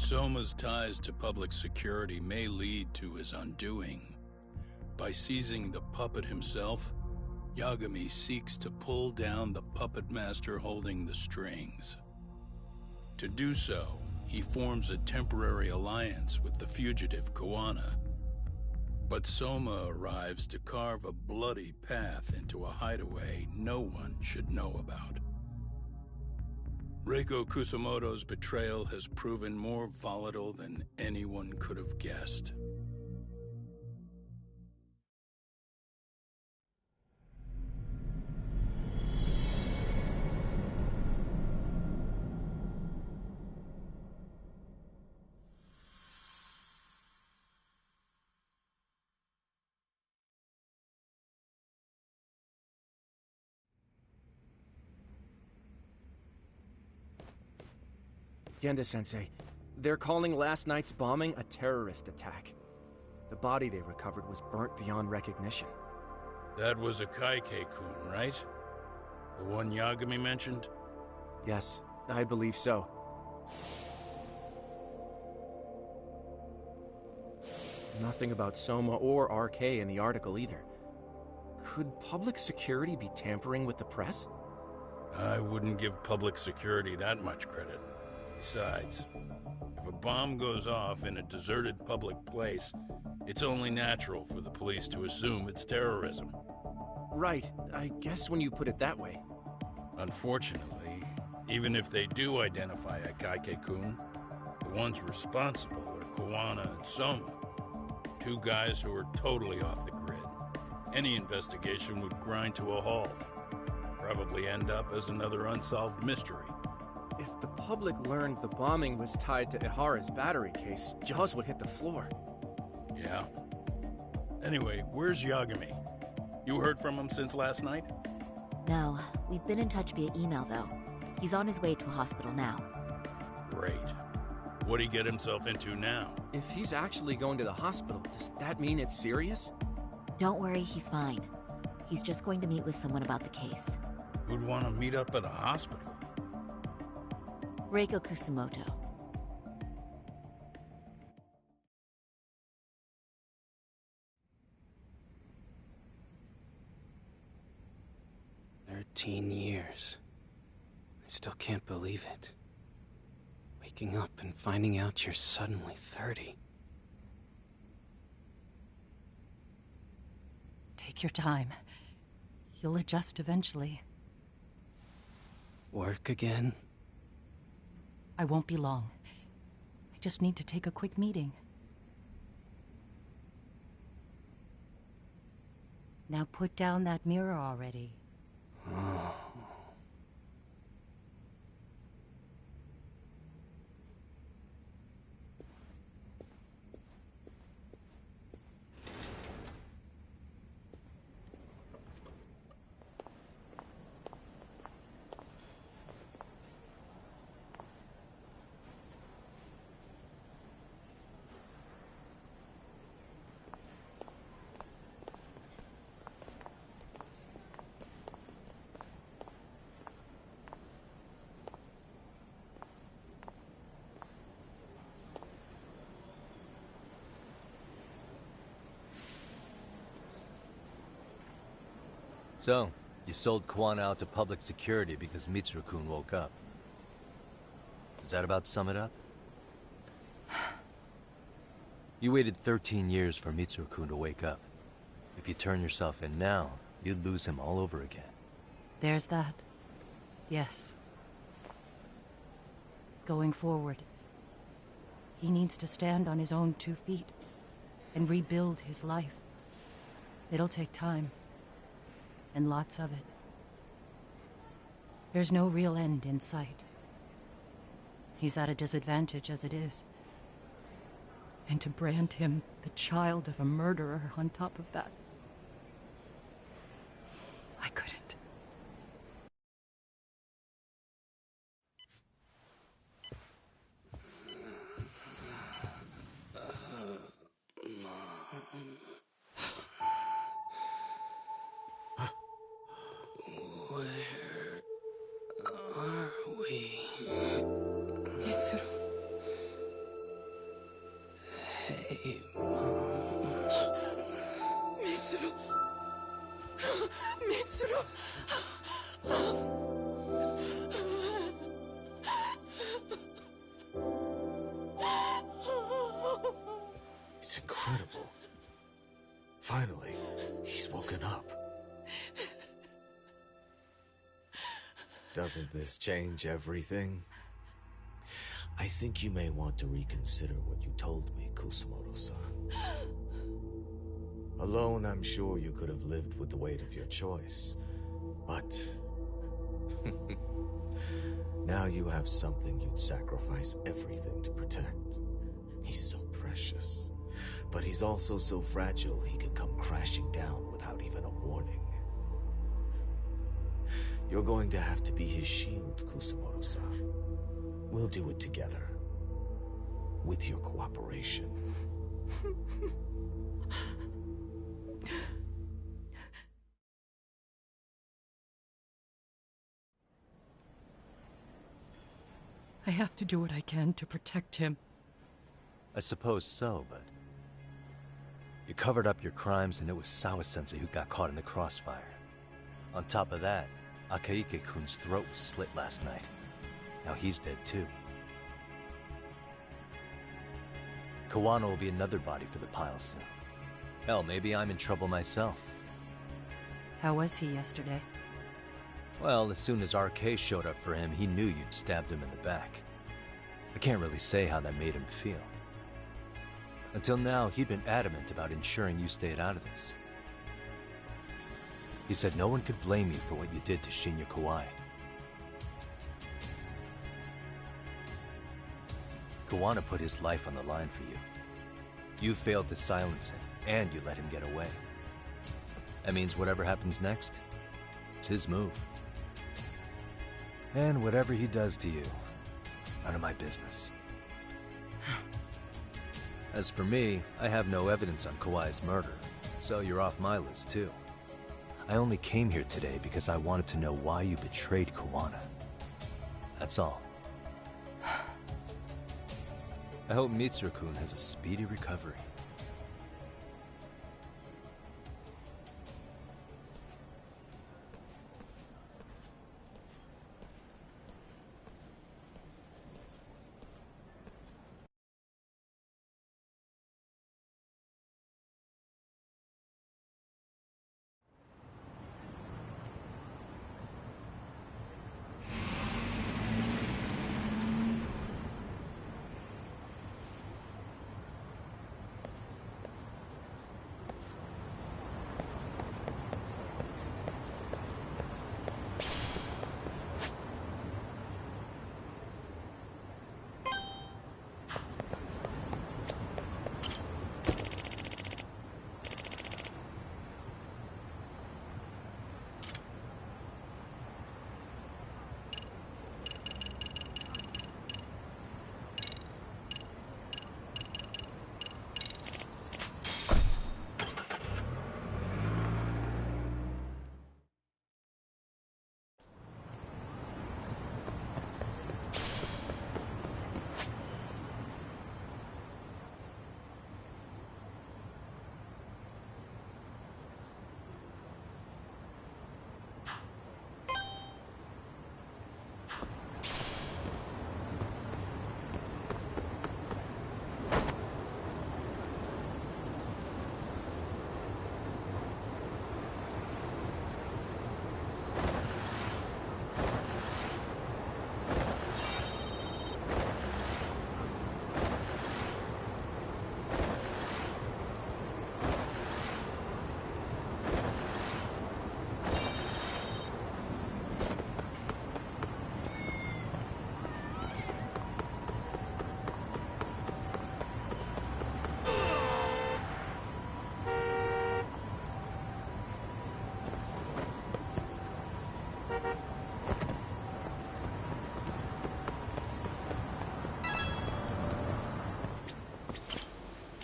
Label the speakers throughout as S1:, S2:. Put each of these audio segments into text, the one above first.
S1: Soma's ties to public security may lead to his undoing. By seizing the puppet himself, Yagami seeks to pull down the puppet master holding the strings. To do so, he forms a temporary alliance with the fugitive Koana. But Soma arrives to carve a bloody path into a hideaway no one should know about. Reiko Kusamoto's betrayal has proven more volatile than anyone could have guessed.
S2: Genda-sensei, they're calling last night's bombing a terrorist attack. The body they recovered was burnt beyond recognition.
S1: That was a Kaike-kun, right? The one Yagami mentioned?
S2: Yes, I believe so. Nothing about Soma or RK in the article either. Could public security be tampering with the press?
S1: I wouldn't give public security that much credit. Besides, if a bomb goes off in a deserted public place, it's only natural for the police to assume it's terrorism.
S2: Right, I guess when you put it that way.
S1: Unfortunately, even if they do identify a Kaike-kun, the ones responsible are Koana and Soma, two guys who are totally off the grid. Any investigation would grind to a halt, probably end up as another unsolved mystery.
S2: If the public learned the bombing was tied to Ihara's battery case, jaws would hit the floor.
S1: Yeah. Anyway, where's Yagami? You heard from him since last night?
S3: No, we've been in touch via email though. He's on his way to a hospital now.
S1: Great. What'd he get himself into now?
S2: If he's actually going to the hospital, does that mean it's serious?
S3: Don't worry, he's fine. He's just going to meet with someone about the case.
S1: Who'd want to meet up at a hospital?
S3: Reiko Kusamoto.
S4: "13 years. I still can't believe it. Waking up and finding out you're suddenly 30.
S5: Take your time. You'll adjust eventually.
S4: Work again?
S5: I won't be long. I just need to take a quick meeting. Now put down that mirror already.
S4: Oh.
S6: So, you sold Koana out to public security because Mitsuru-kun woke up. Does that about sum it up? You waited 13 years for Mitsuru-kun to wake up. If you turn yourself in now, you'd lose him all over again.
S5: There's that. Yes. Going forward, he needs to stand on his own 2 feet and rebuild his life. It'll take time. And lots of it. There's no real end in sight. He's at a disadvantage as it is. And to brand him the child of a murderer on top of that, I couldn't.
S7: It's incredible. Finally, he's woken up. Doesn't this change everything? I think you may want to reconsider what you told me, Kusumoto-san. Alone, I'm sure you could have lived with the weight of your choice. But... now you have something you'd sacrifice everything to protect. He's so precious. But he's also so fragile he could come crashing down without even a warning. You're going to have to be his shield, Kusumoto-san. We'll do it together. With your cooperation.
S5: I have to do what I can to protect him.
S6: I suppose so, but... you covered up your crimes and it was Sawa-sensei who got caught in the crossfire. On top of that, Akaike-kun's throat was slit last night. Now he's dead too. Kawano will be another body for the pile soon. Hell, maybe I'm in trouble myself.
S5: How was he yesterday?
S6: Well, as soon as RK showed up for him, he knew you'd stabbed him in the back. I can't really say how that made him feel. Until now, he'd been adamant about ensuring you stayed out of this. He said no one could blame you for what you did to Shinya Kawai. Kawano put his life on the line for you. You failed to silence him, and you let him get away. That means whatever happens next, it's his move. And whatever he does to you, none of my business. As for me, I have no evidence on Kawai's murder, so you're off my list too. I only came here today because I wanted to know why you betrayed Kawano. That's all. I hope Mitsuru-kun has a speedy recovery.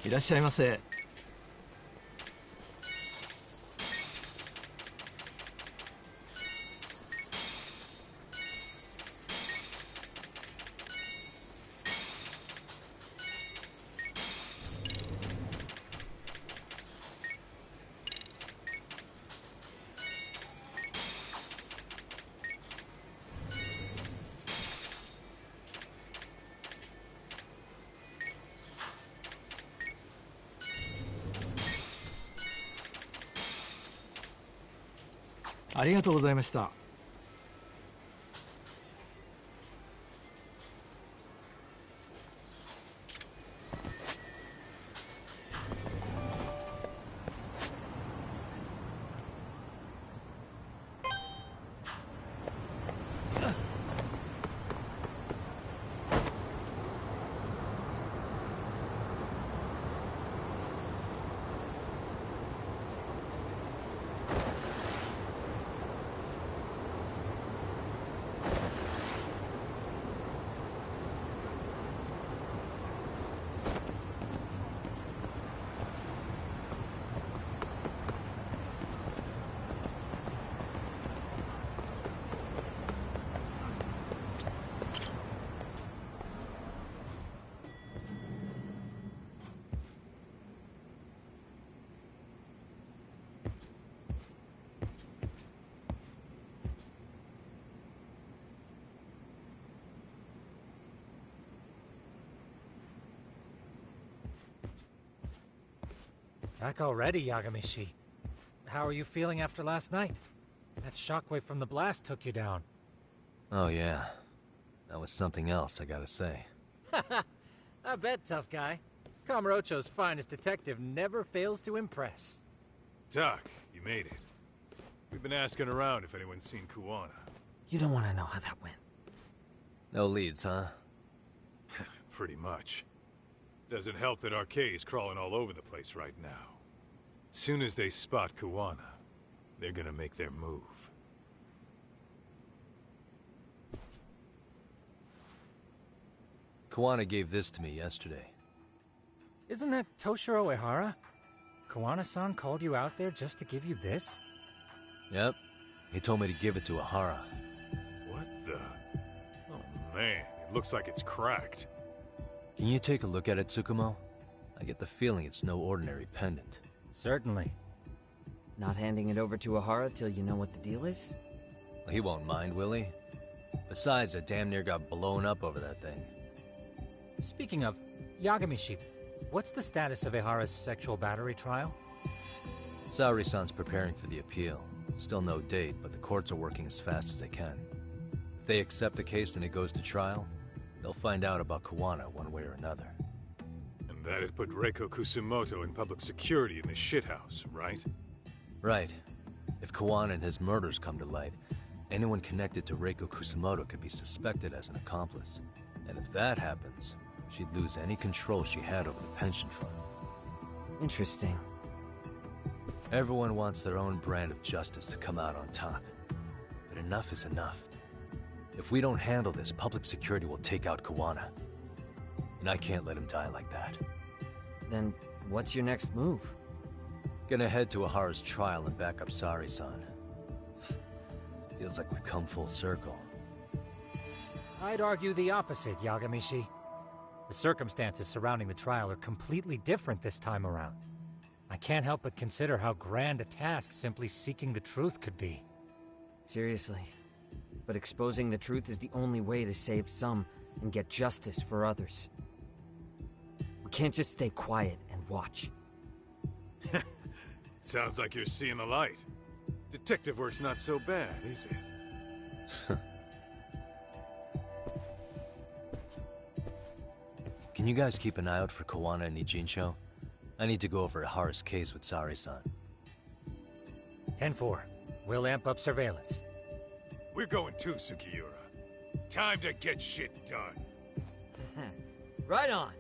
S2: いらっしゃいませ。
S8: ありがとうございました。
S9: Back already, Yagamishi. How are you feeling after last night? That shockwave from the blast took you down.
S6: Oh yeah. That was something else, I gotta say.
S9: I bet, tough guy. Kamurocho's finest detective never fails to impress.
S10: Doc, you made it. We've been asking around if anyone's seen Kuwana.
S9: You don't want to know how that went.
S6: No leads, huh?
S10: Pretty much. Doesn't help that Arke's crawling all over the place right now. Soon as they spot Kuwana, they're gonna make their move.
S6: Kuwana gave this to me yesterday.
S9: Isn't that Toshiro Ehara? Kuwana-san called you out there just to give you this?
S6: Yep. He told me to give it to Ehara.
S10: What the? Oh man, it looks like it's cracked.
S6: Can you take a look at it, Tsukumo? I get the feeling it's no ordinary pendant.
S9: Certainly.
S11: Not handing it over to Ehara till you know what the deal is?
S6: Well, he won't mind, will he? Besides, I damn near got blown up over that thing.
S9: Speaking of, Yagamishi, what's the status of Ehara's sexual battery trial?
S6: Saori-san's preparing for the appeal. Still no date, but the courts are working as fast as they can. If they accept the case and it goes to trial, they'll find out about Kuwana one way or another.
S10: And that'd put Reiko Kusumoto in public security in this shithouse, right?
S6: Right. If Kuwana and his murders come to light, anyone connected to Reiko Kusumoto could be suspected as an accomplice. And if that happens, she'd lose any control she had over the pension fund.
S11: Interesting.
S6: Everyone wants their own brand of justice to come out on top. But enough is enough. If we don't handle this, public security will take out Kuwana. And I can't let him die like that.
S11: Then, what's your next move?
S6: Gonna head to Ehara's trial and back up Saori-san. Feels like we've come full circle.
S9: I'd argue the opposite, Yagamishi. The circumstances surrounding the trial are completely different this time around. I can't help but consider how grand a task simply seeking the truth could be.
S11: Seriously. But exposing the truth is the only way to save some and get justice for others. We can't just stay quiet and watch.
S10: Sounds like you're seeing the light. Detective work's not so bad, is it?
S6: Can you guys keep an eye out for Kuwana and Ijincho? I need to go over Ehara's case with Saori-san.
S9: 10-4. We'll amp up surveillance.
S10: We're going too, Sukiura. Time to get shit done.
S11: Right on.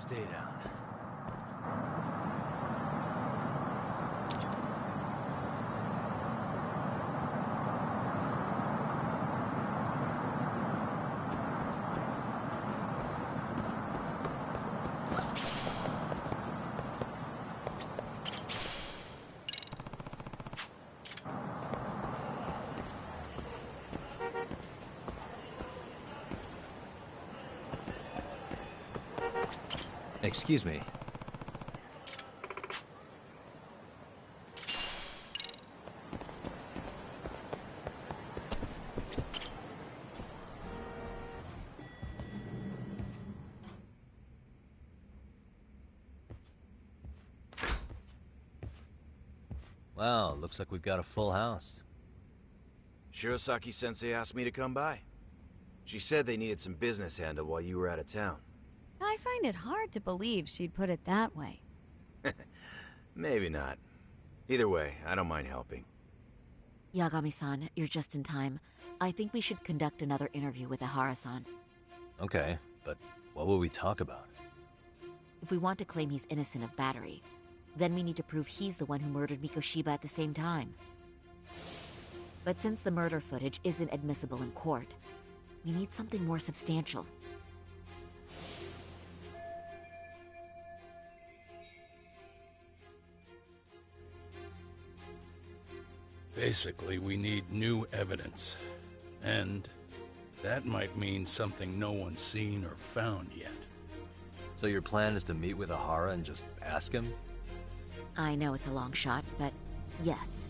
S6: Stay down. Excuse me. Wow, looks like we've got a full house.
S8: Shirosaki-sensei asked me to come by. She said they needed some business handled while you were out of town.
S12: I find it hard to believe she'd put it that way.
S8: Maybe not. Either way, I don't mind helping.
S3: Yagami-san, you're just in time. I think we should conduct another interview with Ihara-san.
S6: Okay, but what will we talk about?
S3: If we want to claim he's innocent of battery, then we need to prove he's the one who murdered Mikoshiba at the same time. But since the murder footage isn't admissible in court, we need something more substantial.
S1: Basically, we need new evidence. And that might mean something no one's seen or found yet.
S6: So your plan is to meet with Ihara and just ask him?
S3: I know it's a long shot, but yes.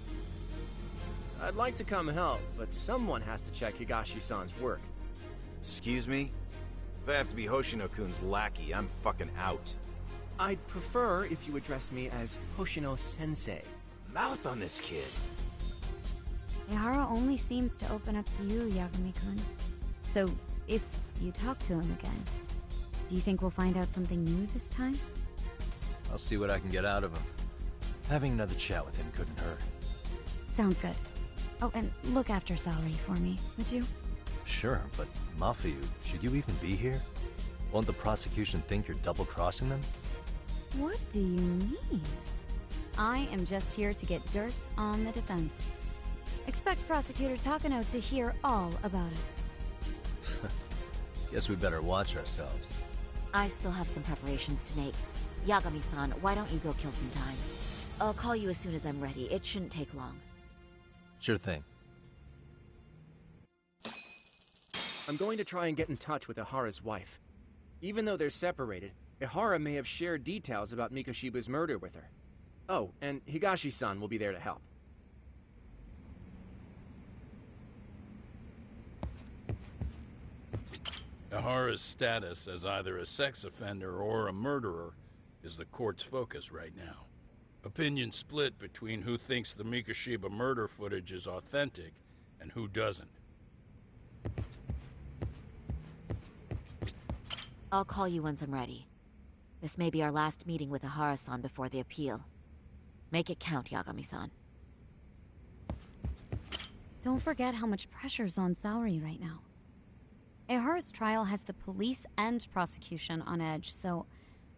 S2: I'd like to come help, but someone has to check Higashi-san's work.
S8: Excuse me? If I have to be Hoshino-kun's lackey, I'm fucking out.
S2: I'd prefer if you address me as Hoshino-sensei.
S8: Mouth on this kid.
S12: Ihara only seems to open up to you, Yagami-kun. So, if you talk to him again, do you think we'll find out something new this time?
S6: I'll see what I can get out of him. Having another chat with him couldn't hurt.
S12: Sounds good. Oh, and look after Saori for me, would you?
S6: Sure, but Mafuyu, should you even be here? Won't the prosecution think you're double-crossing them?
S12: What do you mean? I am just here to get dirt on the defense. Expect Prosecutor Takano to hear all about it.
S6: Guess we better watch ourselves.
S3: I still have some preparations to make. Yagami-san, why don't you go kill some time? I'll call you as soon as I'm ready. It shouldn't take long.
S6: Sure thing.
S2: I'm going to try and get in touch with Ihara's wife. Even though they're separated, Ihara may have shared details about Mikoshiba's murder with her. Oh, and Higashi-san will be there to help.
S1: Ihara's status as either a sex offender or a murderer is the court's focus right now. Opinions split between who thinks the Mikoshiba murder footage is authentic and who doesn't.
S3: I'll call you once I'm ready. This may be our last meeting with Ihara-san before the appeal. Make it count, Yagami-san.
S12: Don't forget how much pressure's on Saori right now. Ihara's trial has the police and prosecution on edge, so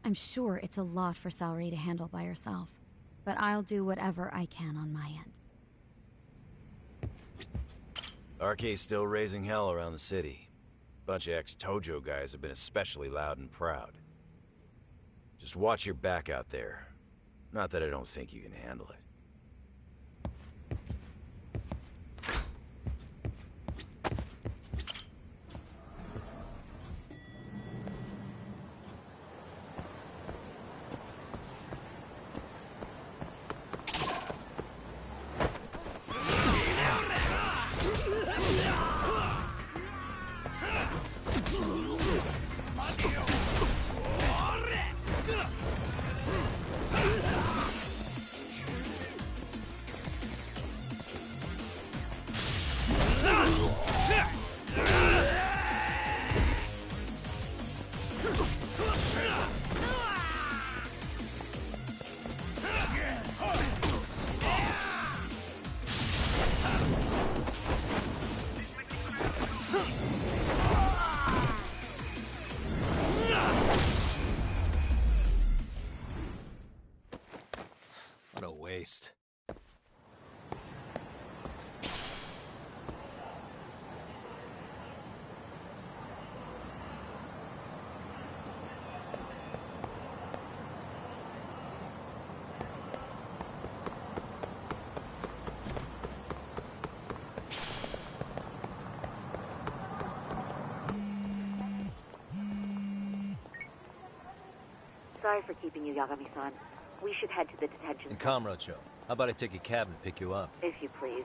S12: I'm sure it's a lot for Saori to handle by herself. But I'll do whatever I can on my end.
S8: RK's still raising hell around the city. Bunch of ex-Tojo guys have been especially loud and proud. Just watch your back out there. Not that I don't think you can handle it.
S6: beast.
S3: Sorry for keeping you, Yagami-san. We should head to the detention
S6: And Kamrocho, how about I take a cab and pick you up?
S3: if you please.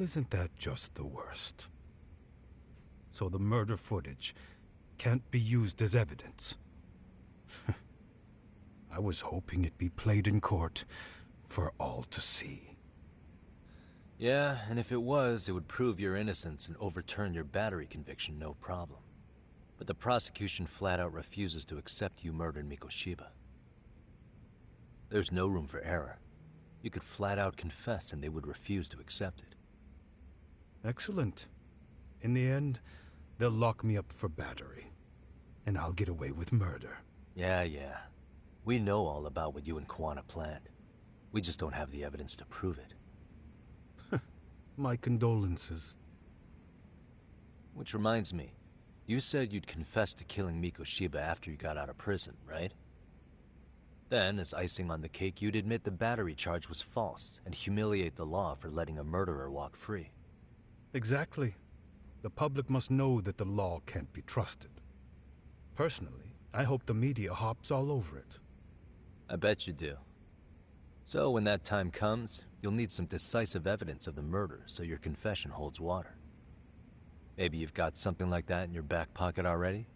S13: Isn't that just the worst? So the murder footage can't be used as evidence. I was hoping it'd be played in court for all to see.
S6: Yeah, and if it was, it would prove your innocence and overturn your battery conviction, no problem. But the prosecution flat out refuses to accept you murdered Mikoshiba. There's no room for error. You could flat out confess and they would refuse to accept it.
S13: Excellent. In the end, they'll lock me up for battery. And I'll get away with murder.
S6: Yeah. We know all about what you and Kuwana planned. We just don't have the evidence to prove it.
S13: My condolences.
S6: Which reminds me, you said you'd confess to killing Mikoshiba after you got out of prison, right? Then, as icing on the cake, you'd admit the battery charge was false and humiliate the law for letting a murderer walk free.
S13: Exactly. The public must know that the law can't be trusted. Personally, I hope the media hops all over it.
S6: I bet you do. So when that time comes, you'll need some decisive evidence of the murder so your confession holds water. Maybe you've got something like that in your back pocket already?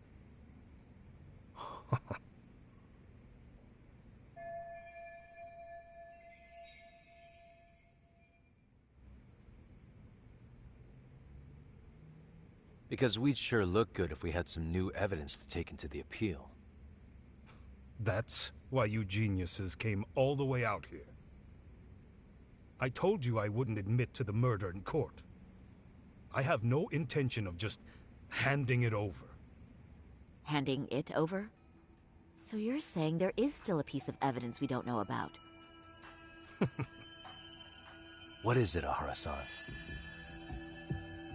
S6: Because we'd sure look good if we had some new evidence to take into the appeal.
S13: That's why you geniuses came all the way out here. I told you I wouldn't admit to the murder in court. I have no intention of just handing it over.
S3: Handing it over? So you're saying there is still a piece of evidence we don't know about?
S6: What is it, Ahara-san?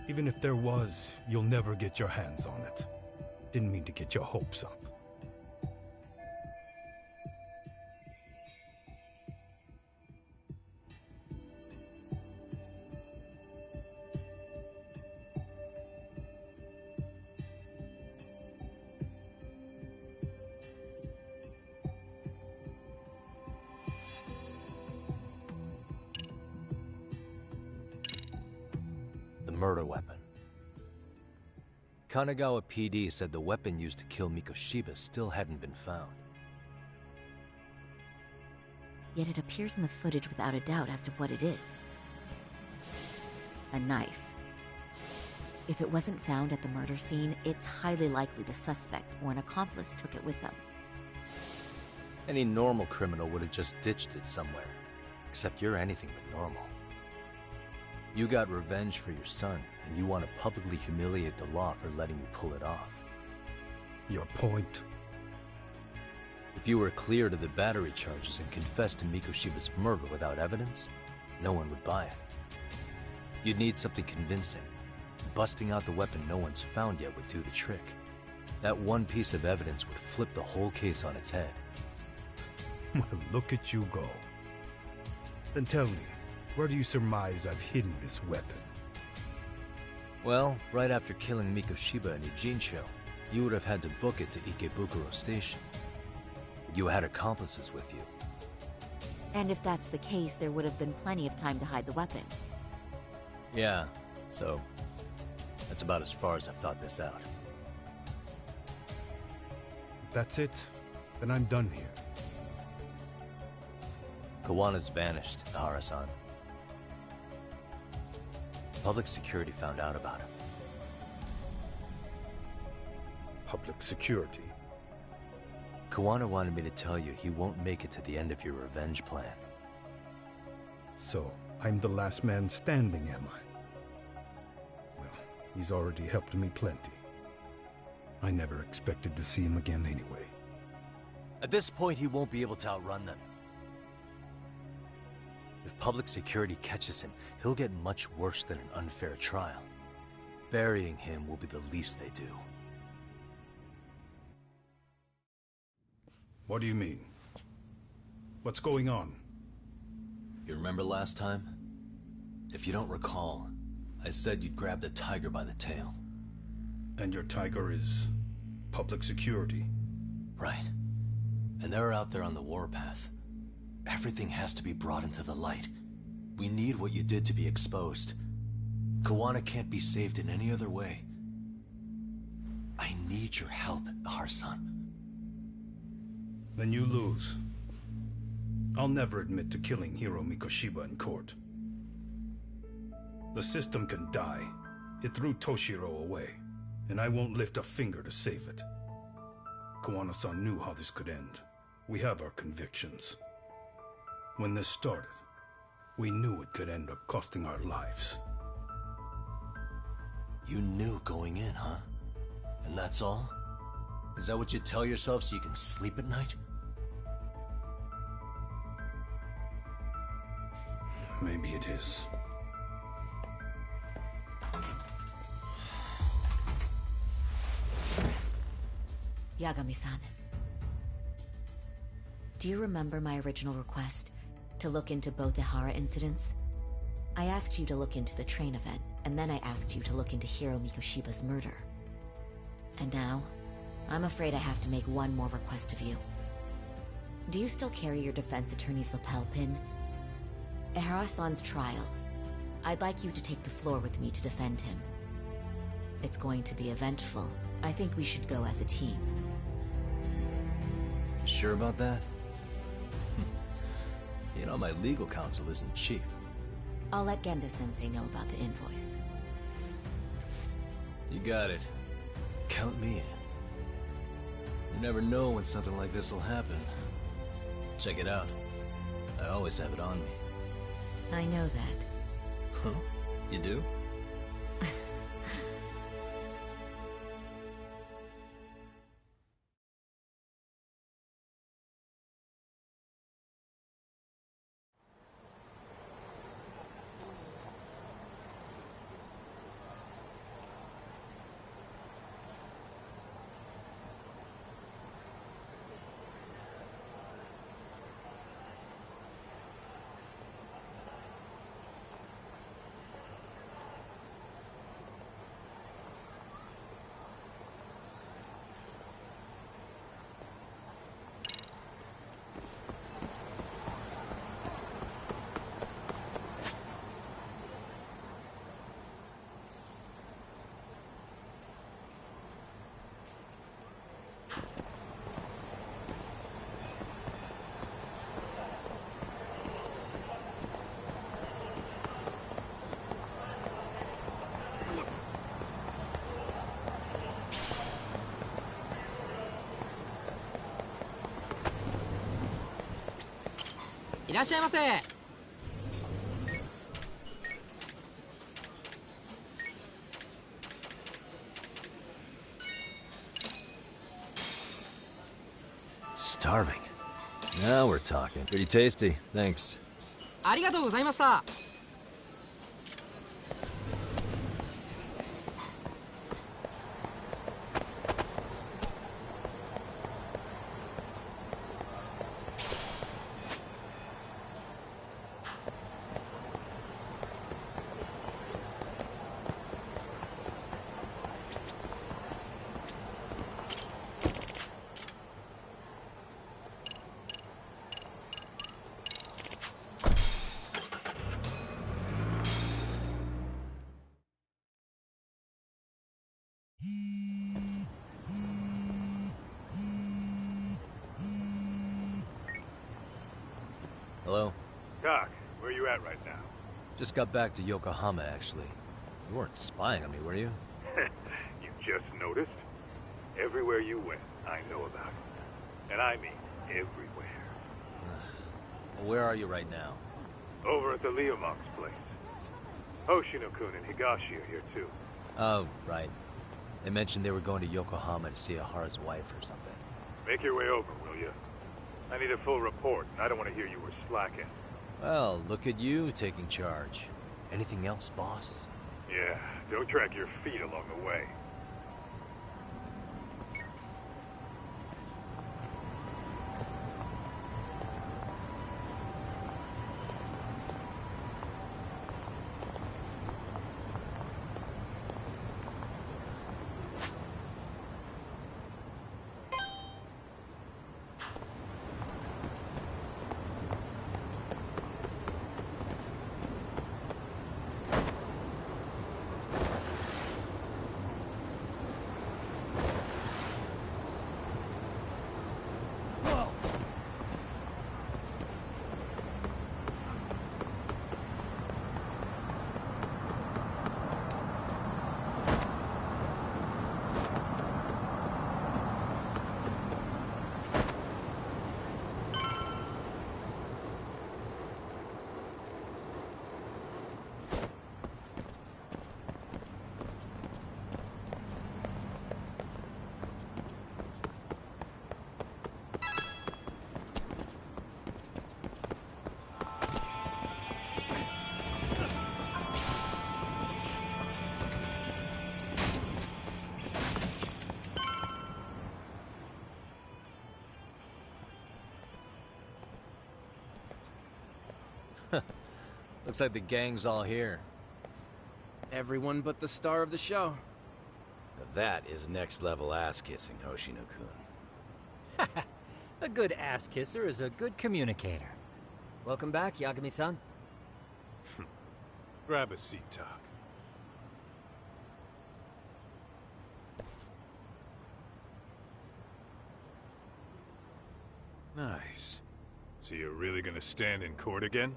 S13: Even if there was, you'll never get your hands on it. Didn't mean to get your hopes up.
S6: Murder weapon. Kanagawa PD said the weapon used to kill Mikoshiba still hadn't been found.
S3: Yet it appears in the footage without a doubt as to what it is. A knife. If it wasn't found at the murder scene, it's highly likely the suspect or an accomplice took it with them.
S6: Any normal criminal would have just ditched it somewhere. Except you're anything but normal. You got revenge for your son, and you want to publicly humiliate the law for letting you pull it off.
S13: Your point?
S6: If you were cleared of the battery charges and confessed to Mikoshiba's murder without evidence, no one would buy it. You'd need something convincing. Busting out the weapon no one's found yet would do the trick. That one piece of evidence would flip the whole case on its head.
S13: Well, look at you go. Then tell me, where do you surmise I've hidden this weapon?
S6: Well, right after killing Mikoshiba in Ijincho, you would have had to book it to Ikebukuro Station. You had accomplices with you.
S3: And if that's the case, there would have been plenty of time to hide the weapon.
S6: Yeah, so that's about as far as I've thought this out.
S13: If that's it, then I'm done here.
S6: Kawana's vanished, Nahara-san. Public security found out about him.
S13: Public security?
S6: Kawana wanted me to tell you he won't make it to the end of your revenge plan.
S13: So, I'm the last man standing, am I? Well, he's already helped me plenty. I never expected to see him again anyway.
S6: At this point, he won't be able to outrun them. If public security catches him, he'll get much worse than an unfair trial. Burying him will be the least they do.
S13: What do you mean? What's going on?
S6: You remember last time? If you don't recall, I said you'd grab the tiger by the tail.
S13: And your tiger is public security?
S6: Right. And they're out there on the warpath. Everything has to be brought into the light. We need what you did to be exposed. Kawana can't be saved in any other way. I need your help, Nahara-san.
S13: Then you lose. I'll never admit to killing Hiro Mikoshiba in court. The system can die. It threw Toshiro away, and I won't lift a finger to save it. Kawana-san knew how this could end. We have our convictions. When this started, we knew it could end up costing our lives.
S6: You knew going in, huh? And that's all? Is that what you tell yourself so you can sleep at night?
S13: Maybe it is.
S3: Yagami-san. Do you remember my original request? To look into both Ihara incidents? I asked you to look into the train event, and then I asked you to look into Hiro Mikoshiba's murder. And now, I'm afraid I have to make one more request of you. Do you still carry your defense attorney's lapel pin? Ihara-san's trial. I'd like you to take the floor with me to defend him. It's going to be eventful. I think we should go as a team.
S6: Sure about that? You know, my legal counsel isn't cheap.
S3: I'll let Genda-sensei know about the invoice.
S6: You got it. Count me in. You never know when something like this will happen. Check it out. I always have it on me.
S3: I know that.
S6: Huh? You do? Starving. Now we're talking. Pretty tasty, thanks.
S11: ありがとうございました。
S6: Hello?
S10: Doc, where you at right now?
S6: Just got back to Yokohama, actually. You weren't spying on me, were you?
S10: You just noticed? Everywhere you went, I know about it. And I mean everywhere.
S6: Well, where are you right now?
S10: Over at the Leomonk's place. Hoshino-kun and Higashi are here too.
S6: Oh, right. They mentioned they were going to Yokohama to see Ahara's wife or something.
S10: Make your way over, will you? I need a full report, and I don't want to hear you were slacking.
S6: Well, look at you taking charge. Anything else, boss?
S10: Yeah, don't drag your feet along the way.
S6: Looks like the gang's all here.
S2: Everyone but the star of the show.
S8: Now that is next-level ass-kissing, Hoshino-kun.
S9: A good ass kisser is a good communicator.
S11: Welcome back, Yagami-san.
S10: Grab a seat, Doc. Nice. So you're really gonna stand in court again?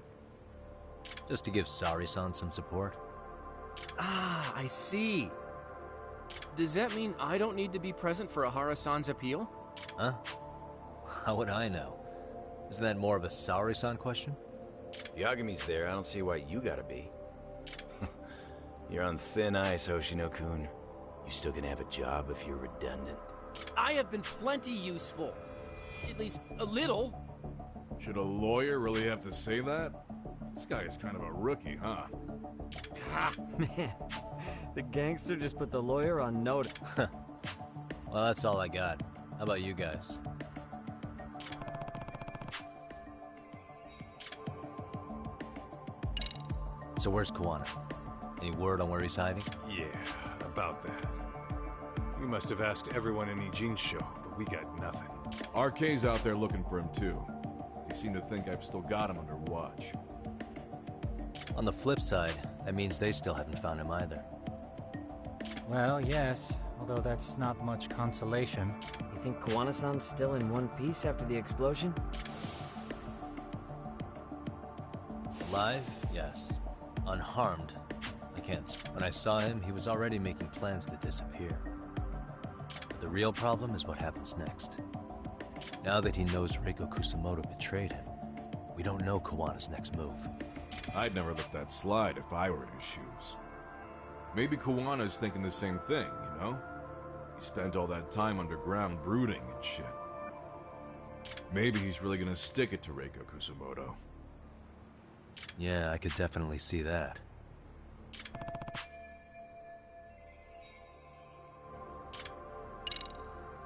S6: Just to give Sari-san some support.
S2: Ah, I see. Does that mean I don't need to be present for Ahara-san's appeal?
S6: Huh? How would I know? Isn't that more of a Sari-san question?
S8: Yagami's there, I don't see why you gotta be. You're on thin ice, Hoshino-kun. You still gonna have a job if you're redundant.
S2: I have been plenty useful. At least a little.
S14: Should a lawyer really have to say that? This guy is kind of a rookie, huh?
S11: Ah, man. The gangster just put the lawyer on notice.
S6: Well, that's all I got. How about you guys? So where's Kuwana? Any word on where he's hiding?
S10: Yeah, about that. We must have asked everyone in Ijincho, but we got nothing.
S14: RK's out there looking for him too. They seem to think I've still got him under watch.
S6: On the flip side, that means they still haven't found him either.
S9: Well, yes, although that's not much consolation.
S11: You think Kuwana-san's still in one piece after the explosion?
S6: Alive? Yes. Unharmed? I can't. When I saw him, he was already making plans to disappear. But the real problem is what happens next. Now that he knows Reiko Kusamoto betrayed him, we don't know Kawana's next move.
S14: I'd never let that slide if I were in his shoes. Maybe Kawana's thinking the same thing, you know? He spent all that time underground brooding and shit. Maybe he's really gonna stick it to Reiko Kusamoto.
S6: Yeah, I could definitely see that.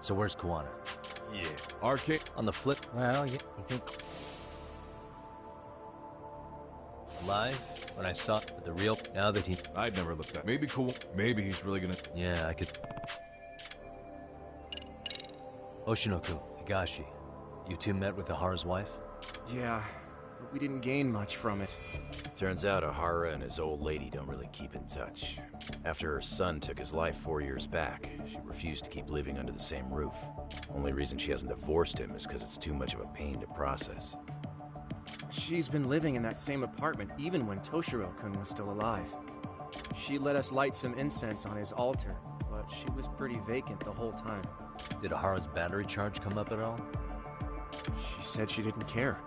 S6: So where's Kuwana?
S10: Yeah.
S14: RK...
S6: On the flip...
S9: Well, you
S11: think...
S6: Alive? When I saw the real... Now that he...
S14: I'd never let that... Maybe he's really gonna...
S6: Yeah, I could... Hoshino-kun, Higashi. You two met with Ahara's wife?
S2: Yeah, but we didn't gain much from it.
S8: Turns out Ahara and his old lady don't really keep in touch. After her son took his life 4 years back, she refused to keep living under the same roof. Only reason she hasn't divorced him is because it's too much of a pain to process.
S2: She's been living in that same apartment even when Toshiro-kun was still alive. She let us light some incense on his altar, but she was pretty vacant the whole time.
S6: Did Ahara's battery charge come up at all?
S2: She said she didn't care.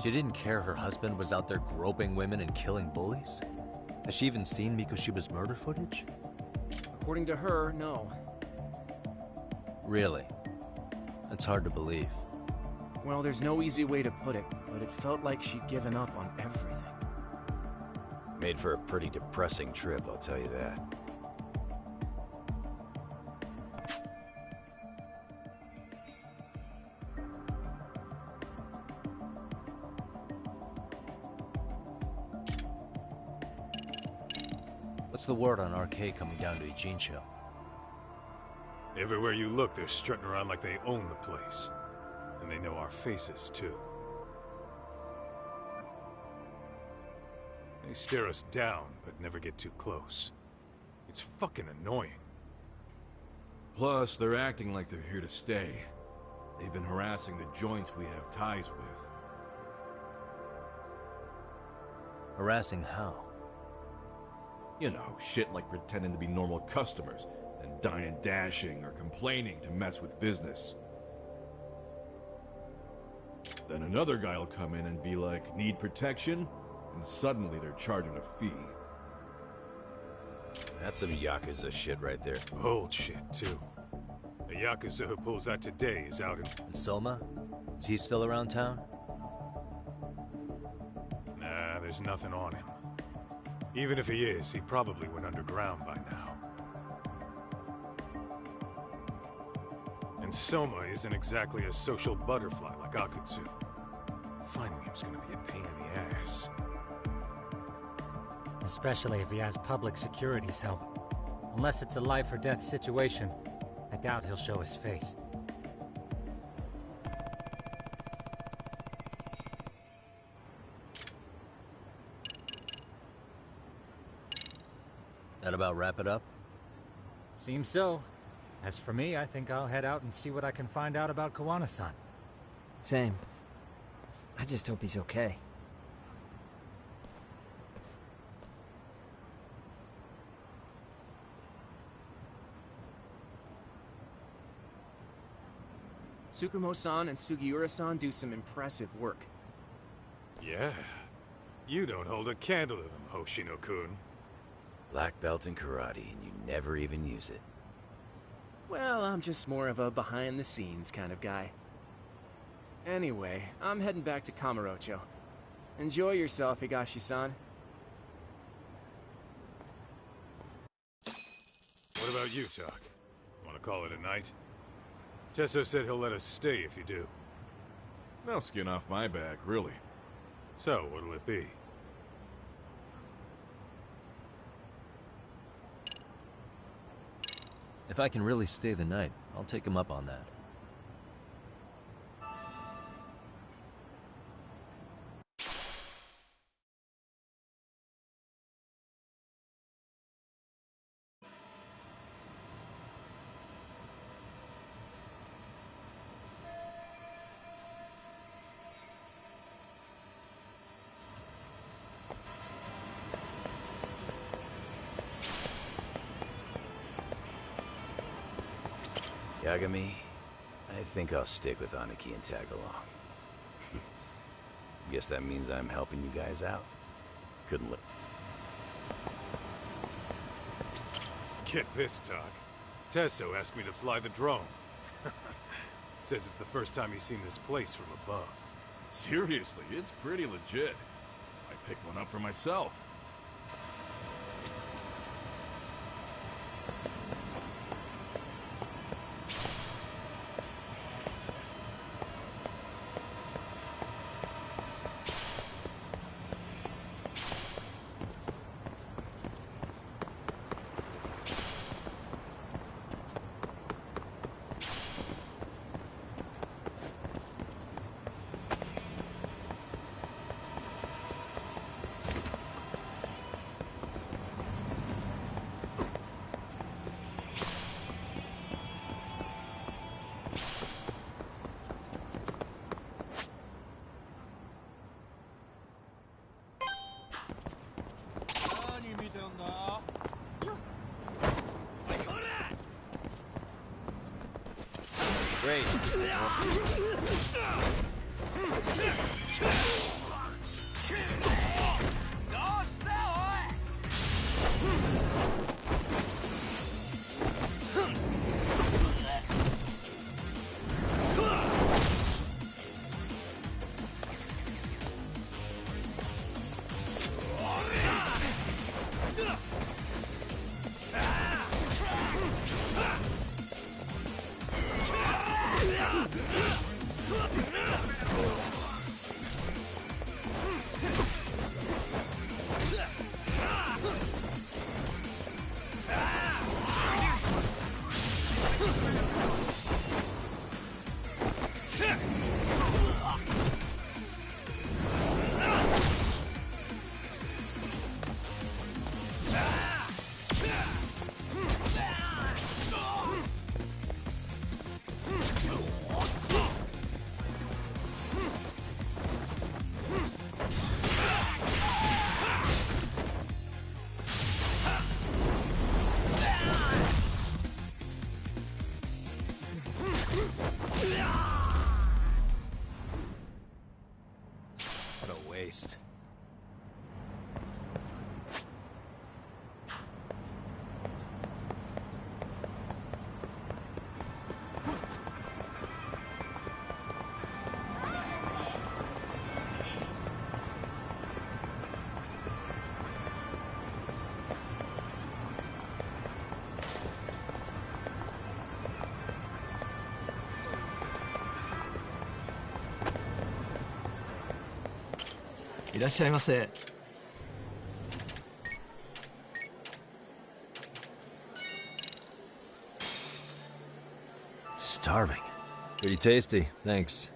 S6: She didn't care her husband was out there groping women and killing bullies? Has she even seen Mikoshiba's murder footage?
S2: According to her, no.
S6: Really? That's hard to believe.
S2: Well, there's no easy way to put it, but it felt like she'd given up on everything.
S8: Made for a pretty depressing trip, I'll tell you that.
S6: What's the word on RK coming down to Ijincho?
S10: Everywhere you look, they're strutting around like they own the place. And they know our faces, too. They stare us down, but never get too close. It's fucking annoying.
S14: Plus, they're acting like they're here to stay. They've been harassing the joints we have ties with.
S6: Harassing how?
S14: You know, shit like pretending to be normal customers, and dying dashing or complaining to mess with business. Then another guy will come in and be like, need protection? And suddenly they're charging a fee.
S8: That's some Yakuza shit right there.
S10: Old shit, too. The Yakuza who pulls that today is out in...
S6: And Soma? Is he still around town?
S10: Nah, there's nothing on him. Even if he is, he probably went underground by now. And Soma isn't exactly a social butterfly like Akutsu. Finding him's gonna be a pain in the ass.
S9: Especially if he has public security's help. Unless it's a life or death situation, I doubt he'll show his face.
S6: That about wrap it up?
S9: Seems so. As for me, I think I'll head out and see what I can find out about Kawana-san.
S11: Same. I just hope he's okay.
S2: Tsukumo-san and Sugiura-san do some impressive work.
S10: Yeah. You don't hold a candle to them, Hoshino-kun.
S8: Black belt in karate, and you never even use it.
S2: Well, I'm just more of a behind-the-scenes kind of guy. Anyway, I'm heading back to Kamurocho. Enjoy yourself, Higashi-san.
S10: What about you, Tak? Want to call it a night? Tesso said he'll let us stay if you do.
S14: No skin off my back, really.
S10: So, what'll it be?
S6: If I can really stay the night, I'll take him up on that.
S8: Yagami, I think I'll stick with Aniki and tag along. Guess that means I'm helping you guys out. Couldn't let...
S10: Get this, Tak. Tesso asked me to fly the drone. Says it's the first time he's seen this place from above.
S14: Seriously, it's pretty legit. I picked one up for myself.
S6: Great. What a waste. Starving. Pretty tasty, thanks.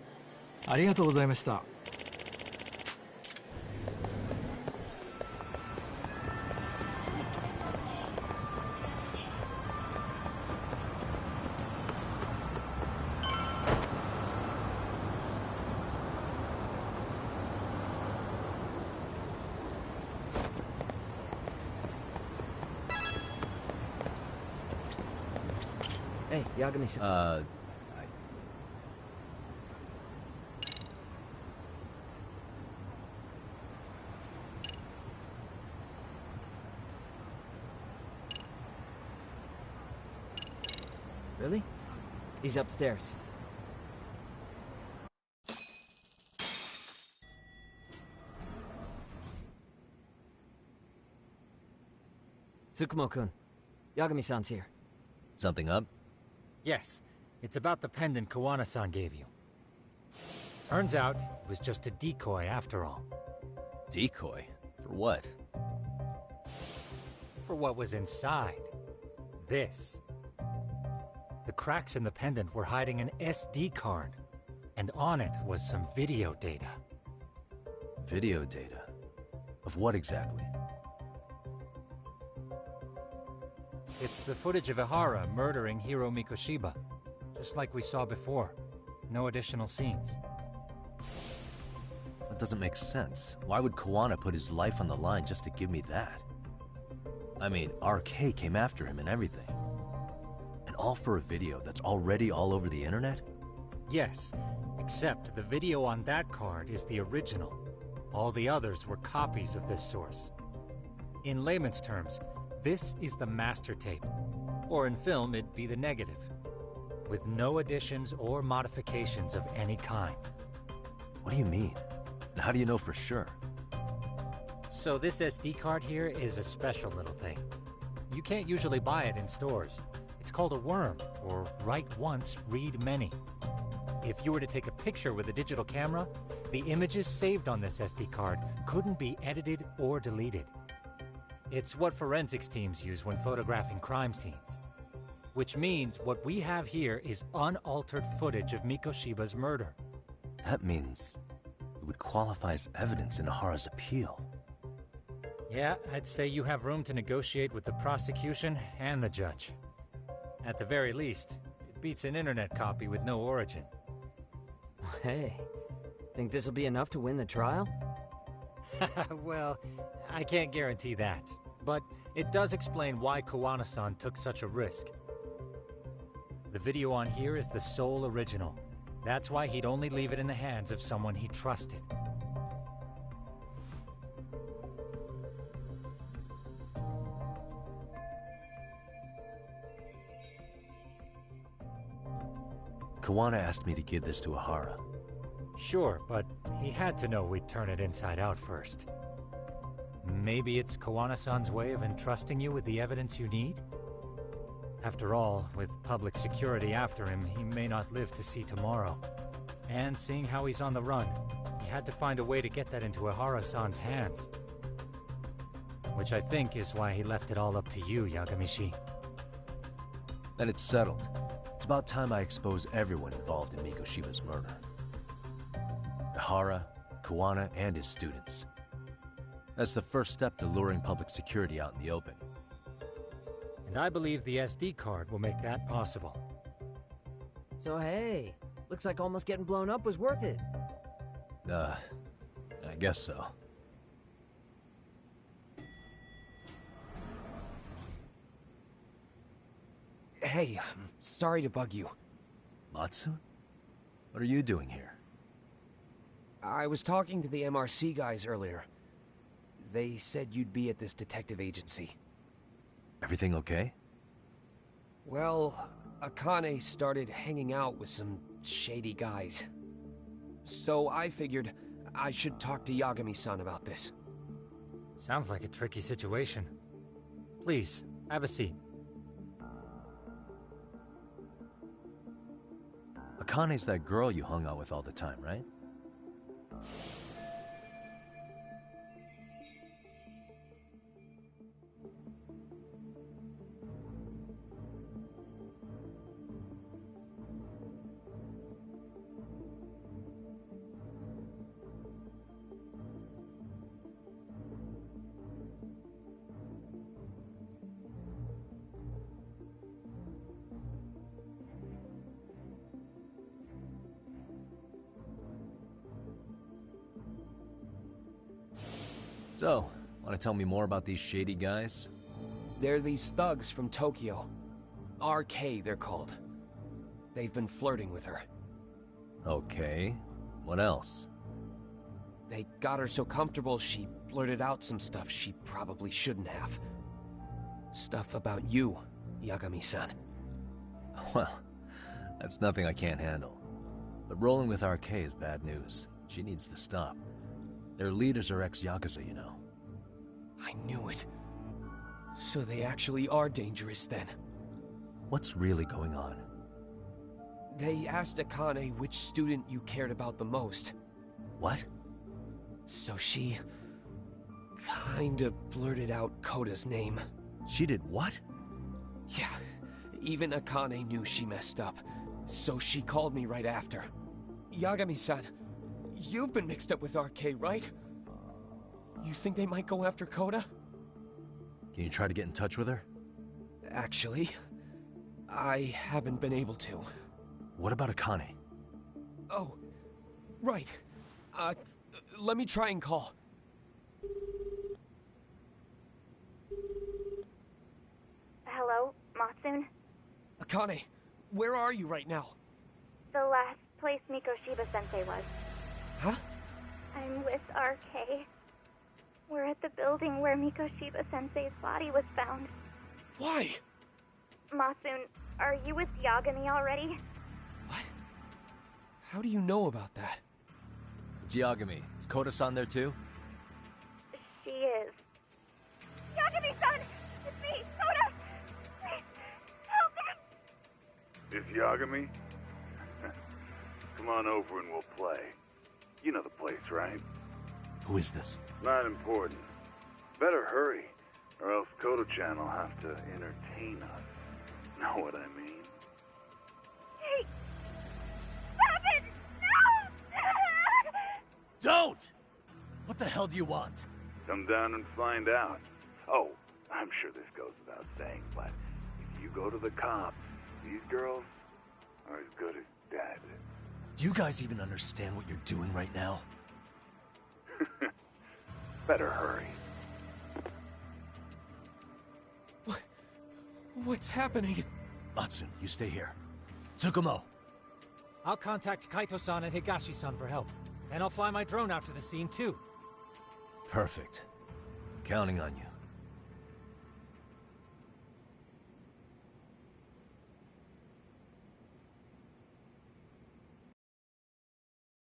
S15: ありがとうございました。
S11: Hey, Yagami-san. Really? He's upstairs. Tsukumo-kun, Yagami-san's here.
S6: Something up?
S9: Yes, it's about the pendant Kawana-san gave you. Turns out, it was just a decoy after all.
S6: Decoy? For what?
S9: For what was inside. This. The cracks in the pendant were hiding an SD card, and on it was some video data.
S6: Video data? Of what exactly?
S9: It's the footage of Ihara murdering Hiro Mikoshiba, just like we saw before. No additional scenes.
S6: That doesn't make sense. Why would Kawana put his life on the line just to give me that? I mean, RK came after him and everything. And all for a video that's already all over the internet?
S9: Yes, except the video on that card is the original. All the others were copies of this source. In layman's terms, this is the master tape. Or in film, it'd be the negative. With no additions or modifications of any kind.
S6: What do you mean? And how do you know for sure?
S9: So this SD card here is a special little thing. You can't usually buy it in stores. It's called a worm, or write once, read many. If you were to take a picture with a digital camera, the images saved on this SD card couldn't be edited or deleted. It's what forensics teams use when photographing crime scenes. Which means what we have here is unaltered footage of Mikoshiba's murder.
S6: That means it would qualify as evidence in Ihara's appeal.
S9: Yeah, I'd say you have room to negotiate with the prosecution and the judge. At the very least, it beats an internet copy with no origin.
S11: Hey, think this'll be enough to win the trial?
S9: Well, I can't guarantee that. But it does explain why Kawana-san took such a risk. The video on here is the sole original. That's why he'd only leave it in the hands of someone he trusted.
S6: Kawana asked me to give this to Ahara.
S9: Sure, but he had to know we'd turn it inside out first. Maybe it's Kawana-san's way of entrusting you with the evidence you need? After all, with public security after him, he may not live to see tomorrow. And seeing how he's on the run, he had to find a way to get that into Ahara-san's hands. Which I think is why he left it all up to you, Yagamishi.
S6: Then it's settled. It's about time I expose everyone involved in Mikoshiba's murder. Ahara, Kawana, and his students. That's the first step to luring public security out in the open.
S9: And I believe the SD card will make that possible.
S11: So hey, looks like almost getting blown up was worth it.
S6: I guess so.
S16: Hey, I'm sorry to bug you.
S6: Matsun? What are you doing here?
S16: I was talking to the MRC guys earlier. They said you'd be at this detective agency.
S6: Everything okay?
S16: Well, Akane started hanging out with some shady guys. So I figured I should talk to Yagami-san about this.
S9: Sounds like a tricky situation. Please, have a seat.
S6: Akane's that girl you hung out with all the time, right? So, want to tell me more about these shady guys?
S16: They're these thugs from Tokyo. RK, they're called. They've been flirting with her.
S6: Okay. What else?
S16: They got her so comfortable she blurted out some stuff she probably shouldn't have. Stuff about you, Yagami-san.
S6: Well, that's nothing I can't handle. But rolling with RK is bad news. She needs to stop. Their leaders are ex-Yakuza, you know.
S16: I knew it. So they actually are dangerous then.
S6: What's really going on?
S16: They asked Akane which student you cared about the most.
S6: What?
S16: So she... kinda blurted out Koda's name.
S6: She did what?
S16: Yeah, even Akane knew she messed up. So she called me right after. Yagami-san, you've been mixed up with RK, right? You think they might go after Koda?
S6: Can you try to get in touch with her?
S16: Actually, I haven't been able to.
S6: What about Akane?
S16: Oh, right. Let me try and call.
S17: Hello, Matsun?
S16: Akane, where are you right now?
S17: The last place Mikoshiba-sensei was.
S16: Huh?
S17: I'm with RK. We're at the building where Mikoshiba-sensei's body was found.
S16: Why?
S17: Matsun, are you with Yagami already?
S16: What? How do you know about that?
S6: It's Yagami. Is Koda-san there too?
S17: She is. Yagami-san! It's me, Koda! Please, help me!
S18: Is Yagami? Come on over and we'll play. You know the place, right?
S6: Who is this?
S18: Not important. Better hurry, or else Kodo-chan will have to entertain us. Know what I mean?
S17: Hey! Stop it! No!
S6: Don't! What the hell do you want?
S18: Come down and find out. Oh, I'm sure this goes without saying, but if you go to the cops, these girls are as good as dead.
S6: Do you guys even understand what you're doing right now?
S18: Better hurry.
S16: What's happening?
S6: Matsun, you stay here. Tsukumo!
S9: I'll contact Kaito-san and Higashi-san for help. And I'll fly my drone out to the scene, too.
S6: Perfect. Counting on you.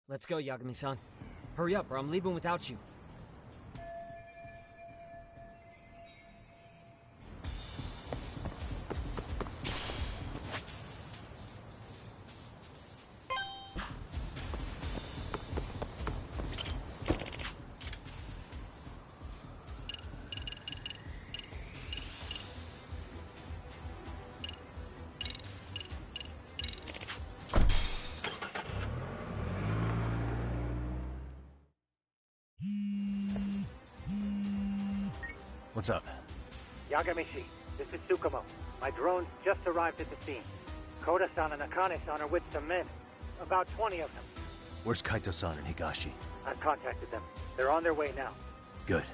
S11: Let's go, Yagami-san. Hurry up, or I'm leaving without you.
S6: What's up?
S19: Yagamishi, this is Tsukumo. My drones just arrived at the scene. Koda-san and Akane-san are with some men. About 20 of them.
S6: Where's Kaito-san and Higashi?
S19: I've contacted them. They're on their way now.
S6: Good.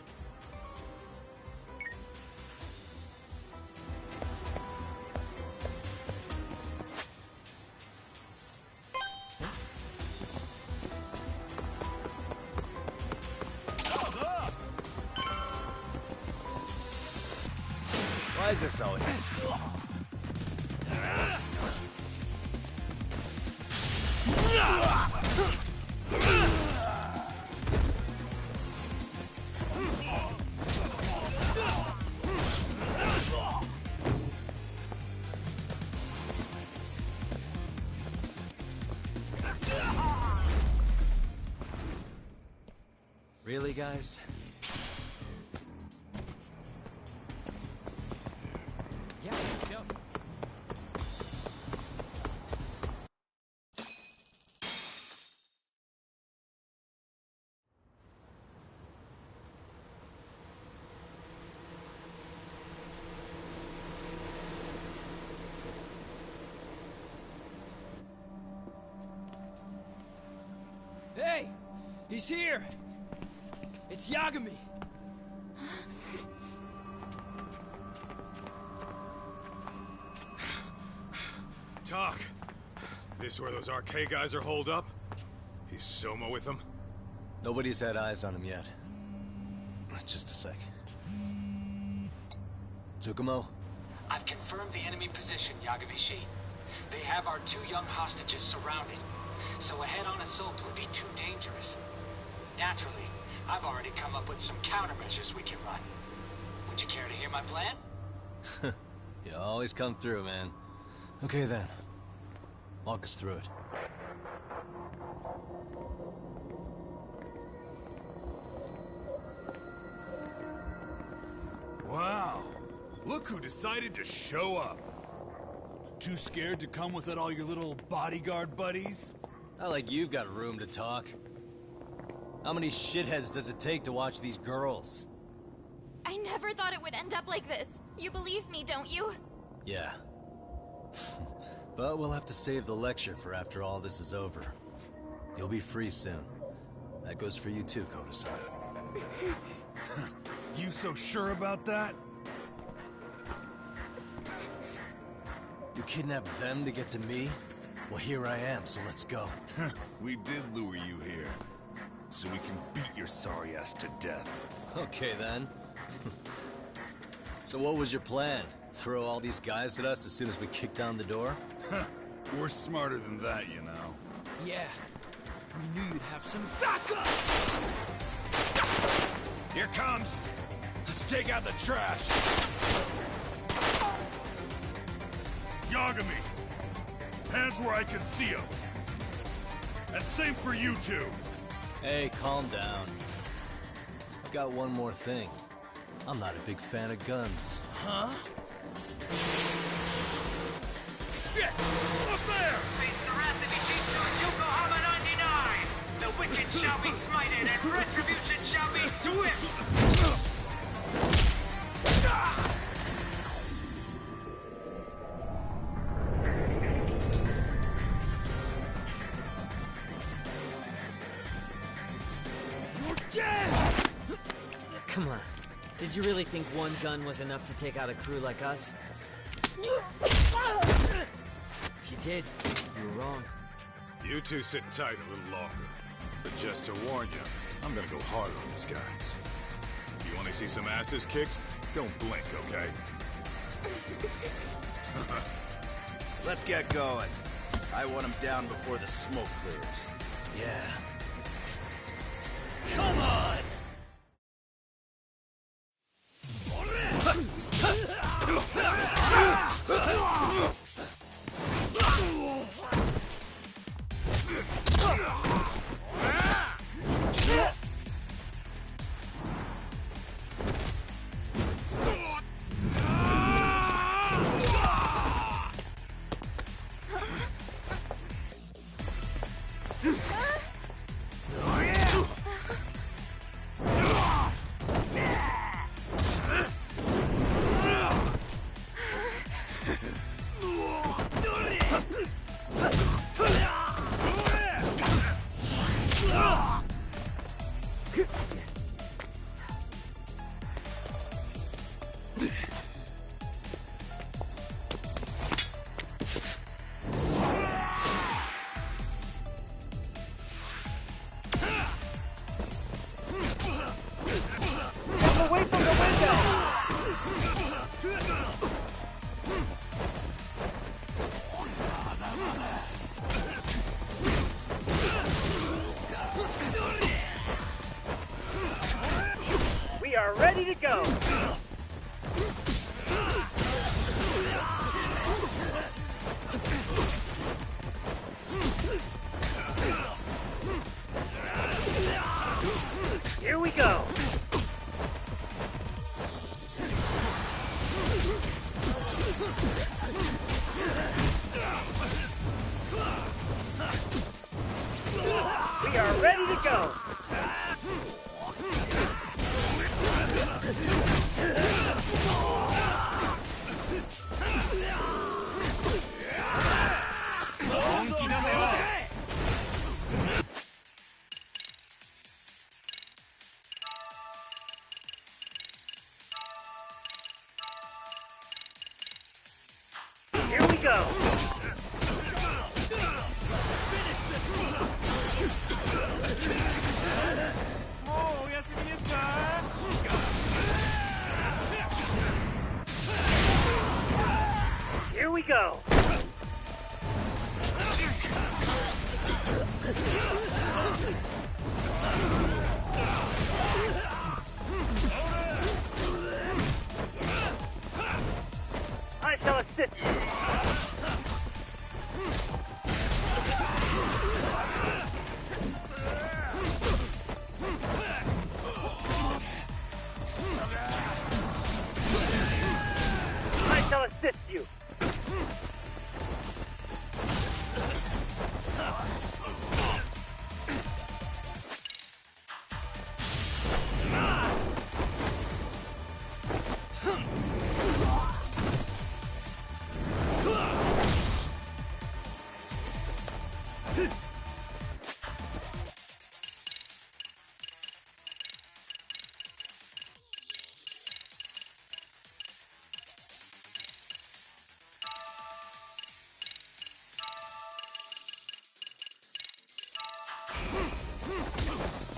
S6: Why is this always... Really, guys?
S9: Yeah, no.
S20: Hey! He's here! It's Yagami!
S10: Talk. This where those RK guys are holed up? He's Soma with them?
S6: Nobody's had eyes on him yet. Just a sec. Tsukumo?
S21: I've confirmed the enemy position, Yagami-shi. They have our 2 young hostages surrounded, so a head-on assault would be too dangerous. Naturally, I've already come up with some countermeasures we can run. Would you care to hear my plan?
S6: You always come through, man. Okay then. Walk us through it.
S22: Wow. Look who decided to show up. Too scared to come without all your little bodyguard buddies?
S6: Not like you've got room to talk. How many shitheads does it take to watch these girls?
S23: I never thought it would end up like this. You believe me, don't you?
S6: Yeah. But we'll have to save the lecture for after all this is over. You'll be free soon. That goes for you too, Koda-san.
S22: You so sure about that?
S6: You kidnapped them to get to me? Well, here I am, so let's go.
S22: We did lure you here, so we can beat your sorry ass to death.
S6: Okay, then. So what was your plan? Throw all these guys at us as soon as we kick down the door?
S22: We're smarter than that, you know.
S20: Yeah. We knew you'd have some backup!
S22: Here comes! Let's take out the trash! Yagami! Hands where I can see them! And same for you two!
S6: Hey, calm down. I've got one more thing. I'm not a big fan of guns.
S20: Huh?
S22: Shit! Up there!
S24: Face the wrath of Ishitsu Yokohama 99! The wicked shall be smited and retribution shall be swift!
S20: You're dead!
S11: Come on. Did you really think one gun was enough to take out a crew like us?
S16: You did. You were wrong.
S10: You two sit tight a little longer. But just to warn you, I'm gonna go hard on these guys. You wanna see some asses kicked? Don't blink, okay?
S1: Let's get going. I want him down before the smoke clears.
S20: Yeah. Come on!
S19: Away from the window! We are ready to go! Here we go! We are ready to go! Here we go! Here we go! I shall assist you. I shall assist you.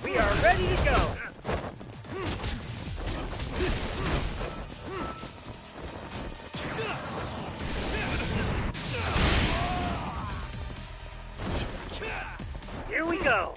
S19: We are ready to go. Here we go.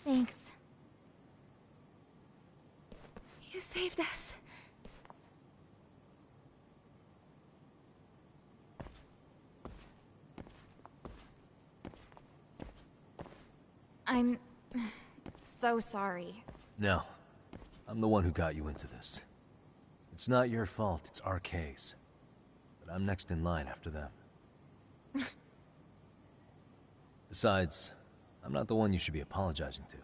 S23: Thanks. You saved us. I'm so sorry.
S6: No. I'm the one who got you into this. It's not your fault, it's RK's. But I'm next in line after them. Besides, I'm not the one you should be apologizing to.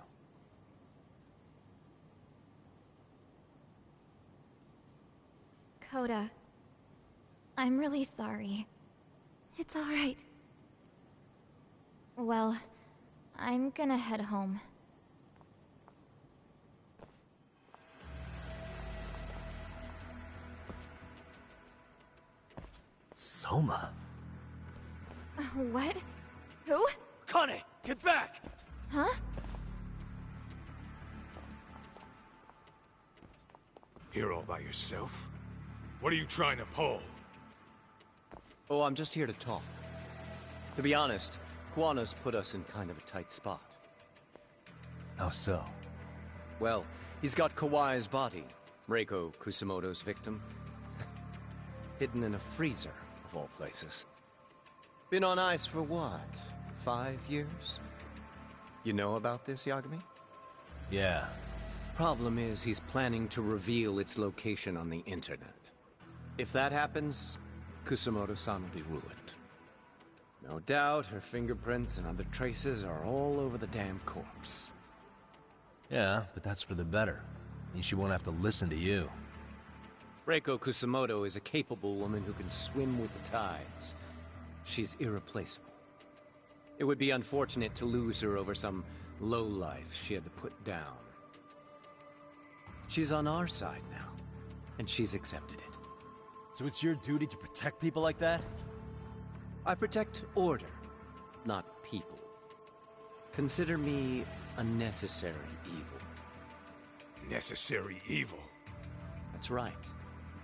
S17: Coda. I'm really sorry.
S3: It's alright.
S17: Well, I'm gonna head home.
S6: Soma?
S17: What? Who?
S1: Kane, get back!
S17: Huh?
S10: Here all by yourself? What are you trying to pull?
S4: Oh, I'm just here to talk. To be honest, Kuwano's put us in kind of a tight spot.
S6: How so?
S4: Well, he's got Kawai's body, Reiko Kusamoto's victim, hidden in a freezer, of all places. Been on ice for what, 5 years? You know about this, Yagami?
S6: Yeah.
S4: Problem is, he's planning to reveal its location on the internet. If that happens, Kusamoto-san will be ruined. No doubt her fingerprints and other traces are all over the damn corpse.
S6: Yeah, but that's for the better. Means she won't have to listen to you.
S4: Reiko Kusamoto is a capable woman who can swim with the tides. She's irreplaceable. It would be unfortunate to lose her over some lowlife she had to put down. She's on our side now, and she's accepted it.
S6: So it's your duty to protect people like that?
S4: I protect order, not people. Consider me a necessary evil.
S10: Necessary evil?
S4: That's right.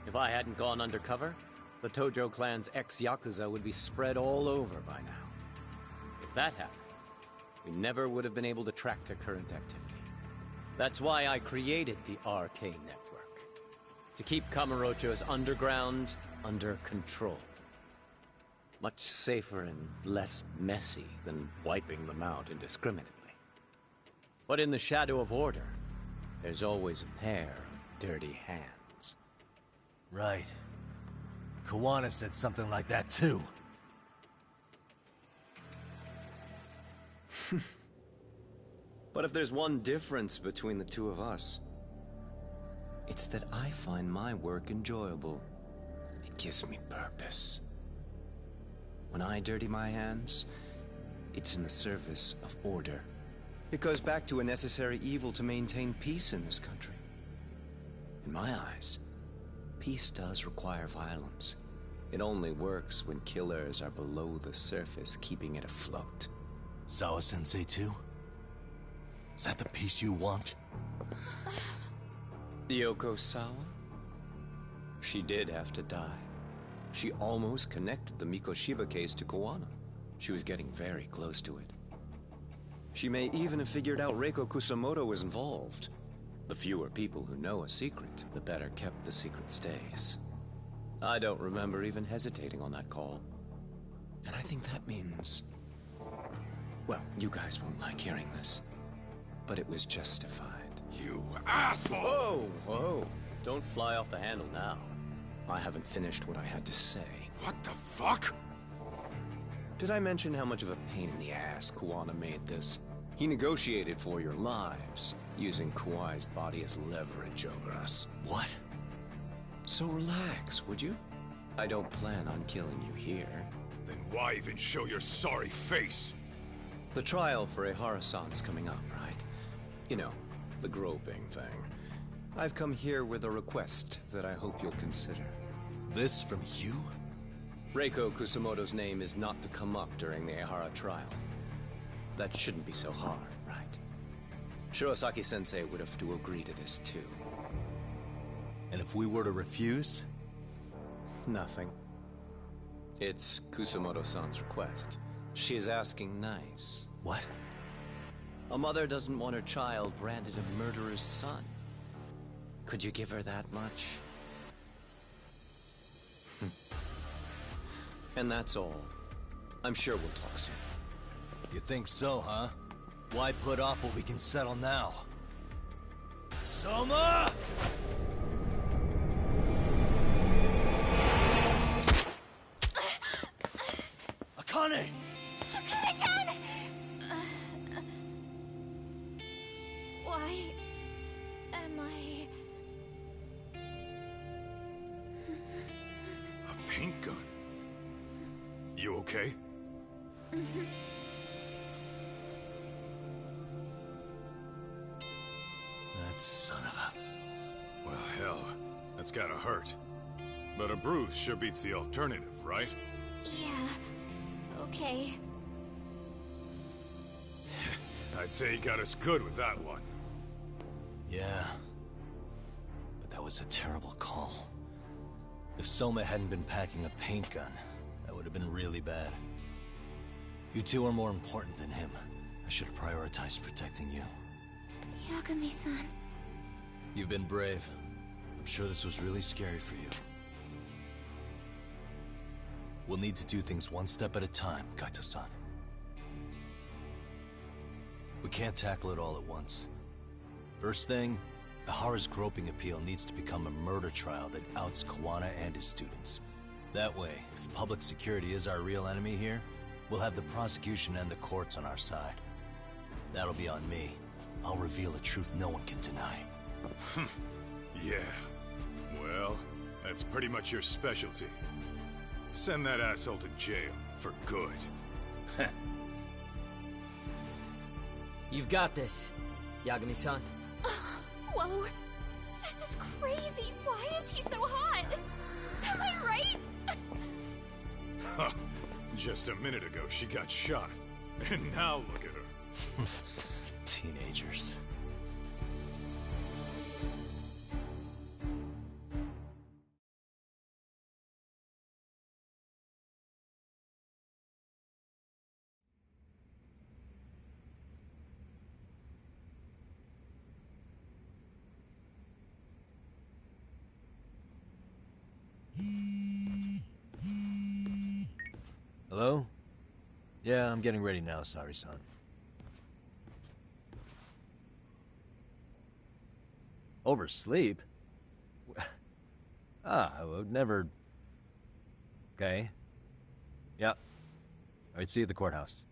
S4: If I hadn't gone undercover, the Tojo clan's ex-Yakuza would be spread all over by now. If that happened, we never would have been able to track their current activity. That's why I created the RK network. To keep Kamurocho's underground under control. Much safer and less messy than wiping them out indiscriminately. But in the shadow of order, there's always a pair of dirty hands.
S6: Right. Kuwana said something like that too.
S4: But if there's one difference between the two of us, it's that I find my work enjoyable. It gives me purpose. When I dirty my hands, it's in the service of order. It goes back to a necessary evil to maintain peace in this country. In my eyes, peace does require violence. It only works when killers are below the surface, keeping it afloat.
S6: Sawa-sensei too? Is that the peace you want?
S4: Yoko Sawa? She did have to die. She almost connected the Mikoshiba case to Kuwana. She was getting very close to it. She may even have figured out Reiko Kusamoto was involved. The fewer people who know a secret, the better kept the secret stays. I don't remember even hesitating on that call. And I think that means... well, you guys won't like hearing this, but it was justified.
S22: You asshole!
S4: Whoa, whoa. Don't fly off the handle now. I haven't finished what I had to say.
S22: What the fuck?
S4: Did I mention how much of a pain in the ass Kuwana made this? He negotiated for your lives, using Kawai's body as leverage over us.
S6: What?
S4: So relax, would you? I don't plan on killing you here.
S22: Then why even show your sorry face?
S4: The trial for Ehara-san is coming up, right? You know, the groping thing. I've come here with a request that I hope you'll consider.
S6: This from you?
S4: Reiko Kusamoto's name is not to come up during the Ehara trial. That shouldn't be so hard, right? Shirosaki-sensei would have to agree to this too.
S6: And if we were to refuse?
S4: Nothing. It's Kusamoto-san's request. She's asking nice.
S6: What?
S4: A mother doesn't want her child branded a murderer's son. Could you give her that much? And that's all. I'm sure we'll talk soon.
S6: You think so, huh? Why put off what we can settle now? Soma! Akane!
S23: Akane-chan! Why am I...
S10: paint gun. You okay?
S6: That son of a...
S10: Well, hell, that's gotta hurt. But a bruise sure beats the alternative, right?
S23: Yeah. Okay.
S10: I'd say he got us good with that one.
S6: Yeah. But that was a terrible call. If Soma hadn't been packing a paint gun, that would have been really bad. You two are more important than him. I should have prioritized protecting you.
S23: Yagami-san.
S6: You've been brave. I'm sure this was really scary for you. We'll need to do things one step at a time, Kaito-san. We can't tackle it all at once. First thing, Ihara's groping appeal needs to become a murder trial that outs Kawana and his students. That way, if public security is our real enemy here, we'll have the prosecution and the courts on our side. That'll be on me. I'll reveal a truth no one can deny.
S10: Yeah. Well, that's pretty much your specialty. Send that asshole to jail, for good.
S11: You've got this, Yagami-san.
S23: Whoa. This is crazy. Why is he so hot? Am I right?
S10: Huh. Just a minute ago, she got shot. And now look at her.
S6: Teenagers. Hello? Yeah, I'm getting ready now, sorry-san. Oversleep? I would never... Okay. Yeah. Alright, see you at the courthouse.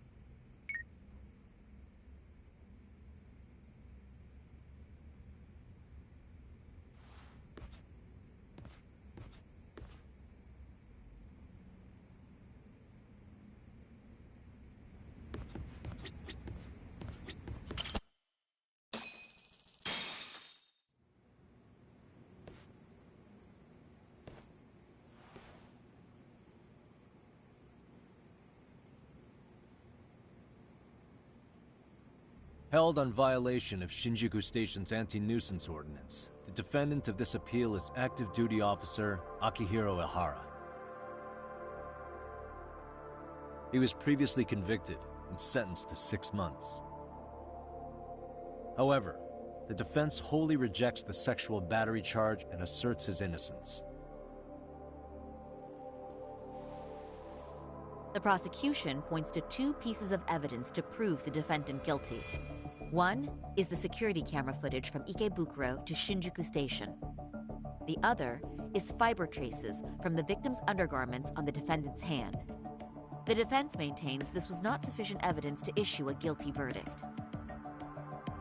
S6: Held on violation of Shinjuku Station's anti-nuisance ordinance, the defendant of this appeal is active duty officer Akihiro Ihara. He was previously convicted and sentenced to 6 months. However, the defense wholly rejects the sexual battery charge and asserts his innocence.
S3: The prosecution points to 2 pieces of evidence to prove the defendant guilty. One is the security camera footage from Ikebukuro to Shinjuku Station. The other is fiber traces from the victim's undergarments on the defendant's hand. The defense maintains this was not sufficient evidence to issue a guilty verdict.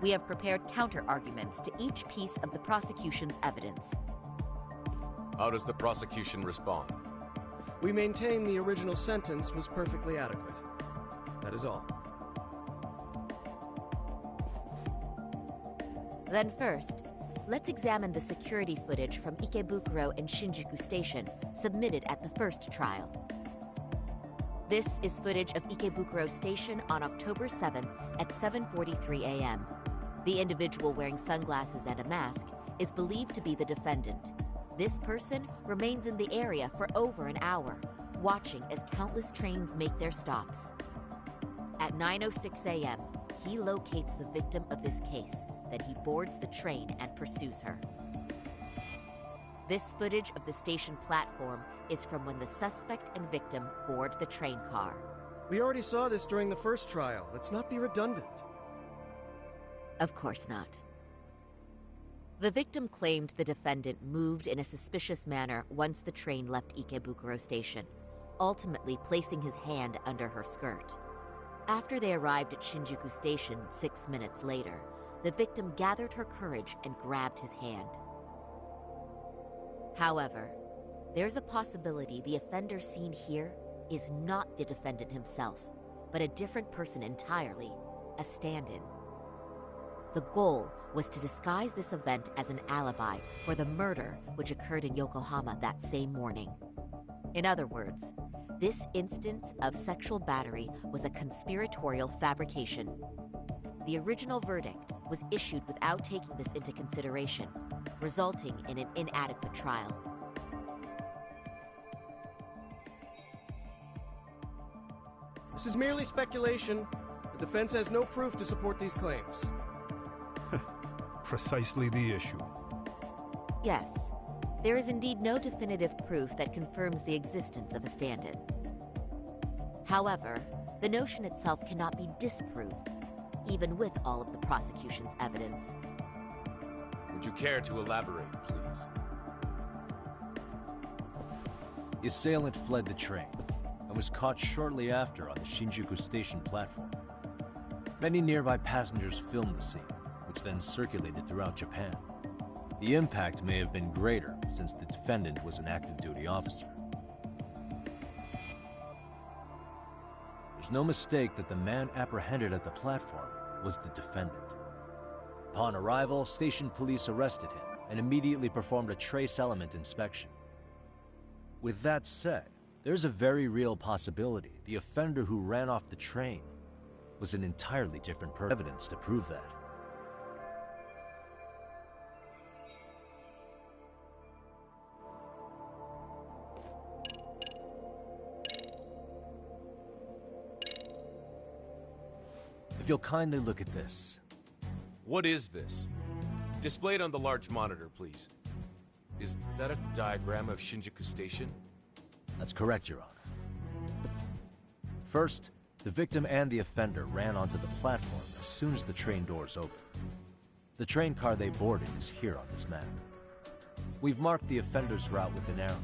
S3: We have prepared counter-arguments to each piece of the prosecution's evidence.
S5: How does the prosecution respond?
S7: We maintain the original sentence was perfectly adequate. That is all.
S3: Then first, let's examine the security footage from Ikebukuro and Shinjuku Station submitted at the first trial. This is footage of Ikebukuro Station on October 7th at 7:43 a.m. The individual wearing sunglasses and a mask is believed to be the defendant. This person remains in the area for over an hour, watching as countless trains make their stops. At 9:06 a.m., he locates the victim of this case. Then he boards the train and pursues her. This footage of the station platform is from when the suspect and victim board the train car.
S7: We already saw this during the first trial. Let's not be redundant.
S3: Of course not. The victim claimed the defendant moved in a suspicious manner once the train left Ikebukuro Station, ultimately placing his hand under her skirt. After they arrived at Shinjuku Station 6 minutes later, the victim gathered her courage and grabbed his hand. However, there's a possibility the offender seen here is not the defendant himself, but a different person entirely, a stand-in. The goal was to disguise this event as an alibi for the murder which occurred in Yokohama that same morning. In other words, this instance of sexual battery was a conspiratorial fabrication. The original verdict was issued without taking this into consideration, resulting in an inadequate trial.
S7: This is merely speculation. The defense has no proof to support these claims.
S10: Precisely the issue.
S3: Yes, there is indeed no definitive proof that confirms the existence of a stand-in. However, the notion itself cannot be disproved, even with all of the prosecution's evidence.
S5: Would you care to elaborate, please?
S6: The assailant fled the train and was caught shortly after on the Shinjuku station platform. Many nearby passengers filmed the scene, which then circulated throughout Japan. The impact may have been greater since the defendant was an active duty officer. There's no mistake that the man apprehended at the platform was the defendant. Upon arrival, station police arrested him and immediately performed a trace element inspection. With that said, there's a very real possibility the offender who ran off the train was an entirely different person. Evidence to prove that. If you'll kindly look at this.
S5: What is this? Displayed on the large monitor, please. Is that a diagram of Shinjuku Station?
S6: That's correct, Your Honor. First, the victim and the offender ran onto the platform as soon as the train doors opened. The train car they boarded is here on this map. We've marked the offender's route with an arrow.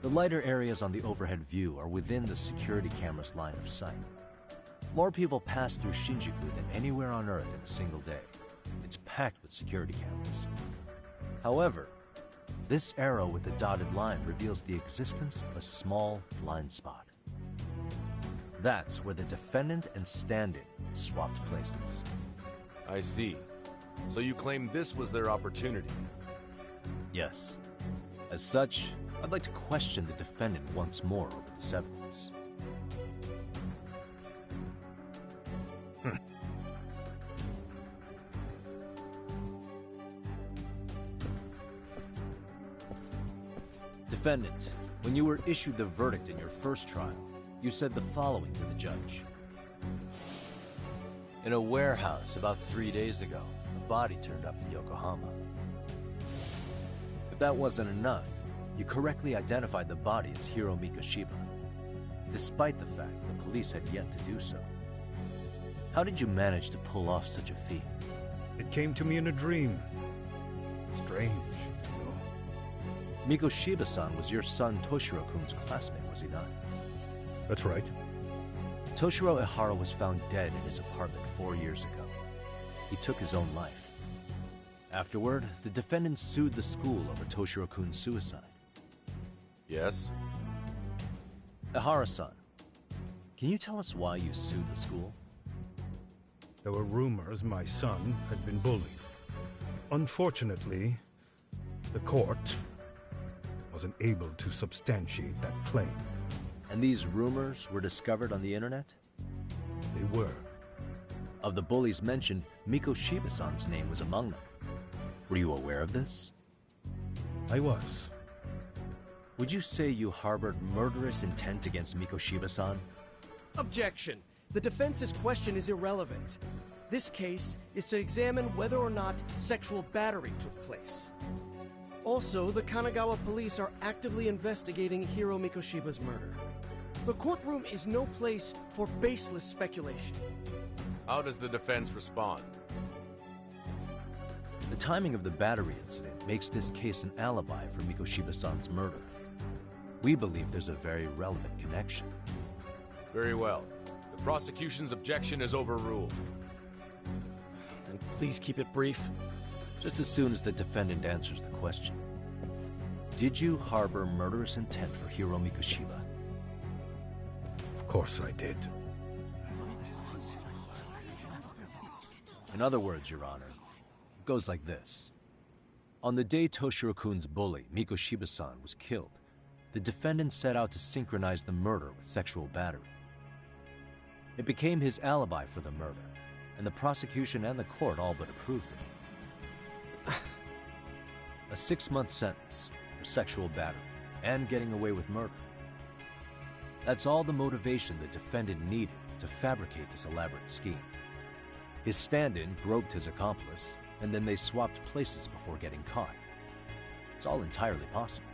S6: The lighter areas on the overhead view are within the security camera's line of sight. More people pass through Shinjuku than anywhere on Earth in a single day. It's packed with security cameras. However, this arrow with the dotted line reveals the existence of a small blind spot. That's where the defendant and stand-in swapped places.
S5: I see. So you claim this was their opportunity?
S6: Yes. As such, I'd like to question the defendant once more over this evidence. Defendant, when you were issued the verdict in your first trial, you said the following to the judge. In a warehouse about 3 days ago, a body turned up in Yokohama. If that wasn't enough, you correctly identified the body as Hiro Mikoshiba, despite the fact the police had yet to do so. How did you manage to pull off such a feat?
S10: It came to me in a dream. Strange.
S6: Mikoshiba-san was your son Toshiro-kun's classmate, was he not?
S10: That's right.
S6: Toshiro Ihara was found dead in his apartment 4 years ago. He took his own life. Afterward, the defendant sued the school over Toshiro-kun's suicide.
S5: Yes?
S6: Ihara-san, can you tell us why you sued the school?
S10: There were rumors my son had been bullied. Unfortunately, the court wasn't able to substantiate that claim.
S6: And these rumors were discovered on the internet?
S10: They were.
S6: Of the bullies mentioned, Mikoshiba-san's name was among them. Were you aware of this?
S10: I was.
S6: Would you say you harbored murderous intent against Mikoshiba-san?
S7: Objection. The defense's question is irrelevant. This case is to examine whether or not sexual battery took place. Also, the Kanagawa police are actively investigating Hiro Mikoshiba's murder. The courtroom is no place for baseless speculation.
S5: How does the defense respond?
S6: The timing of the battery incident makes this case an alibi for Mikoshiba-san's murder. We believe there's a very relevant connection.
S5: Very well. The prosecution's objection is overruled.
S7: Then please keep it brief.
S6: Just as soon as the defendant answers the question. Did you harbor murderous intent for Hiro Mikoshiba?
S10: Of course I did.
S6: In other words, Your Honor, it goes like this. On the day Toshiro-kun's bully, Mikoshiba-san, was killed, the defendant set out to synchronize the murder with sexual battery. It became his alibi for the murder, and the prosecution and the court all but approved it. A 6-month sentence for sexual battery and getting away with murder. That's all the motivation the defendant needed to fabricate this elaborate scheme. His stand-in groped his accomplice, and then they swapped places before getting caught. It's all entirely possible.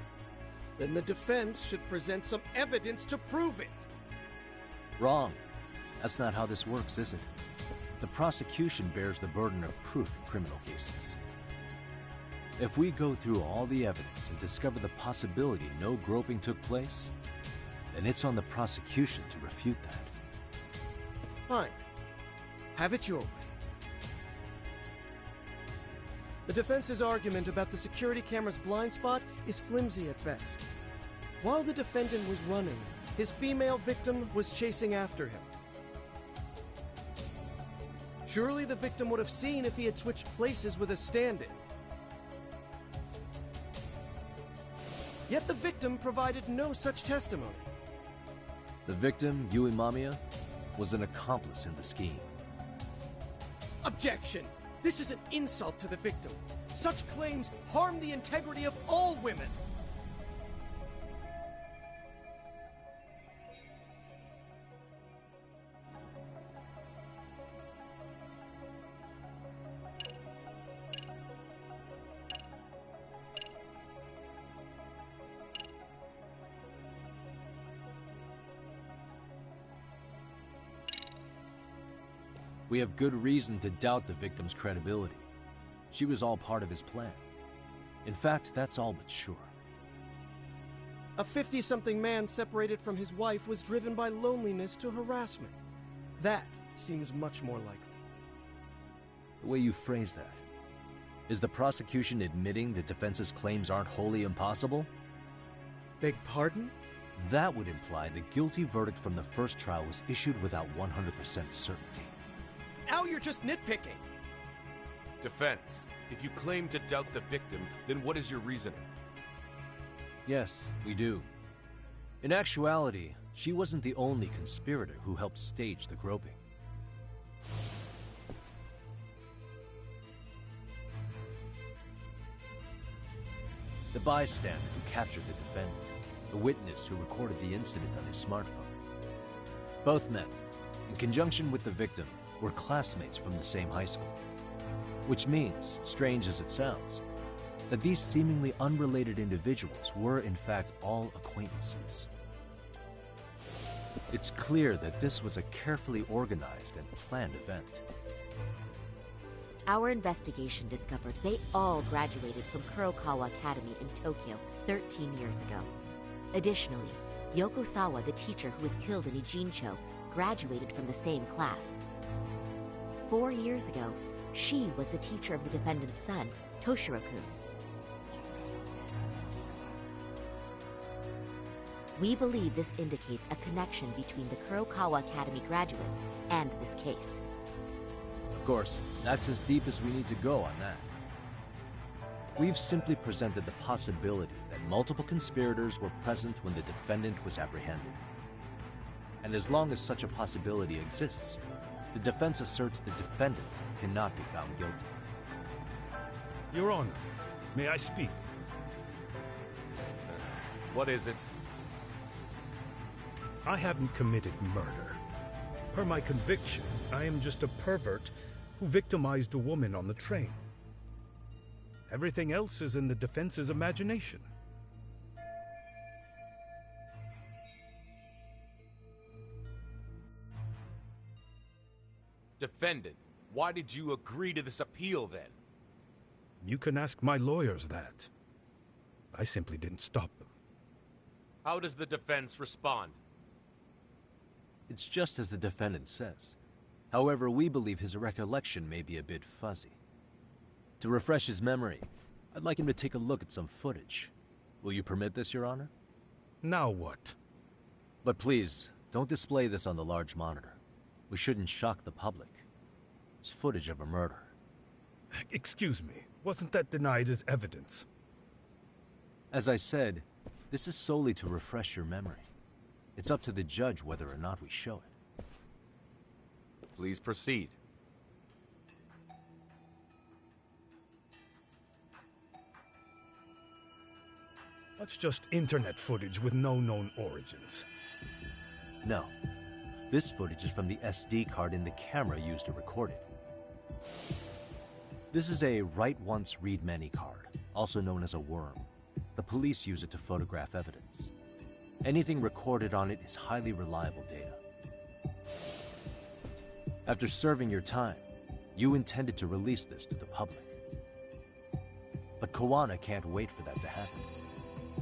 S7: Then the defense should present some evidence to prove it.
S6: Wrong. That's not how this works, is it? The prosecution bears the burden of proof in criminal cases. If we go through all the evidence and discover the possibility no groping took place, then it's on the prosecution to refute that.
S7: Fine. Have it your way. The defense's argument about the security camera's blind spot is flimsy at best. While the defendant was running, his female victim was chasing after him. Surely the victim would have seen if he had switched places with a stand-in. Yet the victim provided no such testimony.
S6: The victim, Yui Mamiya, was an accomplice in the scheme.
S7: Objection! This is an insult to the victim. Such claims harm the integrity of all women.
S6: We have good reason to doubt the victim's credibility. She was all part of his plan. In fact, that's all but sure.
S7: A 50-something man separated from his wife was driven by loneliness to harassment. That seems much more likely.
S6: The way you phrase that, is the prosecution admitting the defense's claims aren't wholly impossible?
S7: Beg pardon?
S6: That would imply the guilty verdict from the first trial was issued without 100% certainty.
S7: Now you're just nitpicking.
S5: Defense, if you claim to doubt the victim, then what is your reasoning?
S6: Yes, we do. In actuality, she wasn't the only conspirator who helped stage the groping. The bystander who captured the defendant, the witness who recorded the incident on his smartphone. Both men, in conjunction with the victim, were classmates from the same high school. Which means, strange as it sounds, that these seemingly unrelated individuals were in fact all acquaintances. It's clear that this was a carefully organized and planned event.
S3: Our investigation discovered they all graduated from Kurokawa Academy in Tokyo 13 years ago. Additionally, Yoko Sawa, the teacher who was killed in Ijincho, graduated from the same class. 4 years ago, she was the teacher of the defendant's son, Toshiro-kun. We believe this indicates a connection between the Kurokawa Academy graduates and this case.
S6: Of course, that's as deep as we need to go on that. We've simply presented the possibility that multiple conspirators were present when the defendant was apprehended. And as long as such a possibility exists, the defense asserts the defendant cannot be found guilty.
S10: Your Honor, may I speak?
S5: What is it?
S10: I haven't committed murder. Per my conviction, I am just a pervert who victimized a woman on the train. Everything else is in the defense's imagination.
S5: Defendant, why did you agree to this appeal then?
S10: You can ask my lawyers that. I simply didn't stop them.
S5: How does the defense respond?
S6: It's just as the defendant says. However, we believe his recollection may be a bit fuzzy. To refresh his memory, I'd like him to take a look at some footage. Will you permit this, Your Honor?
S10: Now what?
S6: But please, don't display this on the large monitor. We shouldn't shock the public. It's footage of a murder.
S10: Excuse me, wasn't that denied as evidence?
S6: As I said, this is solely to refresh your memory. It's up to the judge whether or not we show it.
S5: Please proceed.
S10: That's just internet footage with no known origins.
S6: No. This footage is from the SD card in the camera used to record it. This is a write once, read many card, also known as a worm. The police use it to photograph evidence. Anything recorded on it is highly reliable data. After serving your time, you intended to release this to the public. But Koana can't wait for that to happen.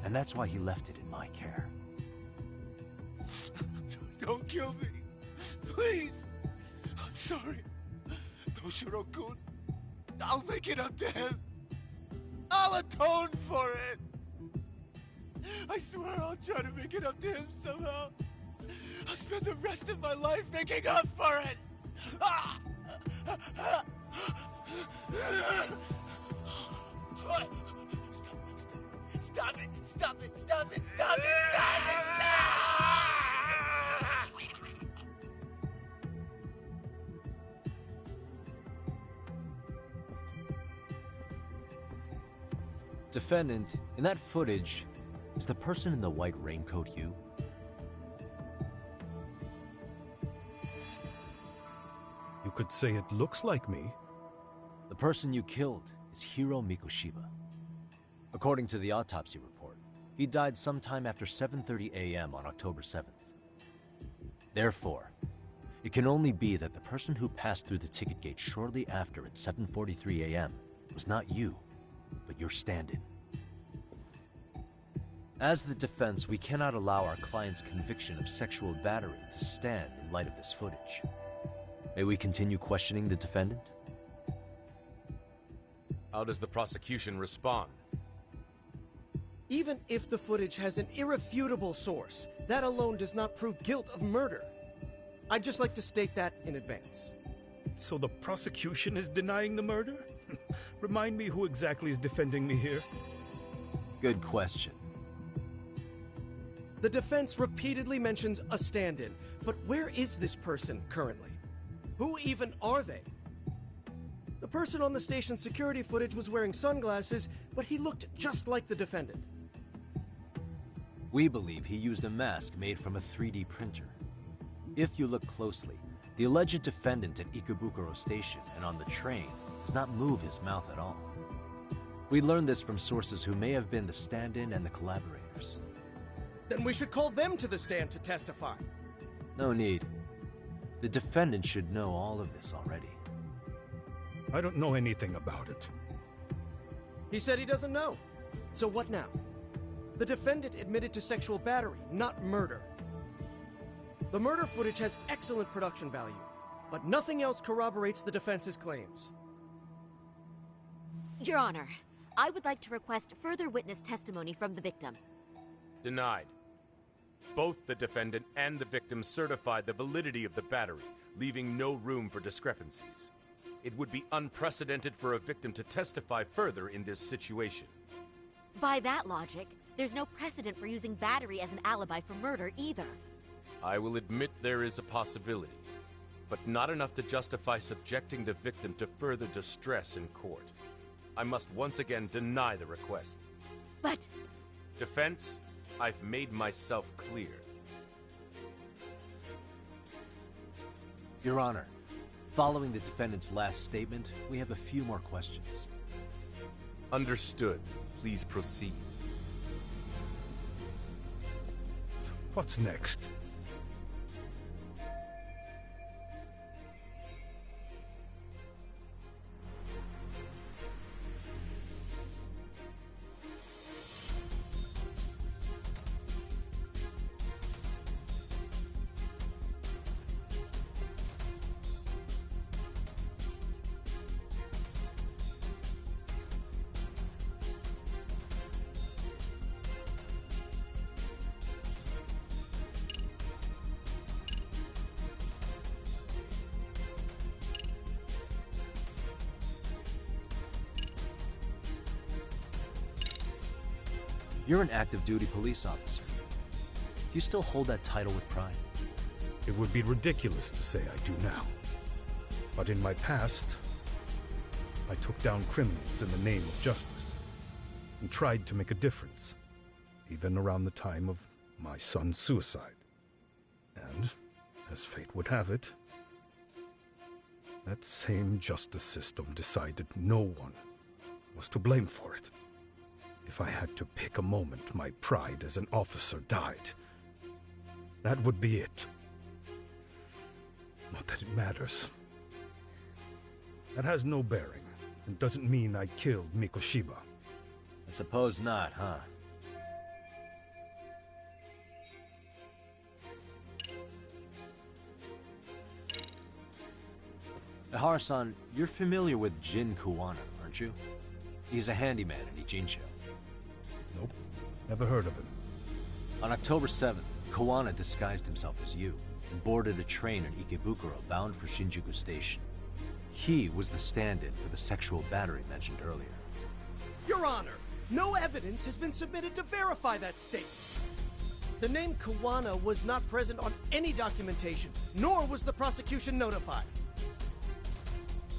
S6: And that's why he left it in my care.
S22: Don't kill me. Please. I'm sorry. Toshiro-kun. I'll make it up to him. I'll atone for it. I swear I'll try to make it up to him somehow. I'll spend the rest of my life making up for it. Ah! Stop it! Stop it! Stop it! Stop it! Stop it!
S6: Defendant, in that footage, is the person in the white raincoat you?
S10: You could say it looks like me.
S6: The person you killed is Hiro Mikoshiba. According to the autopsy report, he died sometime after 7:30 a.m. on October 7th. Therefore, it can only be that the person who passed through the ticket gate shortly after at 7:43 a.m. was not you, but your stand-in. As the defense, we cannot allow our client's conviction of sexual battery to stand in light of this footage. May we continue questioning the defendant?
S5: How does the prosecution respond?
S7: Even if the footage has an irrefutable source, that alone does not prove guilt of murder. I'd just like to state that in advance.
S10: So the prosecution is denying the murder? Remind me who exactly is defending me here?
S6: Good question.
S7: The defense repeatedly mentions a stand-in, but where is this person currently? Who even are they? The person on the station security footage was wearing sunglasses, but he looked just like the defendant.
S6: We believe he used a mask made from a 3D printer. If you look closely, the alleged defendant at Ikebukuro Station and on the train does not move his mouth at all. We learned this from sources who may have been the stand-in and the collaborators.
S7: Then we should call them to the stand to testify.
S6: No need. The defendant should know all of this already.
S10: I don't know anything about it.
S7: He said he doesn't know. So what now? The defendant admitted to sexual battery, not murder. The murder footage has excellent production value, but nothing else corroborates the defense's claims.
S3: Your Honor, I would like to request further witness testimony from the victim.
S5: Denied. Both the defendant and the victim certified the validity of the battery, leaving no room for discrepancies. It would be unprecedented for a victim to testify further in this situation.
S3: By that logic, there's no precedent for using battery as an alibi for murder either.
S5: I will admit there is a possibility, but not enough to justify subjecting the victim to further distress in court. I must once again deny the request.
S3: But...
S5: Defense, I've made myself clear.
S6: Your Honor, following the defendant's last statement, we have a few more questions.
S5: Understood. Please proceed.
S10: What's next?
S6: You're an active-duty police officer. Do you still hold that title with pride?
S10: It would be ridiculous to say I do now. But in my past, I took down criminals in the name of justice and tried to make a difference, even around the time of my son's suicide. And, as fate would have it, that same justice system decided no one was to blame for it. If I had to pick a moment my pride as an officer died, that would be it. Not that it matters. That has no bearing, and doesn't mean I killed Mikoshiba.
S6: I suppose not, huh? Ihara-san, you're familiar with Jin Kuwana, aren't you? He's a handyman in Ijincho.
S10: Nope, never heard of him.
S6: On October 7th, Kuwana disguised himself as you and boarded a train in Ikebukuro bound for Shinjuku Station. He was the stand-in for the sexual battery mentioned earlier.
S7: Your Honor, no evidence has been submitted to verify that statement. The name Kuwana was not present on any documentation, nor was the prosecution notified.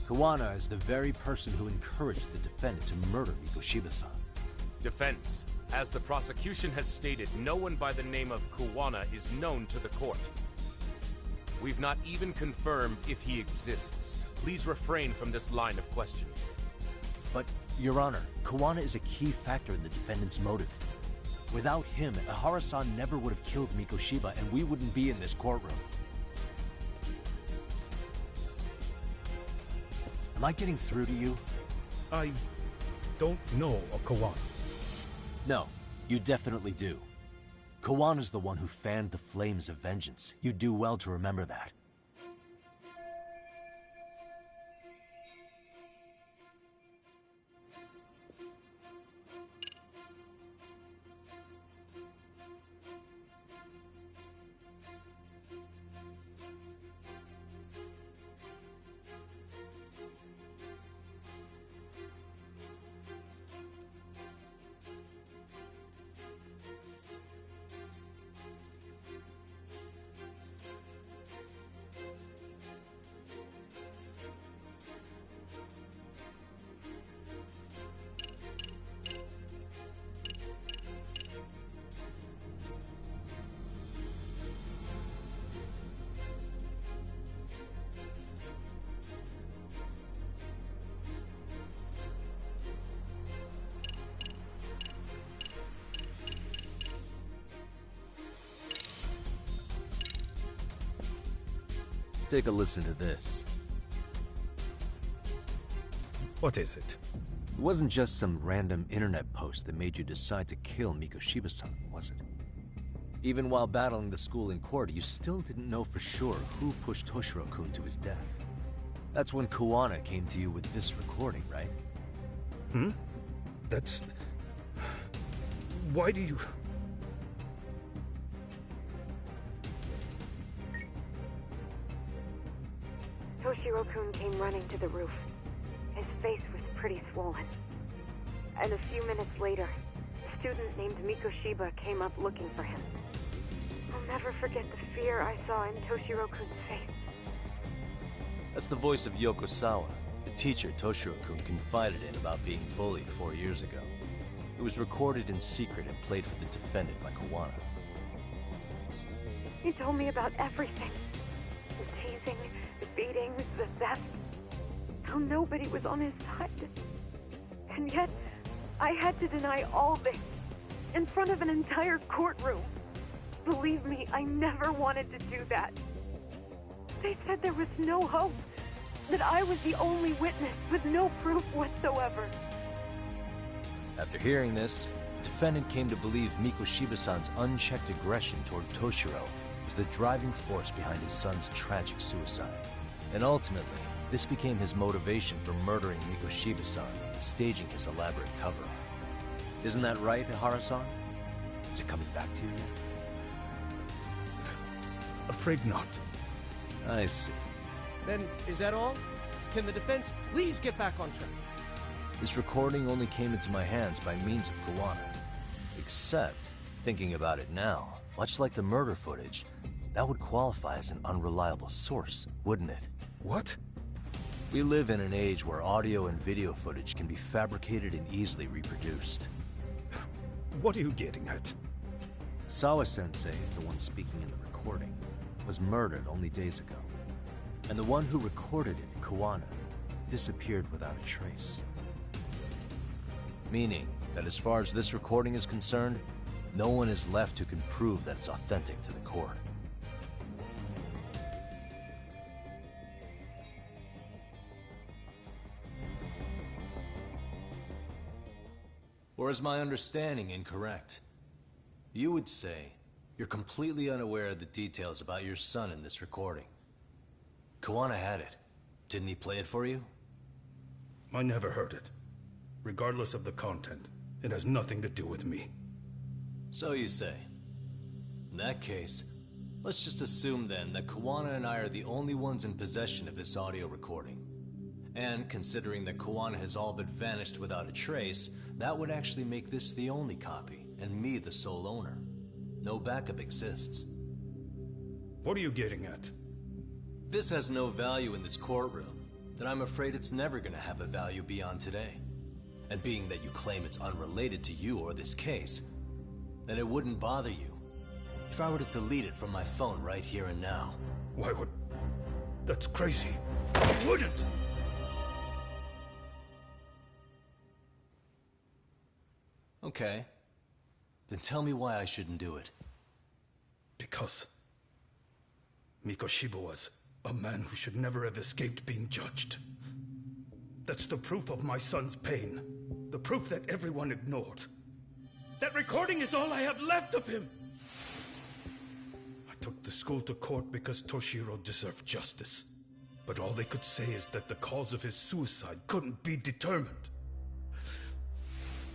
S6: Kuwana is the very person who encouraged the defendant to murder Mikoshiba-san.
S5: Defense. As the prosecution has stated, no one by the name of Kuwana is known to the court. We've not even confirmed if he exists. Please refrain from this line of questioning.
S6: But, Your Honor, Kuwana is a key factor in the defendant's motive. Without him, Ihara-san never would have killed Mikoshiba, and we wouldn't be in this courtroom. Am I getting through to you?
S10: I don't know a Kuwana.
S6: No, you definitely do. Kawana's the one who fanned the flames of vengeance. You do well to remember that. Take a listen to this.
S10: What is it?
S6: It wasn't just some random internet post that made you decide to kill Mikoshiba-san, was it? Even while battling the school in court, you still didn't know for sure who pushed Toshiro-kun to his death. That's when Kuwana came to you with this recording, right?
S10: Hmm? That's... Why do you...
S2: Toshiro-kun came running to the roof. His face was pretty swollen. And a few minutes later, a student named Mikoshiba came up looking for him. I'll never forget the fear I saw in Toshiro-kun's face.
S6: That's the voice of Yokosawa, the teacher Toshiro-kun confided in about being bullied 4 years ago. It was recorded in secret and played for the defendant by Kuwana.
S2: He told me about everything. The teasing, the beatings, the theft. How nobody was on his side. And yet, I had to deny all this in front of an entire courtroom. Believe me, I never wanted to do that. They said there was no hope, that I was the only witness with no proof whatsoever.
S6: After hearing this, the defendant came to believe Mikoshiba-san's unchecked aggression toward Toshiro was the driving force behind his son's tragic suicide. And ultimately, this became his motivation for murdering Mikoshiba-san and staging his elaborate cover-up. Isn't that right, Ihara-san? Is it coming back to you yet?
S10: Afraid not.
S6: I see.
S7: Then, is that all? Can the defense please get back on track?
S6: This recording only came into my hands by means of Kuwana. Except, thinking about it now, much like the murder footage, that would qualify as an unreliable source, wouldn't it?
S10: What?
S6: We live in an age where audio and video footage can be fabricated and easily reproduced.
S10: What are you getting at?
S6: Sawa-sensei, the one speaking in the recording, was murdered only days ago. And the one who recorded it, Kawana, disappeared without a trace. Meaning that as far as this recording is concerned, no one is left who can prove that it's authentic to the court. Or is my understanding incorrect? You would say you're completely unaware of the details about your son in this recording. Kawana had it. Didn't he play it for you?
S10: I never heard it. Regardless of the content, it has nothing to do with me.
S6: So you say. In that case, let's just assume then that Kawana and I are the only ones in possession of this audio recording. And considering that Kawana has all but vanished without a trace, that would actually make this the only copy, and me the sole owner. No backup exists.
S10: What are you getting at?
S6: This has no value in this courtroom, then I'm afraid it's never gonna have a value beyond today. And being that you claim it's unrelated to you or this case, then it wouldn't bother you if I were to delete it from my phone right here and now.
S10: Why would... That's crazy. I wouldn't!
S6: Okay. Then tell me why I shouldn't do it.
S10: Because Mikoshiba was a man who should never have escaped being judged. That's the proof of my son's pain. The proof that everyone ignored. That recording is all I have left of him! I took the school to court because Toshiro deserved justice. But all they could say is that the cause of his suicide couldn't be determined.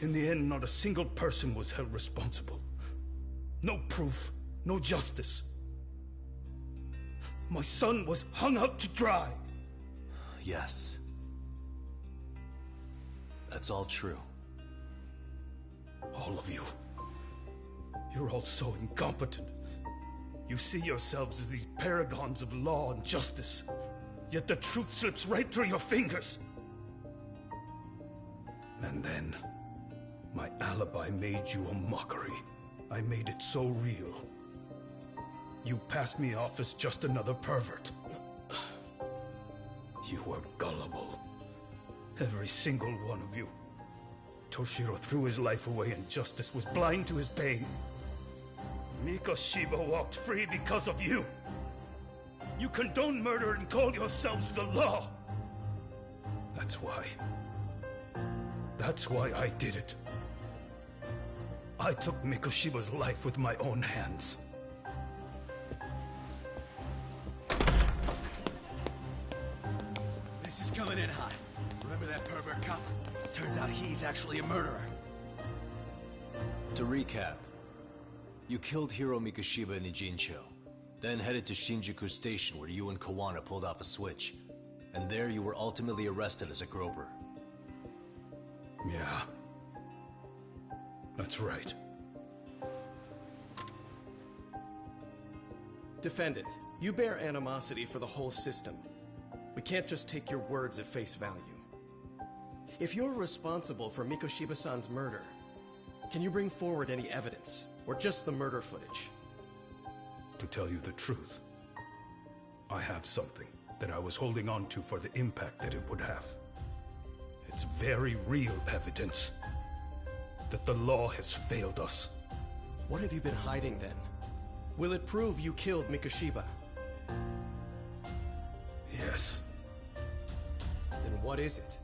S10: In the end, not a single person was held responsible. No proof, no justice. My son was hung out to dry.
S6: Yes. That's all true.
S10: All of you. You're all so incompetent. You see yourselves as these paragons of law and justice. Yet the truth slips right through your fingers. And then, my alibi made you a mockery. I made it so real. You passed me off as just another pervert. You were gullible. Every single one of you. Toshiro threw his life away and justice was blind to his pain. Mikoshiba walked free because of you. You condone murder and call yourselves the law. That's why. That's why I did it. I took Mikoshiba's life with my own hands.
S20: This is coming in hot. Remember that pervert cop? Turns out he's actually a murderer.
S6: To recap, you killed Hiro Mikoshiba in Ijincho, then headed to Shinjuku Station where you and Kawana pulled off a switch, and there you were ultimately arrested as a groper.
S10: Yeah. That's right.
S7: Defendant, you bear animosity for the whole system. We can't just take your words at face value. If you're responsible for Mikoshiba-san's murder, can you bring forward any evidence, or just the murder footage?
S10: To tell you the truth, I have something that I was holding on to for the impact that it would have. It's very real evidence that the law has failed us.
S7: What have you been hiding then? Will it prove you killed Mikoshiba?
S10: Yes.
S7: Then what is it?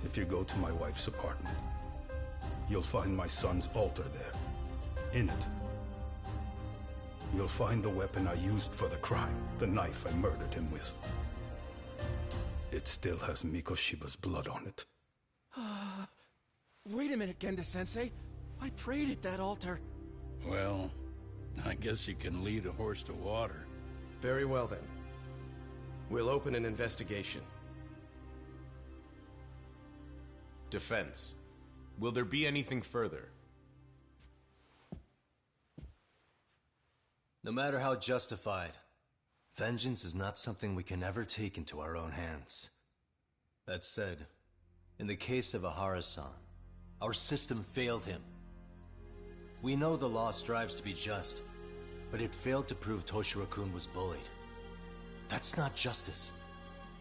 S10: If you go to my wife's apartment, you'll find my son's altar there. In it, you'll find the weapon I used for the crime, the knife I murdered him with. It still has Mikoshiba's blood on it.
S20: Wait a minute, Genda-sensei. I prayed at that altar.
S8: Well, I guess you can lead a horse to water.
S7: Very well then. We'll open an investigation.
S5: Defense. Will there be anything further?
S6: No matter how justified, vengeance is not something we can ever take into our own hands. That said, in the case of Ahara-san, our system failed him. We know the law strives to be just, but it failed to prove Toshiro-kun was bullied. That's not justice.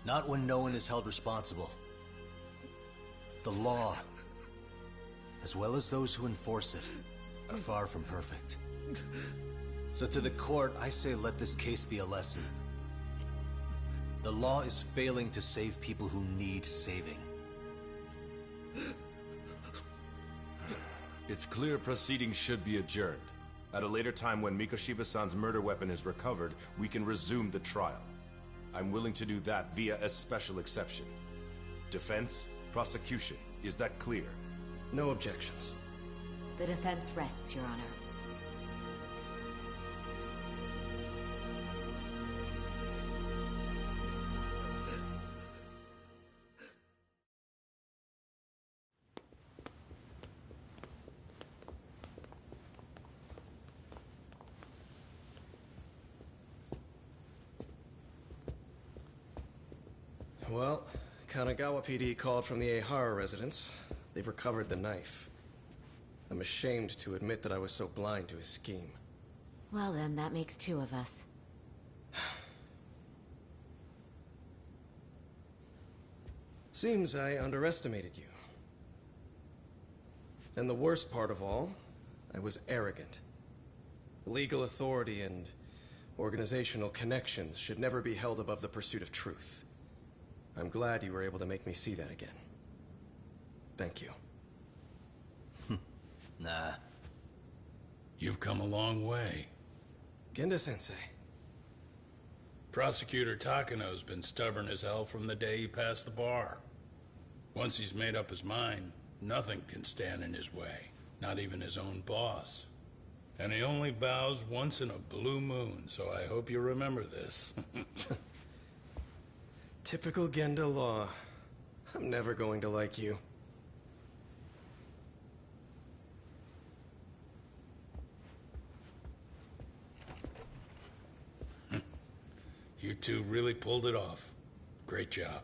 S6: Not when no one is held responsible. The law, as well as those who enforce it, are far from perfect. So to the court, I say let this case be a lesson. The law is failing to save people who need saving.
S5: It's clear proceedings should be adjourned. At a later time when Mikoshiba-san's murder weapon is recovered, we can resume the trial. I'm willing to do that via a special exception. Defense, prosecution, is that clear?
S7: No objections.
S3: The defense rests, Your Honor.
S7: Well, Kanagawa PD called from the Ehara residence. They've recovered the knife. I'm ashamed to admit that I was so blind to his scheme.
S3: Well then, that makes two of us.
S7: Seems I underestimated you. And the worst part of all, I was arrogant. Legal authority and organizational connections should never be held above the pursuit of truth. I'm glad you were able to make me see that again. Thank you.
S6: Nah.
S8: You've come a long way.
S7: Genda-sensei.
S8: Prosecutor Takano's been stubborn as hell from the day he passed the bar. Once he's made up his mind, nothing can stand in his way. Not even his own boss. And he only bows once in a blue moon, so I hope you remember this.
S7: Typical Genda law. I'm never going to like you.
S8: You two really pulled it off. Great job.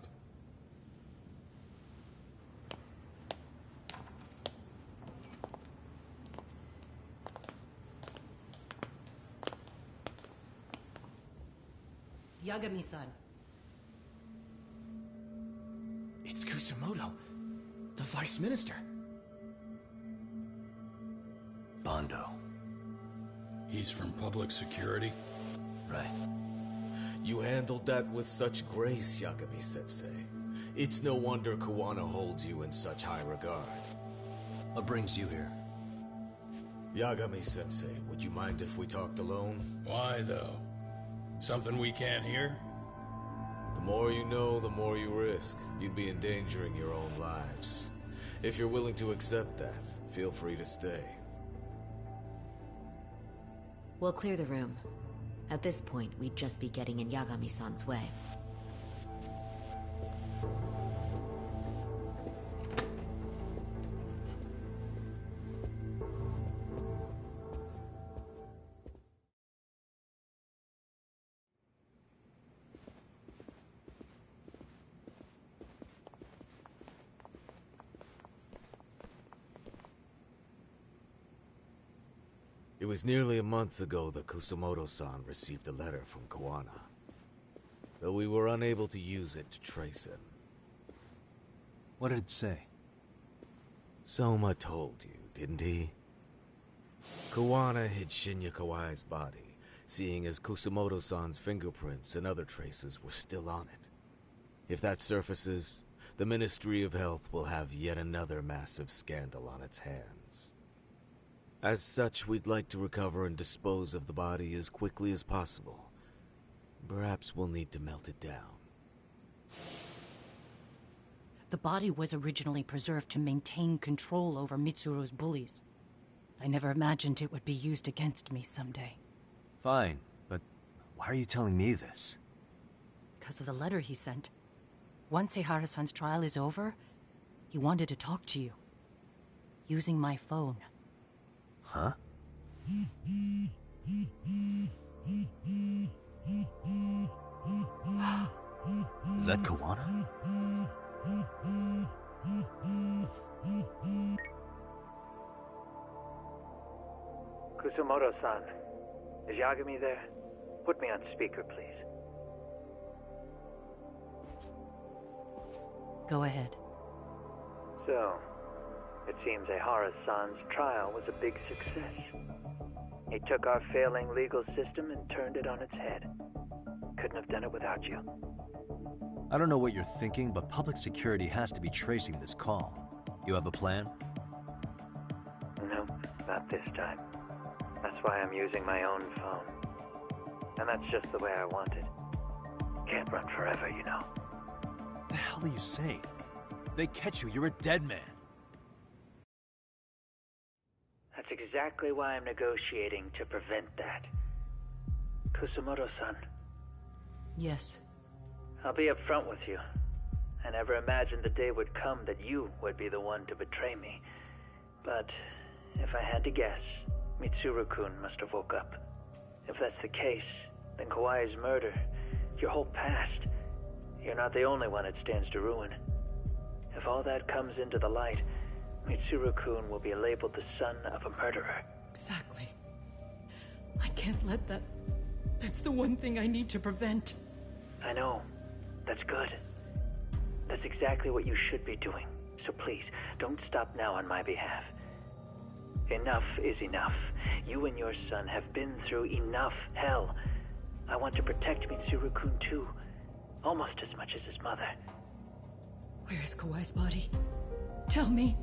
S12: Yagami-san.
S20: It's Kusumoto, the Vice Minister.
S6: Bondo.
S8: He's from public security?
S6: Right.
S13: You handled that with such grace, Yagami-sensei. It's no wonder Kawana holds you in such high regard.
S6: What brings you here?
S13: Yagami-sensei, would you mind if we talked alone?
S8: Why, though? Something we can't hear?
S13: The more you know, the more you risk. You'd be endangering your own lives. If you're willing to accept that, feel free to stay.
S3: We'll clear the room. At this point, we'd just be getting in Yagami-san's way.
S13: It was nearly a month ago that Kusumoto-san received a letter from Kawana. Though we were unable to use it to trace him.
S6: What did it say?
S13: Soma told you, didn't he? Kawana hid Shinya Kawai's body, seeing as Kusumoto-san's fingerprints and other traces were still on it. If that surfaces, the Ministry of Health will have yet another massive scandal on its hands. As such, we'd like to recover and dispose of the body as quickly as possible. Perhaps we'll need to melt it down.
S12: The body was originally preserved to maintain control over Mitsuru's bullies. I never imagined it would be used against me someday.
S6: Fine, but why are you telling me this?
S12: Because of the letter he sent. Once Ehara-san's trial is over, he wanted to talk to you. Using my phone.
S6: Huh? Is that Kawana?
S19: Kusumoto-san, is Yagami there? Put me on speaker, please.
S12: Go ahead.
S19: So, it seems Ehara-san's trial was a big success. He took our failing legal system and turned it on its head. Couldn't have done it without you.
S6: I don't know what you're thinking, but public security has to be tracing this call. You have a plan?
S19: No, not this time. That's why I'm using my own phone. And that's just the way I want it. Can't run forever, you know.
S6: The hell are you saying? If they catch you, you're a dead man.
S19: That's exactly why I'm negotiating to prevent that. Kusumoto-san.
S12: Yes.
S19: I'll be upfront with you. I never imagined the day would come that you would be the one to betray me. But if I had to guess, Mitsuru-kun must have woke up. If that's the case, then Kawai's murder, your whole past, you're not the only one it stands to ruin. If all that comes into the light, Mitsuru-kun will be labeled the son of a murderer.
S12: Exactly. I can't let that... That's the one thing I need to prevent.
S19: I know. That's good. That's exactly what you should be doing. So please, don't stop now on my behalf. Enough is enough. You and your son have been through enough hell. I want to protect Mitsuru-kun too. Almost as much as his mother.
S12: Where is Kawai's body? Tell me.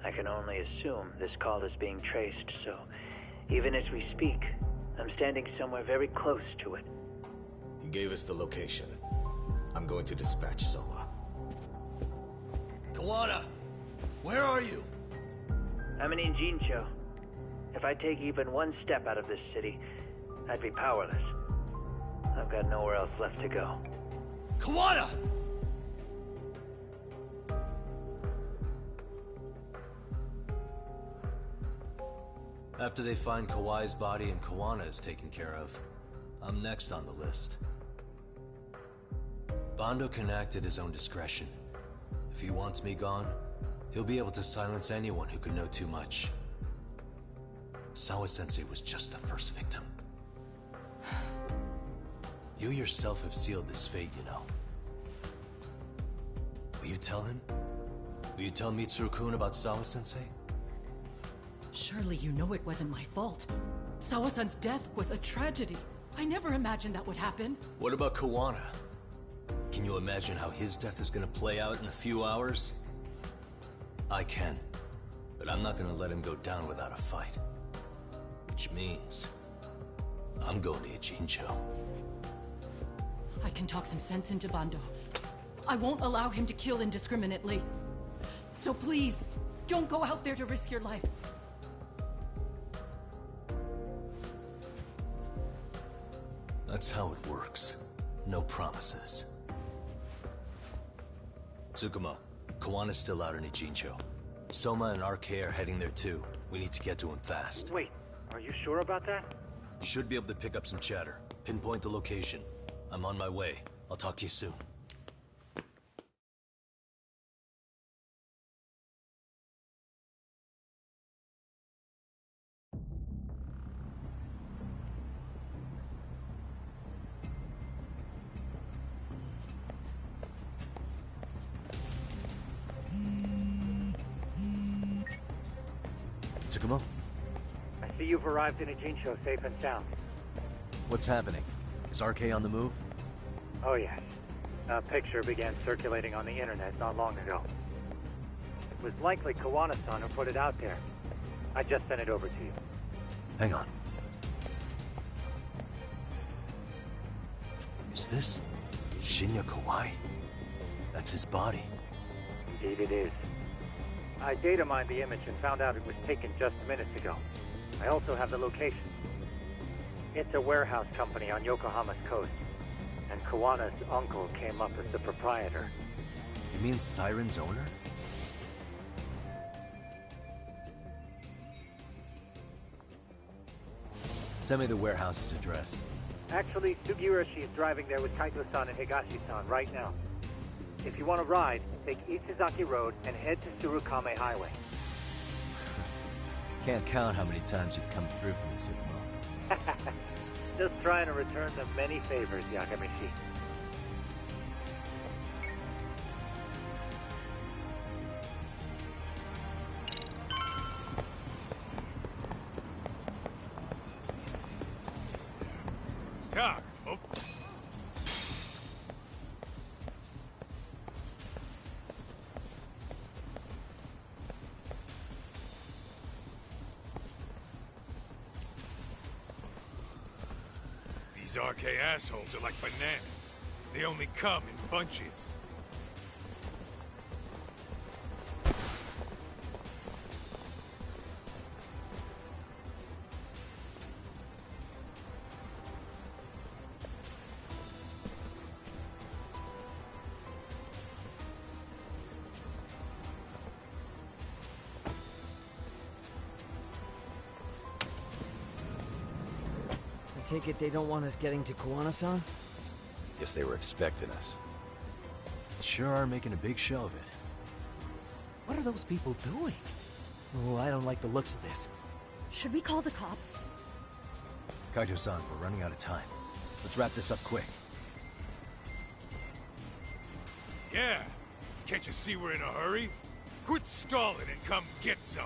S19: I can only assume this call is being traced, so even as we speak, I'm standing somewhere very close to it.
S13: You gave us the location. I'm going to dispatch Soma.
S20: Kawana! Where are you?
S19: I'm in Injincho. If I take even one step out of this city, I'd be powerless. I've got nowhere else left to go.
S20: Kawana!
S6: After they find Kawai's body and Kawana is taken care of, I'm next on the list. Bando can act at his own discretion. If he wants me gone, he'll be able to silence anyone who could know too much. Sawa-sensei was just the first victim. You yourself have sealed this fate, you know. Will you tell him? Will you tell Mitsuru-kun about Sawa-sensei?
S12: Surely you know it wasn't my fault. Sawa-san's death was a tragedy. I never imagined that would happen.
S6: What about Kawana? Can you imagine how his death is gonna play out in a few hours? I can, but I'm not gonna let him go down without a fight. Which means, I'm going to Ijincho.
S12: I can talk some sense into Bando. I won't allow him to kill indiscriminately. So please, don't go out there to risk your life.
S6: That's how it works. No promises. Tsukumo, Kawana's still out in Ijincho. Soma and RK are heading there too. We need to get to him fast.
S19: Wait, are you sure about that?
S6: You should be able to pick up some chatter. Pinpoint the location. I'm on my way. I'll talk to you soon. Tsukumo?
S19: I see you've arrived in Ijincho safe and sound.
S6: What's happening? Is RK on the move?
S19: Oh yes. A picture began circulating on the internet not long ago. It was likely Kawana-san who put it out there. I just sent it over to you.
S6: Hang on. Is this Shinya Kawai? That's his body.
S19: Indeed it is. I data mined the image and found out it was taken just minutes ago. I also have the location. It's a warehouse company on Yokohama's coast. And Kawana's uncle came up as the proprietor.
S6: You mean Siren's owner? Send me the warehouse's address.
S9: Actually, Sugiurashi is driving there with Kaito-san and Higashi-san right now. If you want to ride, take Isizaki Road and head to Tsurukame Highway.
S6: Can't count how many times you've come through for me, Tsukumo.
S9: Just trying to return the many favors, Yagamishi.
S14: These RK assholes are like bananas. They only come in bunches.
S11: I take it they don't want us getting to Kuwana-san?
S6: Guess they were expecting us. Sure are making a big show of it.
S15: What are those people doing? Oh, I don't like the looks of this.
S18: Should we call the cops?
S6: Kaito-san, we're running out of time. Let's wrap this up quick.
S14: Yeah. Can't you see we're in a hurry? Quit stalling and come get some.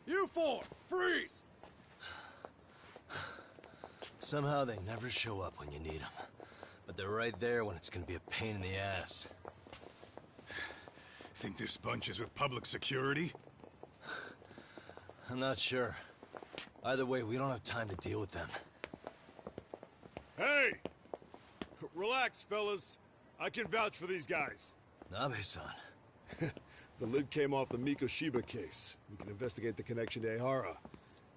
S20: You four, freeze!
S6: Somehow they never show up when you need them. But they're right there when it's gonna be a pain in the ass.
S14: Think this bunch is with public security?
S6: I'm not sure. Either way, we don't have time to deal with them.
S14: Hey! Relax, fellas. I can vouch for these guys.
S6: Nabe-san.
S1: The lid came off the Mikoshiba case. We can investigate the connection to Ehara.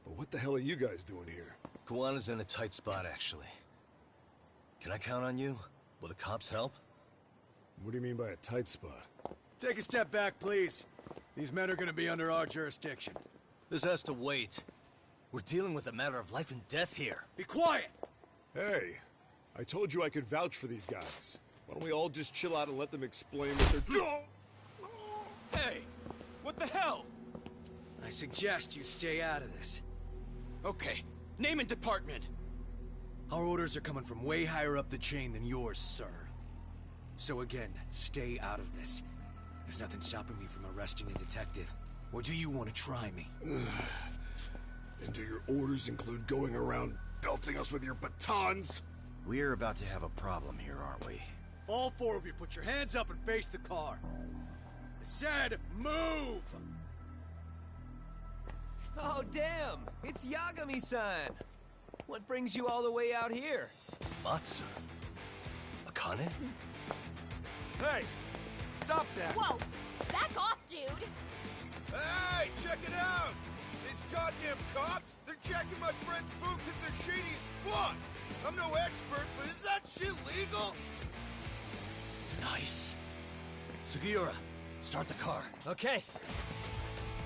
S1: But what the hell are you guys doing here?
S6: Kawana's in a tight spot, actually. Can I count on you? Will the cops help?
S1: What do you mean by a tight spot?
S20: Take a step back, please. These men are gonna be under our jurisdiction.
S6: This has to wait. We're dealing with a matter of life and death here.
S20: Be quiet!
S1: Hey, I told you I could vouch for these guys. Why don't we all just chill out and let them explain what they're doing?
S20: Hey! What the hell? I suggest you stay out of this. Okay, name and department. Our orders are coming from way higher up the chain than yours, sir. So again, stay out of this. There's nothing stopping me from arresting a detective. Or do you want to try me?
S1: And do your orders include going around belting us with your batons?
S20: We're about to have a problem here, aren't we? All four of you, put your hands up and face the car. I said, move!
S16: Oh, damn! It's Yagami-san! What brings you all the way out here?
S6: Matsu? Akane?
S14: Hey! Stop that!
S23: Whoa! Back off, dude!
S22: Hey, check it out! These goddamn cops, they're checking my friend's food because they're shady as fuck! I'm no expert, but is that shit legal?
S6: Nice. Sugiura, start the car.
S16: Okay.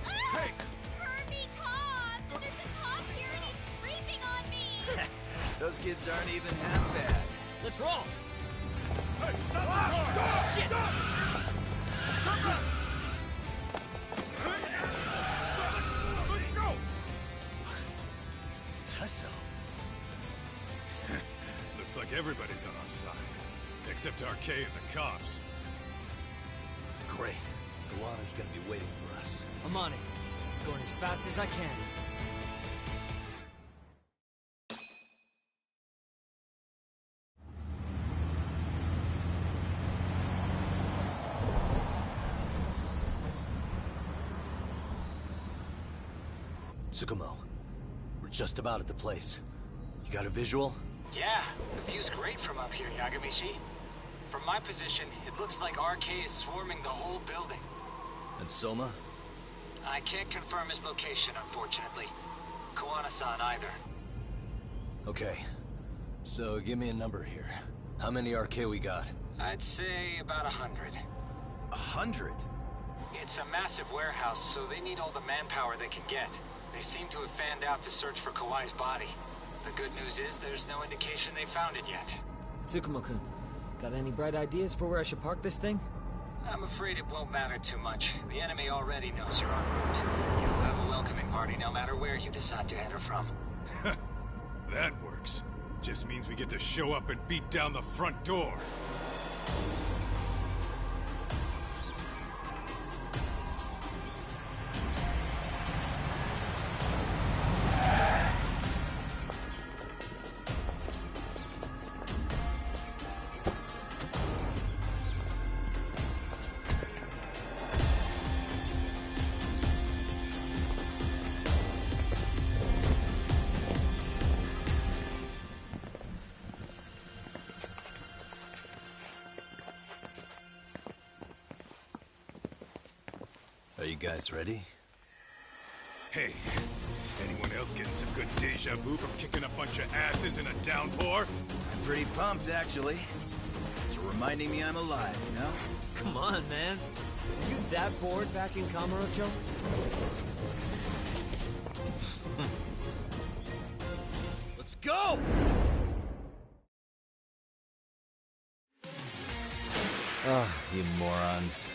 S23: Hey! Herbie cop! There's a cop here and he's creeping on me!
S20: Those kids aren't even half bad.
S16: Let's roll!
S14: Hey, stop the car!
S16: Shit!
S14: Let's go!
S6: Tesso.
S14: Looks like everybody's on our side. Except RK and the cops.
S6: Great. Kawana's gonna be waiting for us.
S16: I'm on it. Going as fast as I can.
S6: Tsukumo, we're just about at the place. You got a visual?
S21: Yeah, the view's great from up here, Yagamishi. From my position, it looks like RK is swarming the whole building.
S6: And Soma?
S21: I can't confirm his location, unfortunately. Kawana-san either.
S6: Okay. So give me a number here. How many RK we got?
S21: I'd say about 100.
S20: 100?
S21: It's a massive warehouse, so they need all the manpower they can get. They seem to have fanned out to search for Kawai's body. The good news is there's no indication they found it yet.
S11: Tsukumo-kun, got any bright ideas for where I should park this thing?
S21: I'm afraid it won't matter too much. The enemy already knows you're en route. You'll have a welcoming party no matter where you decide to enter from.
S14: That works. Just means we get to show up and beat down the front door.
S6: Are you guys ready?
S14: Hey, anyone else getting some good deja vu from kicking a bunch of asses in a downpour?
S20: I'm pretty pumped, actually. It's reminding me I'm alive, you know?
S11: Come on, man. Are you that bored back in Kamurocho?
S6: Let's go!
S11: Ah, you morons.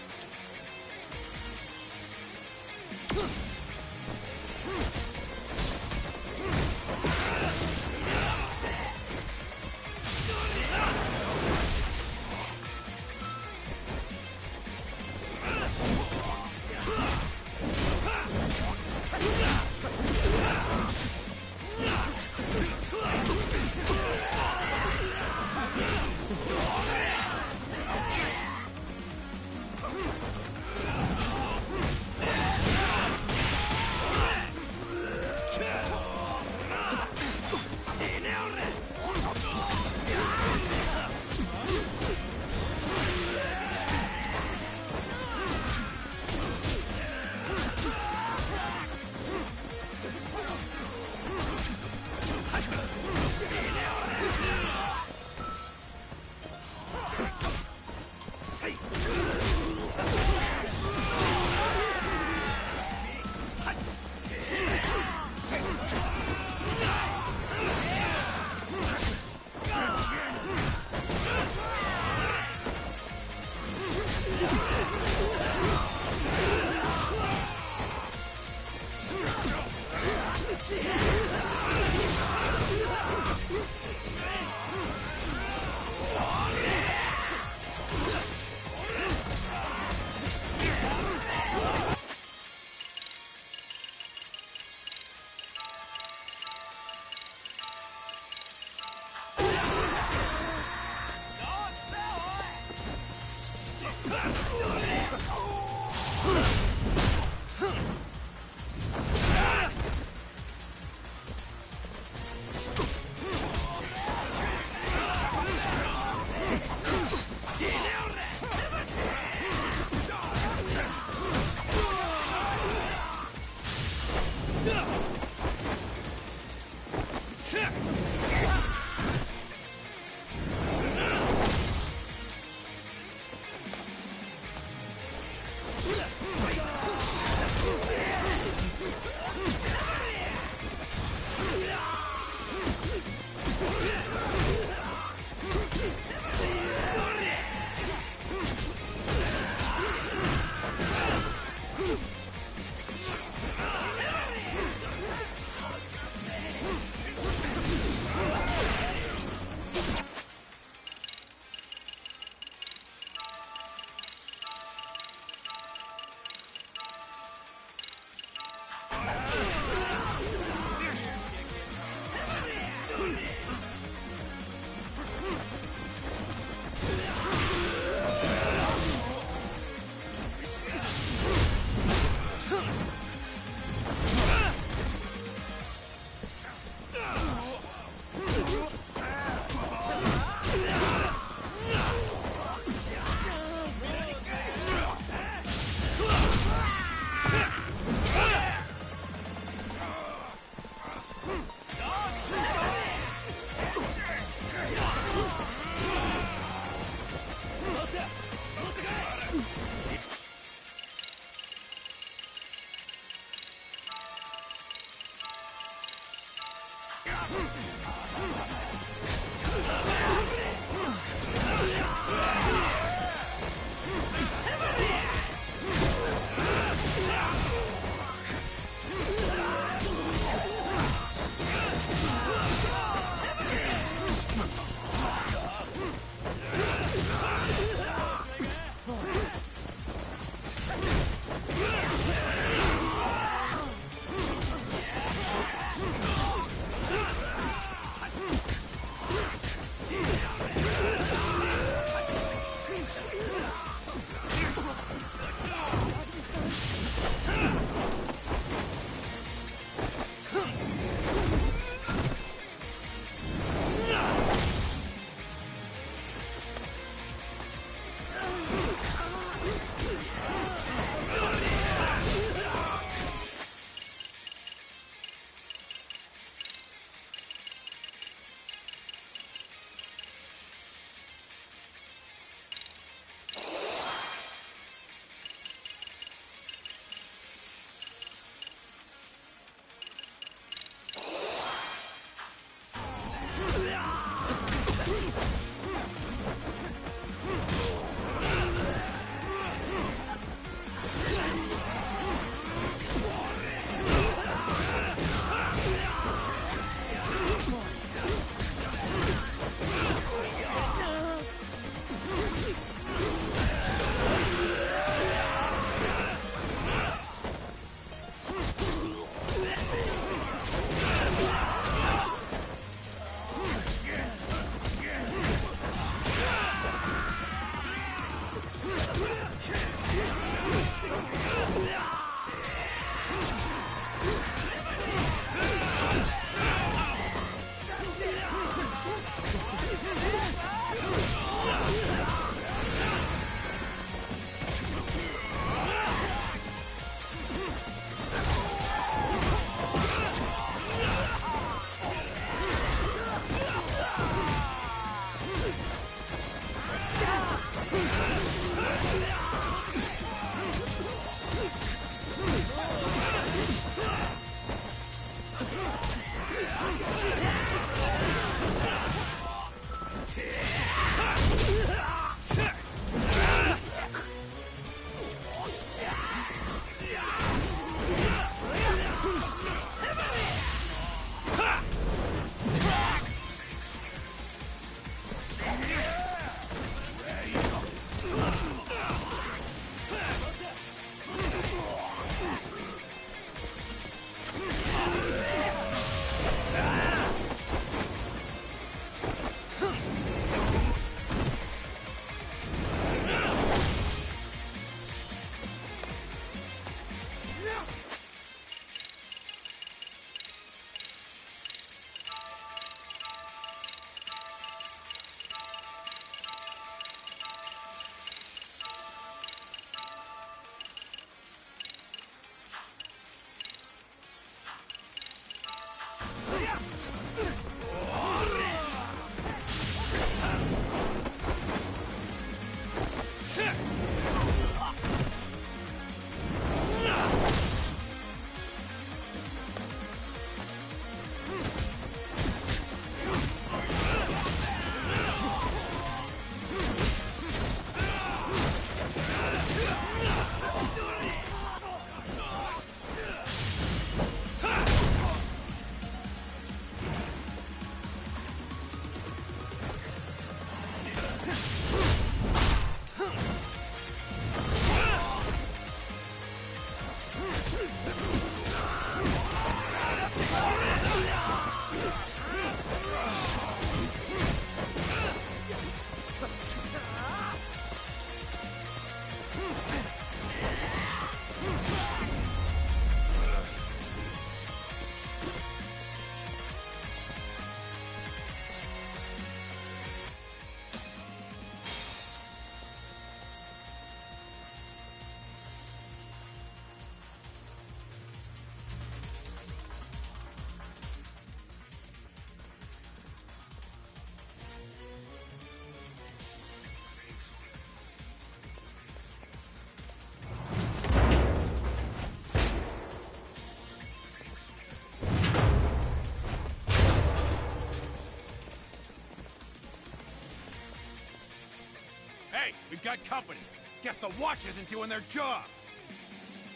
S2: Hey, we've got company. Guess the watch isn't doing their job.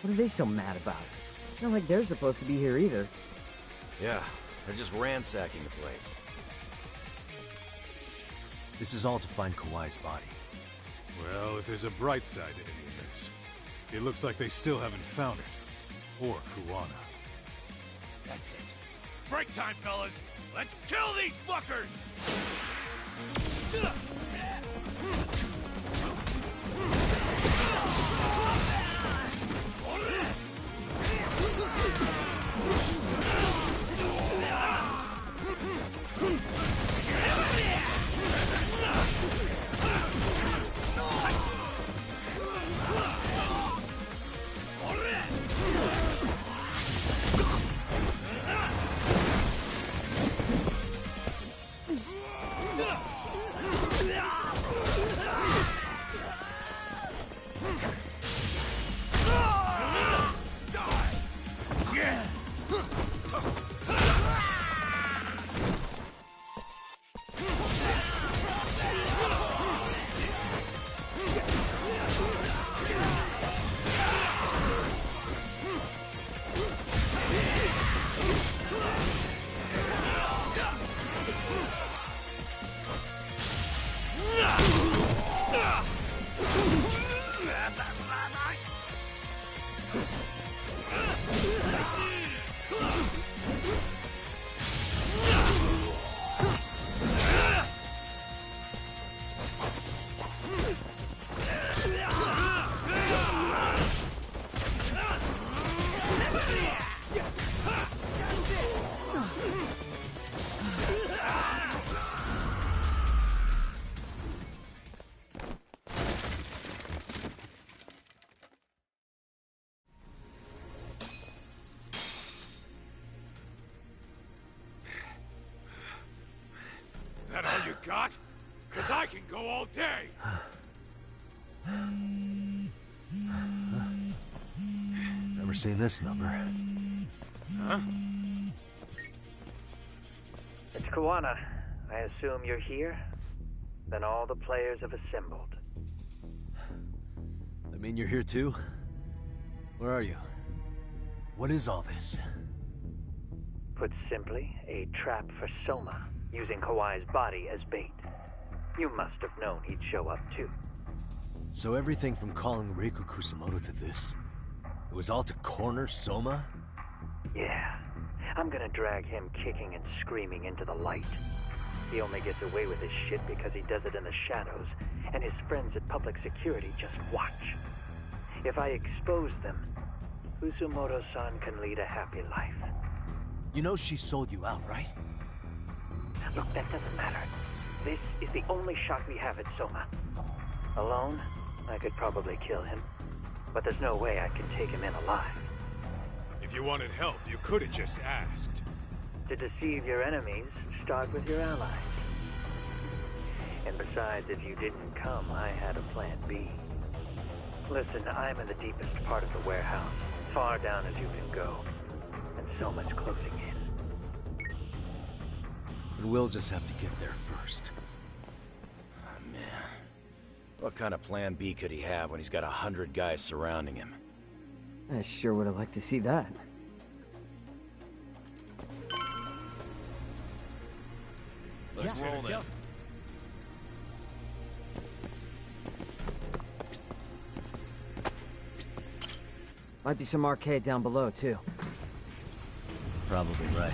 S11: What are they so mad about? Not like they're supposed to be here either.
S4: Yeah, they're just ransacking the place.
S6: This is all to find Kawai's body.
S14: Well, if there's a bright side to any of this, it looks like they still haven't found it. Or Kuwana.
S2: That's it. Break time, fellas! Let's kill these fuckers! That all you got? 'Cause I can go all day!
S6: Never seen this number.
S2: Huh?
S19: It's Kuwana. I assume you're here? Then all the players have assembled.
S6: I mean, you're here too? Where are you? What is all this?
S19: Put simply, a trap for Soma, using Kawai's body as bait. You must have known he'd show up too.
S6: So everything from calling Reiko Kusumoto to this, it was all to corner Soma?
S19: Yeah. I'm gonna drag him kicking and screaming into the light. He only gets away with his shit because he does it in the shadows, and his friends at public security just watch. If I expose them, Kusumoto-san can lead a happy life.
S6: You know she sold you out, right?
S19: Look, that doesn't matter. This is the only shot we have at Soma. Alone, I could probably kill him. But there's no way I can take him in alive.
S14: If you wanted help, you could have just asked.
S19: To deceive your enemies, start with your allies. And besides, if you didn't come, I had a plan B. Listen, I'm in the deepest part of the warehouse, far down as you can go. And Soma's closing in.
S6: And we'll just have to get there first.
S4: Oh, man. What kind of plan B could he have when he's got 100 guys surrounding him?
S11: I sure would have liked to see that.
S14: Let's roll then.
S11: Might be some arcade down below, too.
S6: Probably right.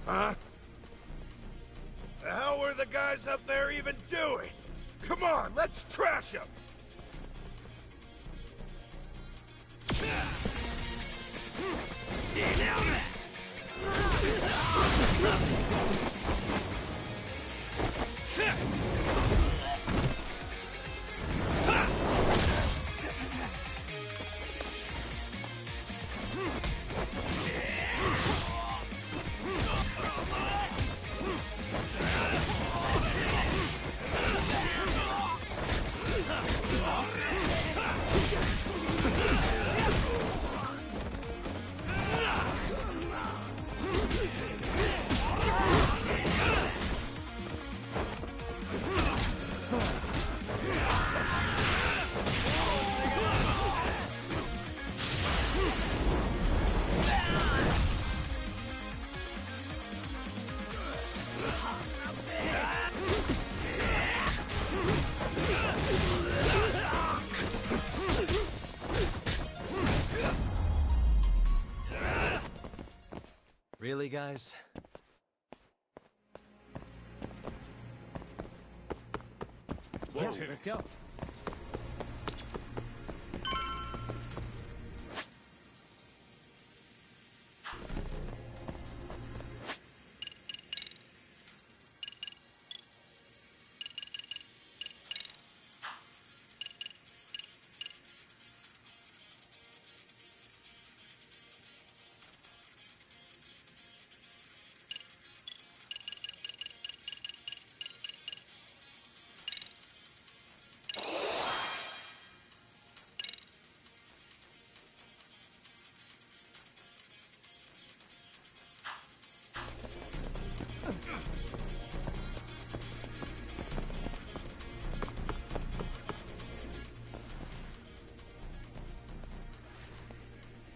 S14: Huh? The hell were the guys up there even doing? Come on, let's trash them!
S6: guys?
S2: Let's hit it.
S15: Go.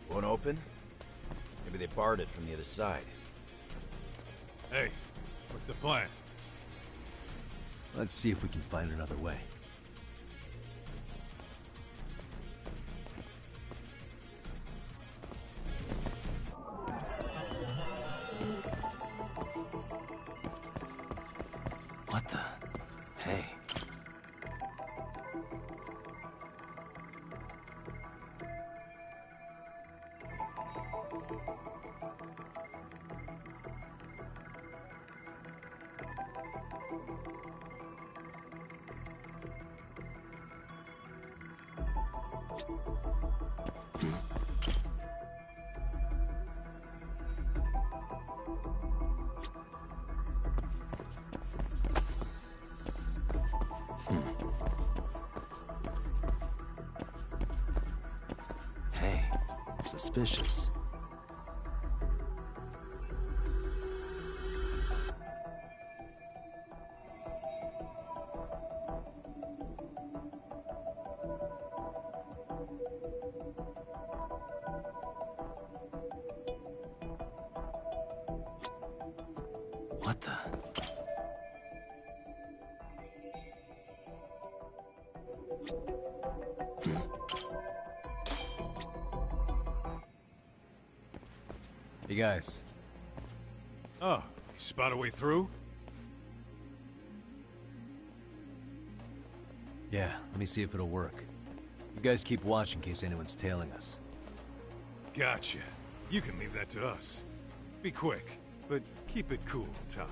S4: Won't open? Maybe they barred it from the other side.
S2: Hey, what's the plan?
S6: Let's see if we can find another way. What the? Hey. Hey, suspicious. What the? You guys.
S2: Oh, you spot a way through?
S6: Yeah, let me see if it'll work. You guys keep watch in case anyone's tailing us.
S2: Gotcha. You can leave that to us. Be quick, but keep it cool, Tog.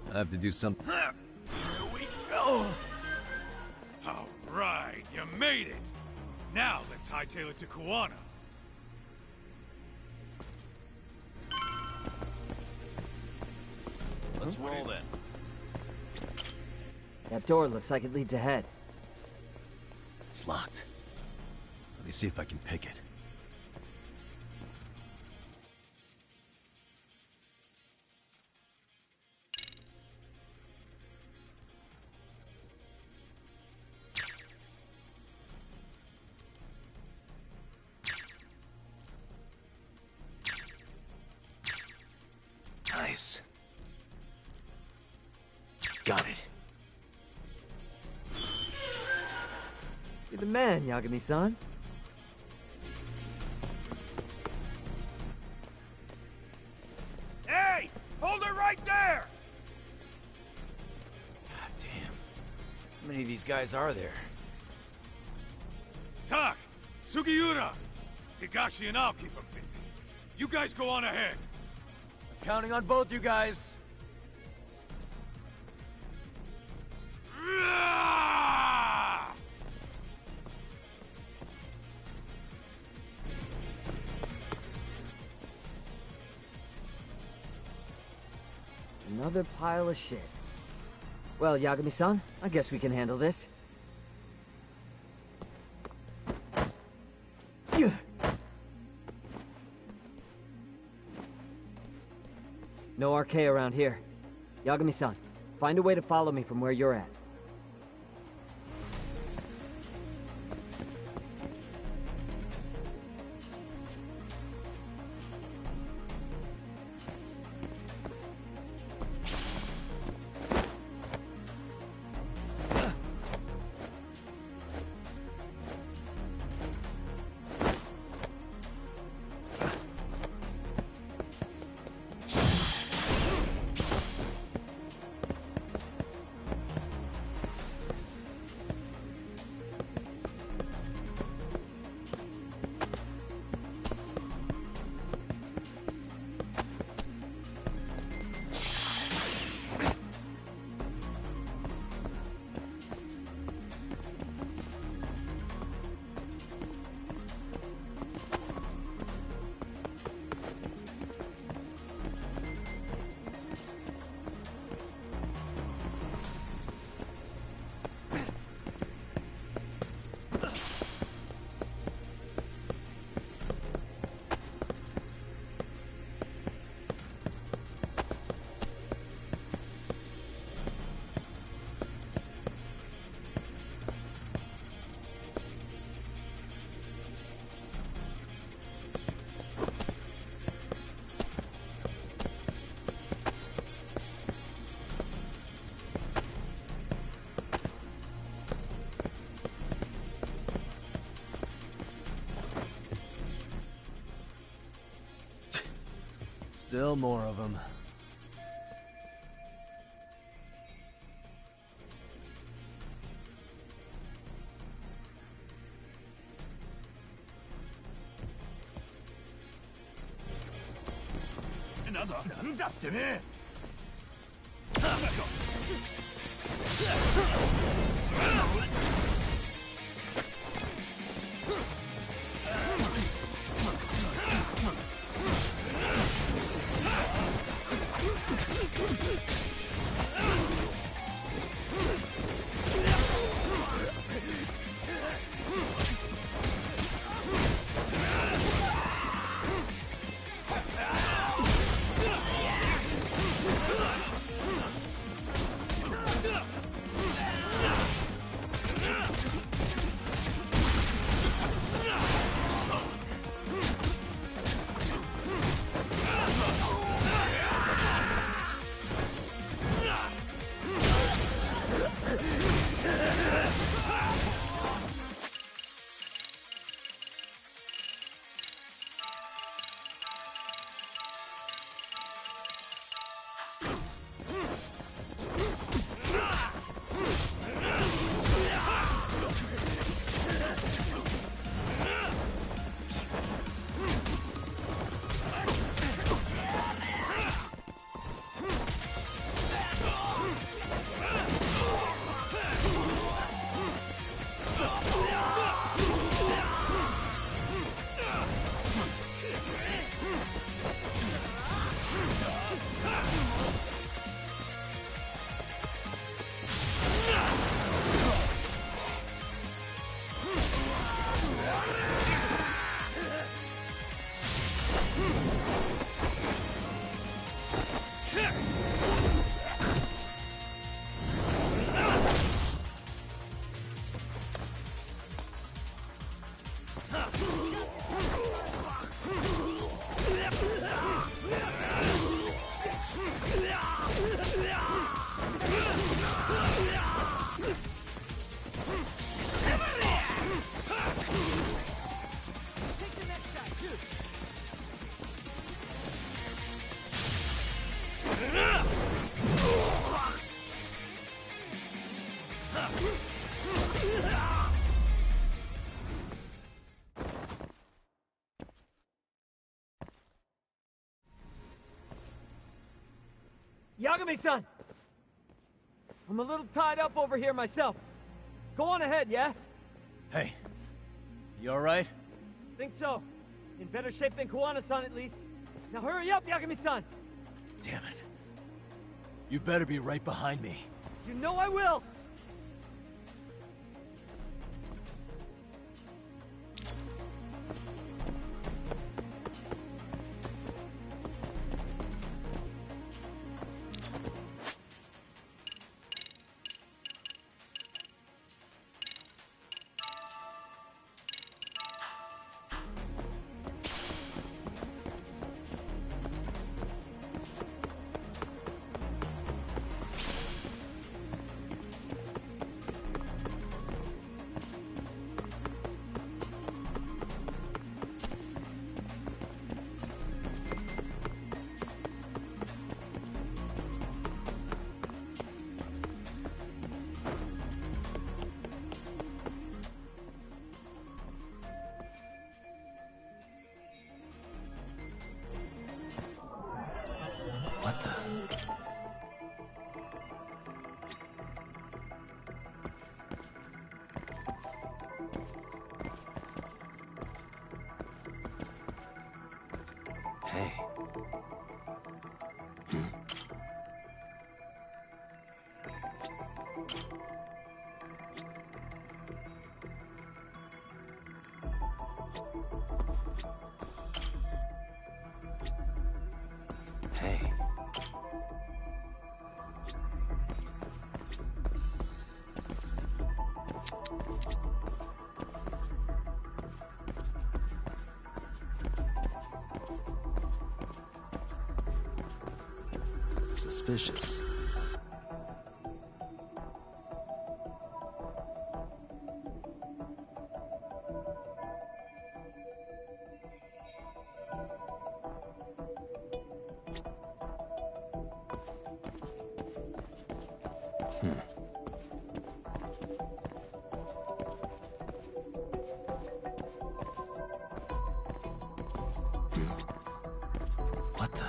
S6: I have to do something.
S2: Here we go! All right, you made it! Now let's hightail it to Kuwana.
S4: Let's roll then.
S11: That door looks like it leads ahead.
S6: It's locked. Let me see if I can pick it. Nice. Got it.
S11: You're the man, Yagami-san.
S14: Hey! Hold it right there!
S4: God damn. How many of these guys are there?
S2: Tak! Sugiura! Higashi and I'll keep them busy. You guys go on ahead.
S6: I'm counting on both you guys.
S11: Another pile of shit. Well, Yagami-san, I guess we can handle this. No RK around here. Yagami-san, find a way to follow me from where you're at.
S15: Still more of them.
S2: なんだってね。
S11: Yagami-san! I'm a little tied up over here myself. Go on ahead, yeah?
S15: Hey, you alright?
S11: Think so. In better shape than Kuwana-san, at least. Now hurry up, Yagami-san!
S15: Damn it. You better be right behind me.
S7: You know I will!
S6: What the? Hey. Hey. Suspicious. What the?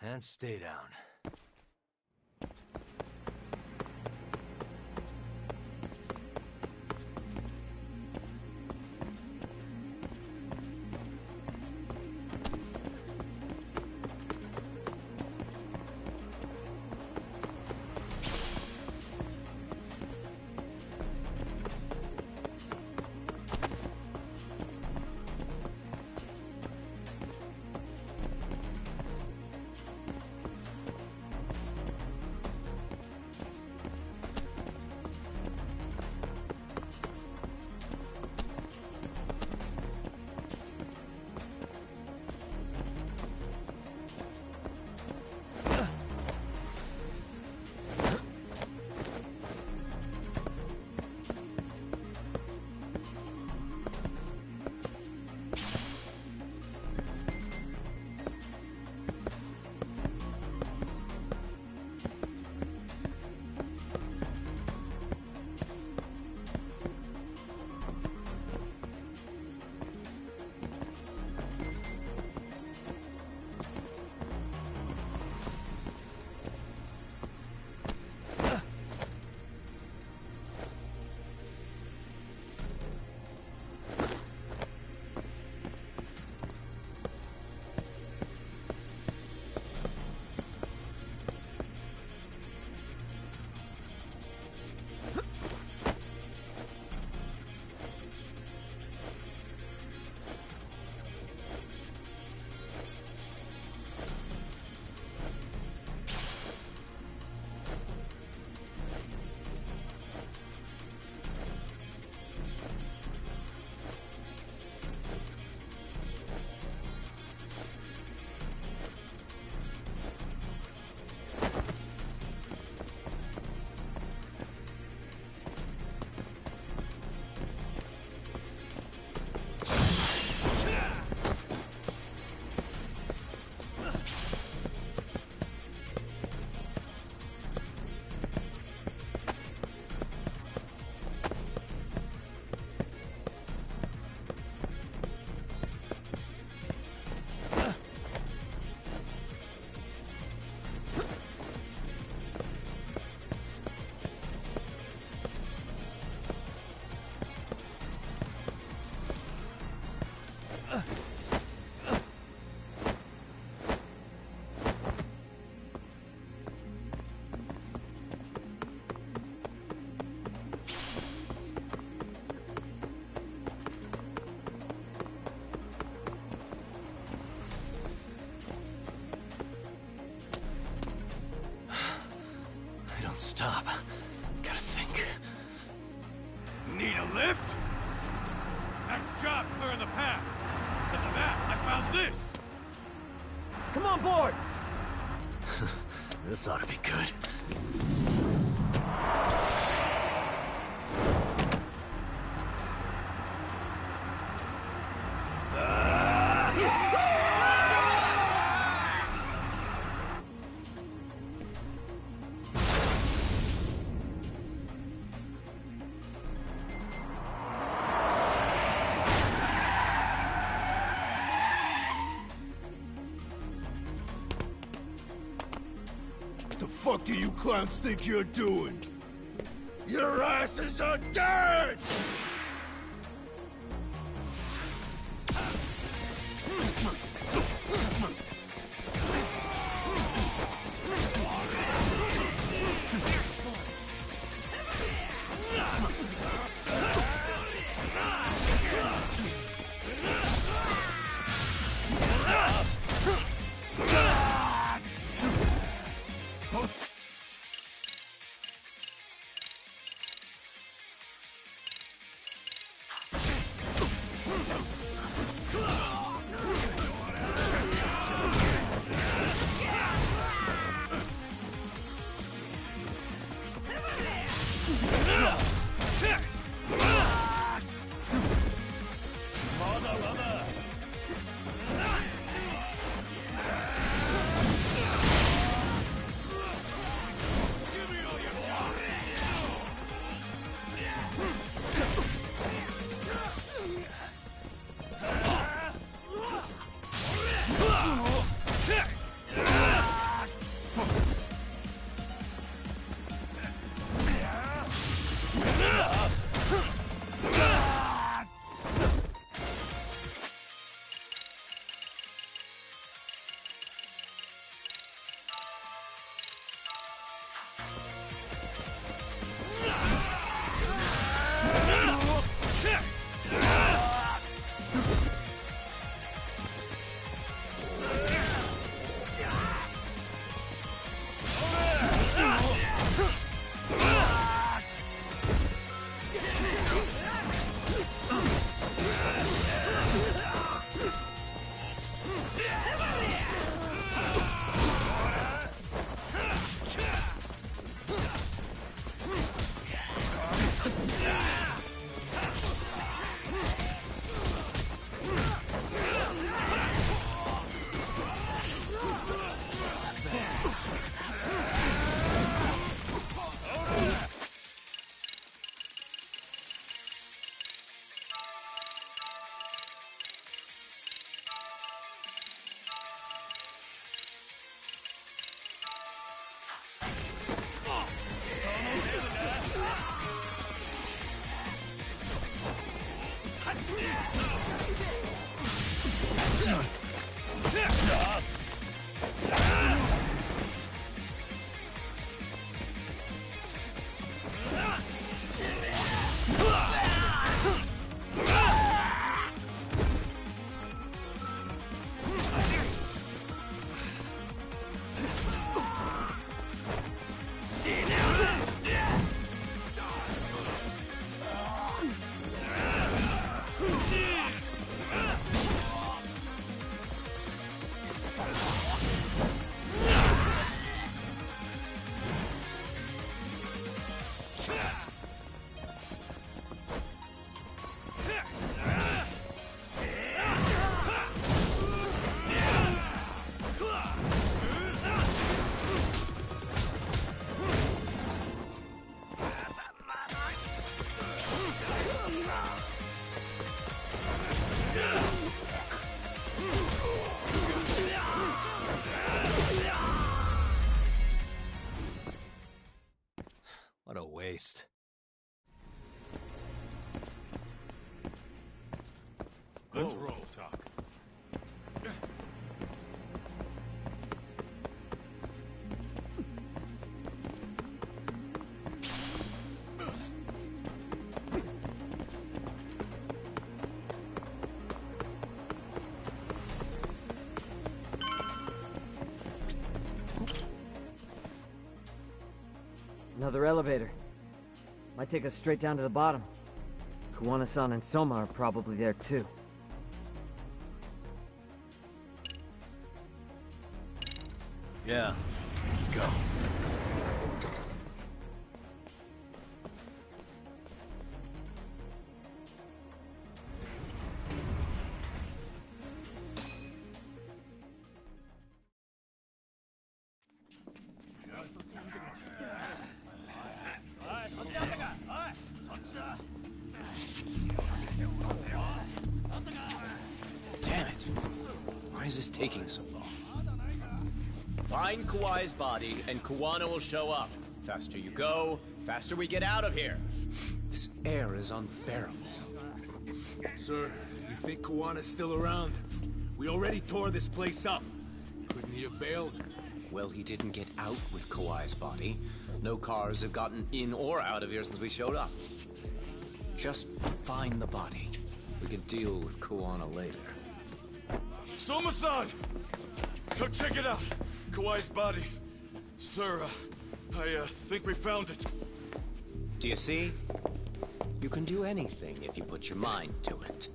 S6: And stay down. Don't stop. Gotta think.
S2: Need a lift? Nice job clearing the path. Because of that, I found this.
S15: Come on board!
S6: This ought to be good.
S14: What do you clowns think you're doing? Your asses are dead!
S2: Let's roll, Talk.
S11: Another elevator. Might take us straight down to the bottom. Kuwana-san and Soma are probably there too.
S6: Yeah, let's go.
S4: Damn it. Why is this taking so long? Find Kawai's body, and Kuwana will show up. Faster you go, faster we get out of here. This air is unbearable.
S14: Sir, do you think Kawana's still around? We already tore this place up. Couldn't he have bailed?
S4: Well, he didn't get out with Kawai's body. No cars have gotten in or out of here since we showed up. Just find the body. We can deal with Kuwana later.
S22: Soma-san! Go check it out. Kawai's body. Sir, I think we found it.
S4: Do you see? You can do anything if you put your mind to it.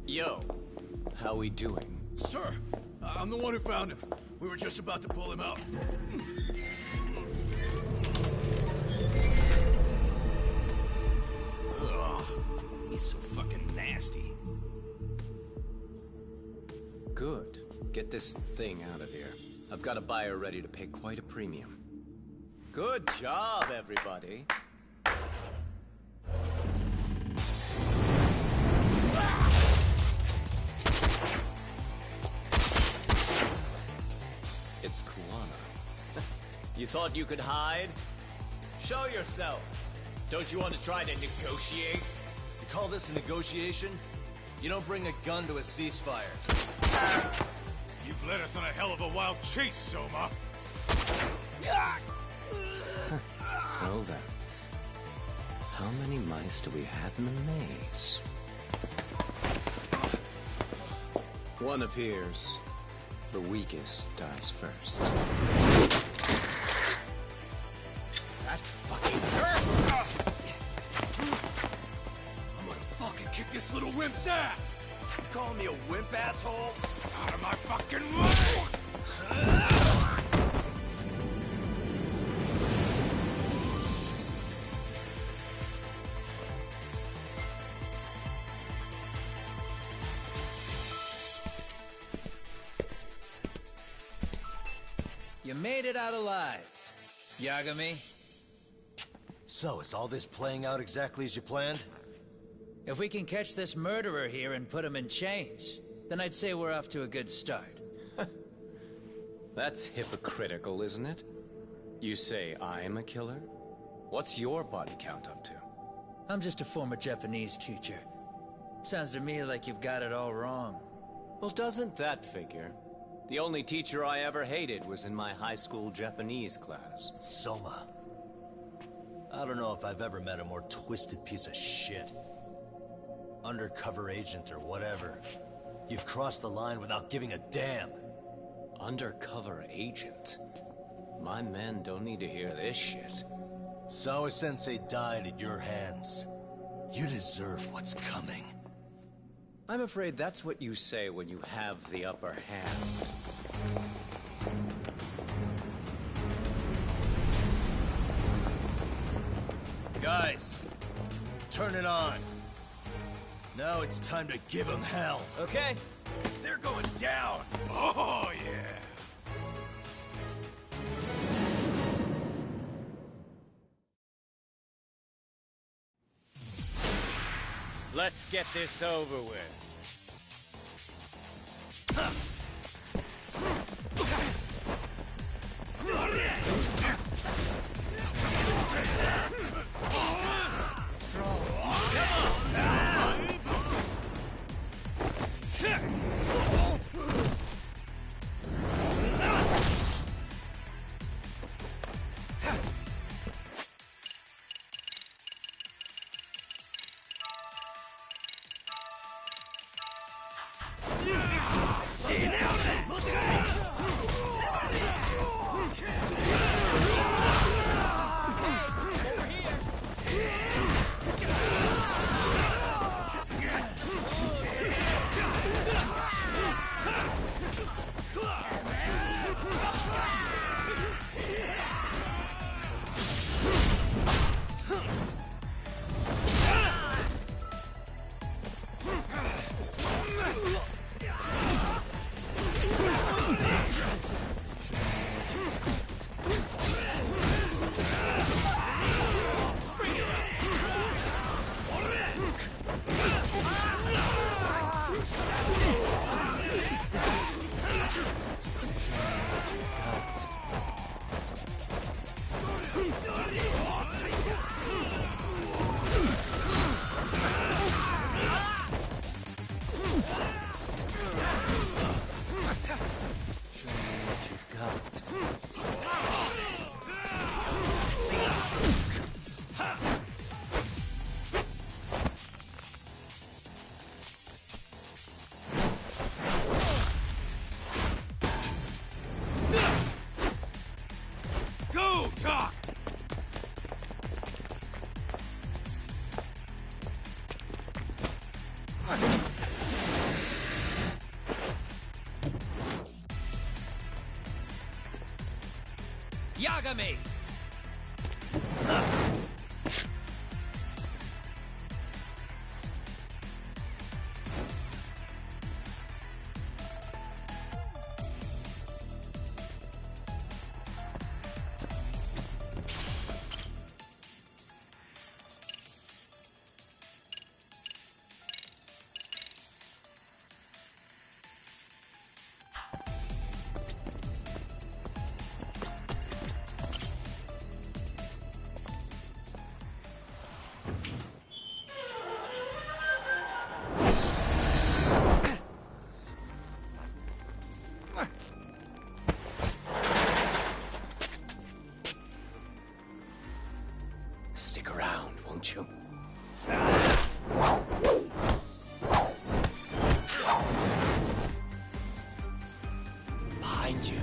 S4: Yo, how we doing?
S14: Sir, I'm the one who found him. We were just about to pull him out. Ugh, he's so fucking nasty.
S4: Good. Get this thing out of here. I've got a buyer ready to pay quite a premium. Good job, everybody. It's Kuwana. You thought you could hide? Show yourself. Don't you want to try to negotiate?
S6: You call this a negotiation? You don't bring a gun to a ceasefire.
S2: You've led us on a hell of a wild chase, Soma.
S4: Well then. How many mice do we have in the maze? One appears. The weakest dies first.
S14: That fucking hurt! I'm gonna fucking kick this little wimp's ass!
S22: You calling me a wimp, asshole? Out of my fucking way!
S16: You made it out alive, Yagami.
S6: So, is all this playing out exactly as you planned?
S16: If we can catch this murderer here and put him in chains, then I'd say we're off to a good start.
S4: That's hypocritical, isn't it? You say I'm a killer? What's your body count up to?
S16: I'm just a former Japanese teacher. Sounds to me like you've got it all wrong.
S4: Well, doesn't that figure? The only teacher I ever hated was in my high school Japanese class.
S6: Soma. I don't know if I've ever met a more twisted piece of shit. Undercover agent or whatever. You've crossed the line without giving a damn.
S4: Undercover agent? My men don't need to hear this shit.
S6: Sawa-sensei died at your hands. You deserve what's coming.
S4: I'm afraid that's what you say when you have the upper hand.
S6: Guys, turn it on. Now it's time to give them hell.
S16: Okay.
S14: They're going down!
S2: Oh, yeah.
S4: Let's get this over with.
S16: Yagami!
S20: Stick around, won't you? Behind you.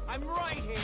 S16: I'm right here!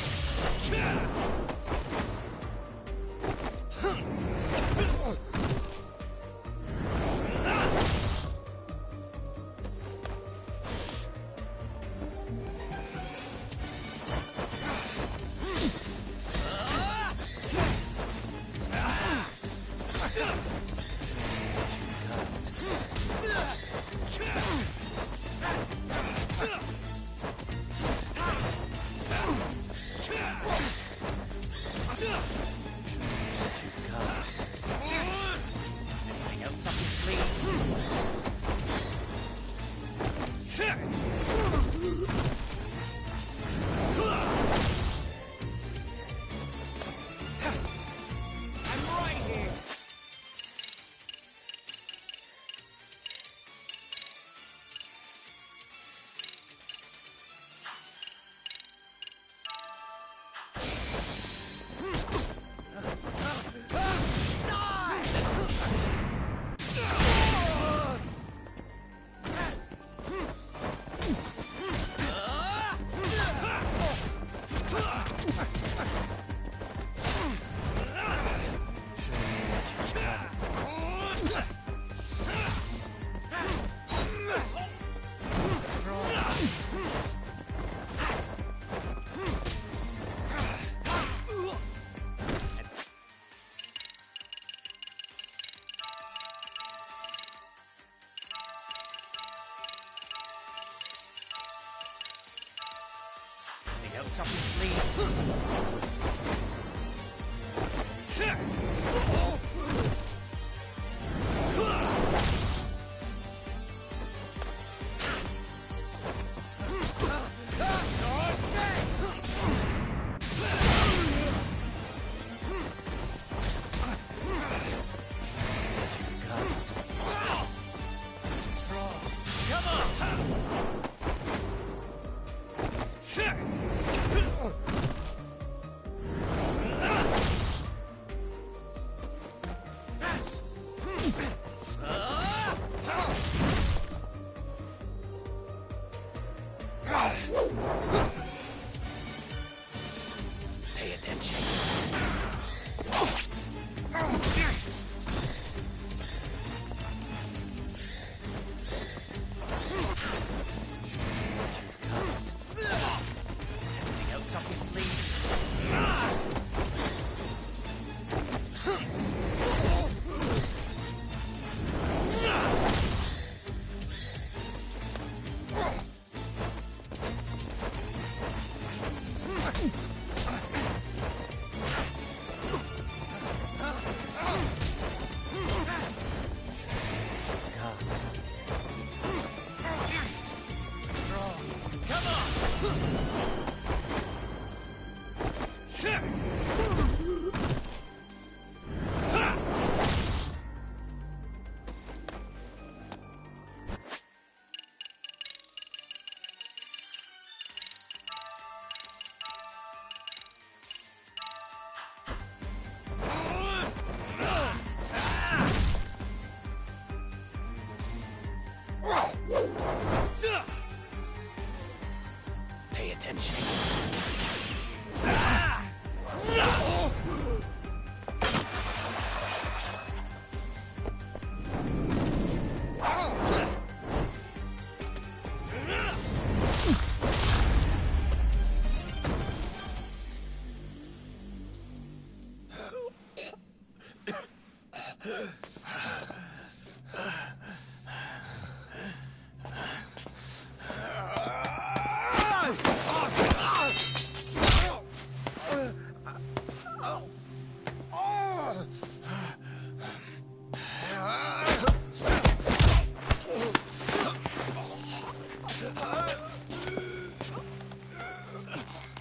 S16: Else up his sleeve.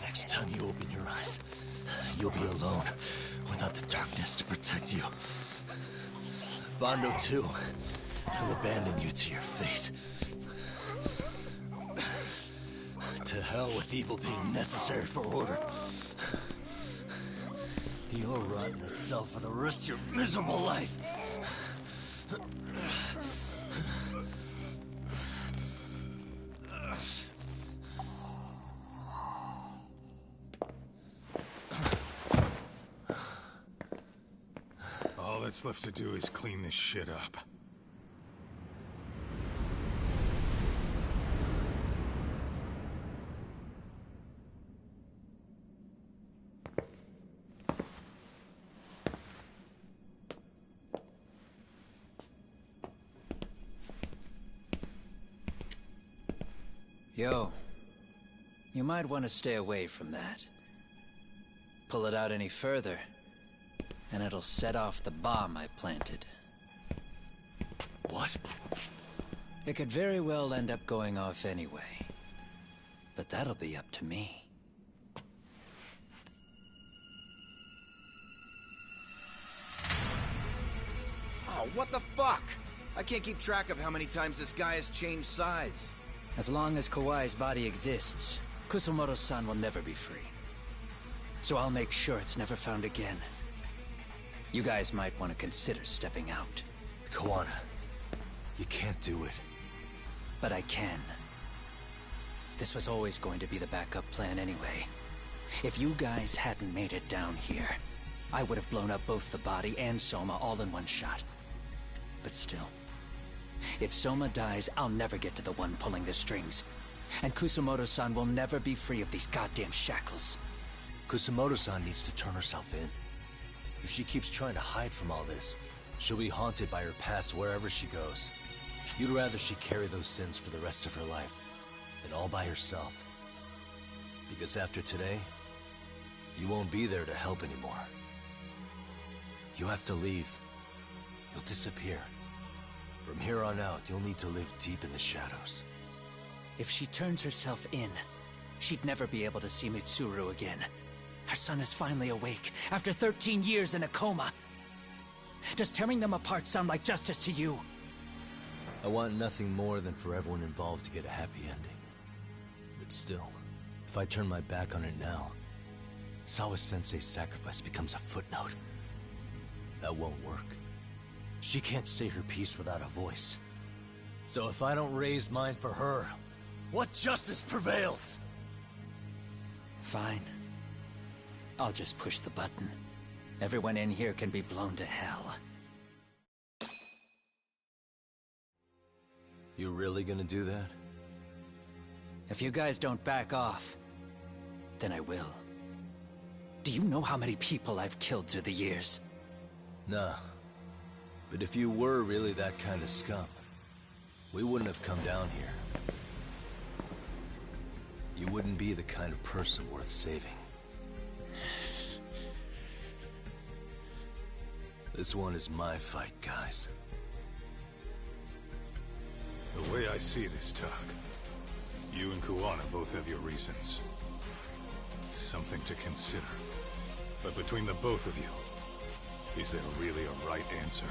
S6: Next time you open your eyes, you'll be alone, without the darkness to protect you. Bando, too, will abandon you to your fate. To hell with evil being necessary for order. You'll rot in a cell for the rest of your miserable life.
S2: All that's left to do is clean this shit up.
S19: Yo, you might want to stay away from that. Pull it out any further, and it'll set off the bomb I planted.
S6: What?
S19: It could very well end up going off anyway. But that'll be up to me.
S20: Oh, what the fuck? I can't keep track of how many times this guy has changed sides.
S19: As long as Kawai's body exists, Kusumoto-san will never be free. So I'll make sure it's never found again. You guys might want to consider stepping out.
S6: Kawana, you can't do it.
S19: But I can. This was always going to be the backup plan anyway. If you guys hadn't made it down here, I would have blown up both the body and Soma all in one shot. But still, if Soma dies, I'll never get to the one pulling the strings. And Kusumoto-san will never be free of these goddamn shackles.
S6: Kusumoto-san needs to turn herself in. If she keeps trying to hide from all this, she'll be haunted by her past wherever she goes. You'd rather she carry those sins for the rest of her life, and all by herself. Because after today, you won't be there to help anymore. You have to leave. You'll disappear. From here on out, you'll need to live deep in the shadows.
S19: If she turns herself in, she'd never be able to see Mitsuru again. Her son is finally awake, after 13 years in a coma. Does tearing them apart sound like justice to you?
S6: I want nothing more than for everyone involved to get a happy ending. But still, if I turn my back on it now, Sawa-sensei's sacrifice becomes a footnote. That won't work. She can't say her piece without a voice. So if I don't raise mine for her, what justice prevails?
S19: Fine. I'll just push the button. Everyone in here can be blown to hell.
S6: You really gonna do that?
S19: If you guys don't back off, then I will. Do you know how many people I've killed through the years?
S6: Nah. But if you were really that kind of scum, we wouldn't have come down here. You wouldn't be the kind of person worth saving. This one is my fight, guys.
S2: The way I see this, Tug, you and Kuwana both have your reasons. Something to consider. But between the both of you, is there really a right answer?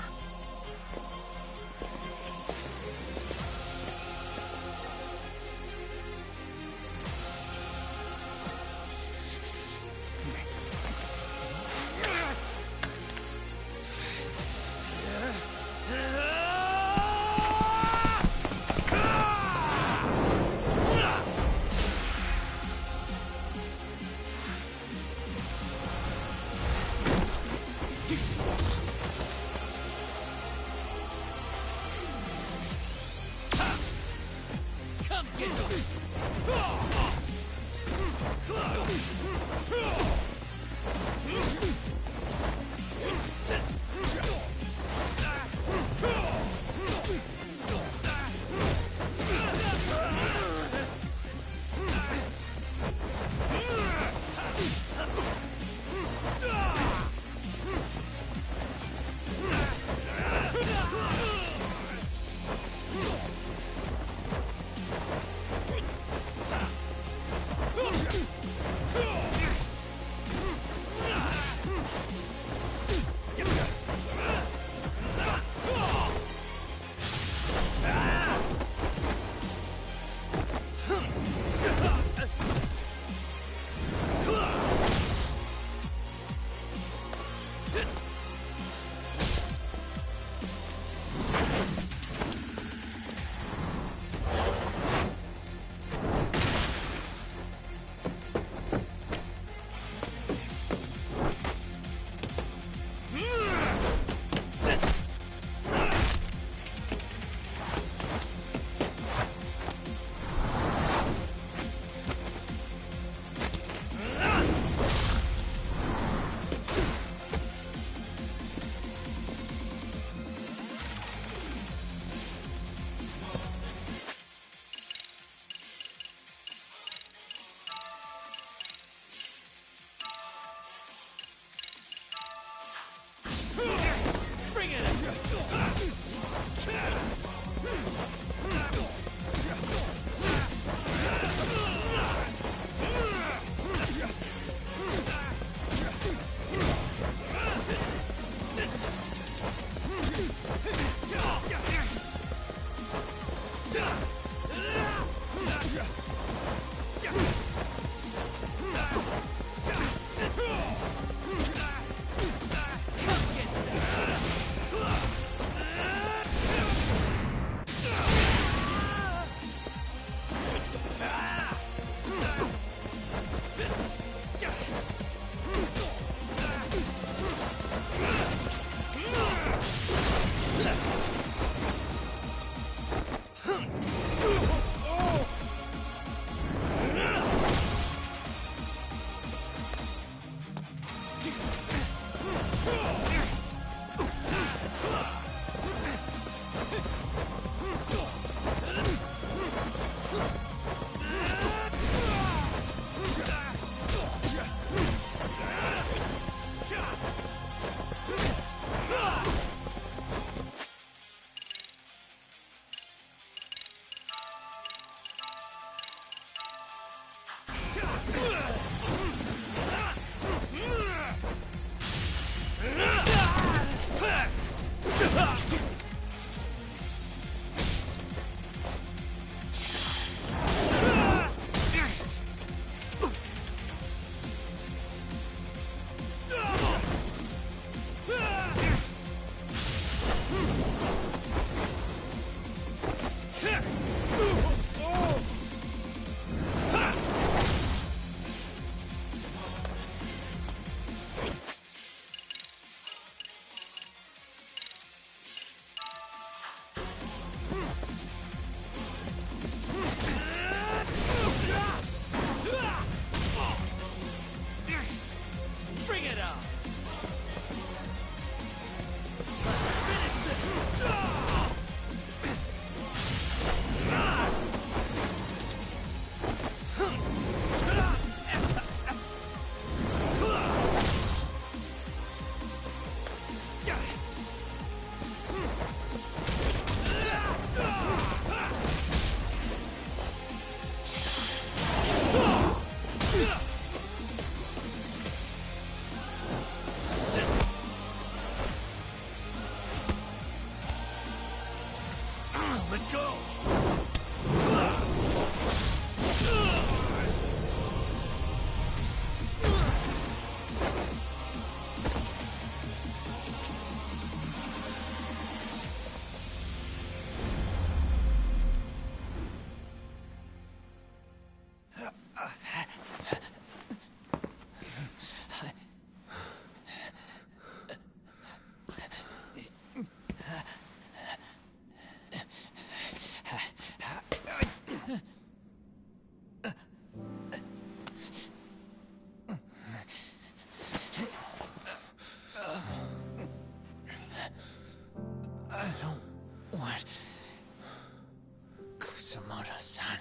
S16: Kusumoto-san.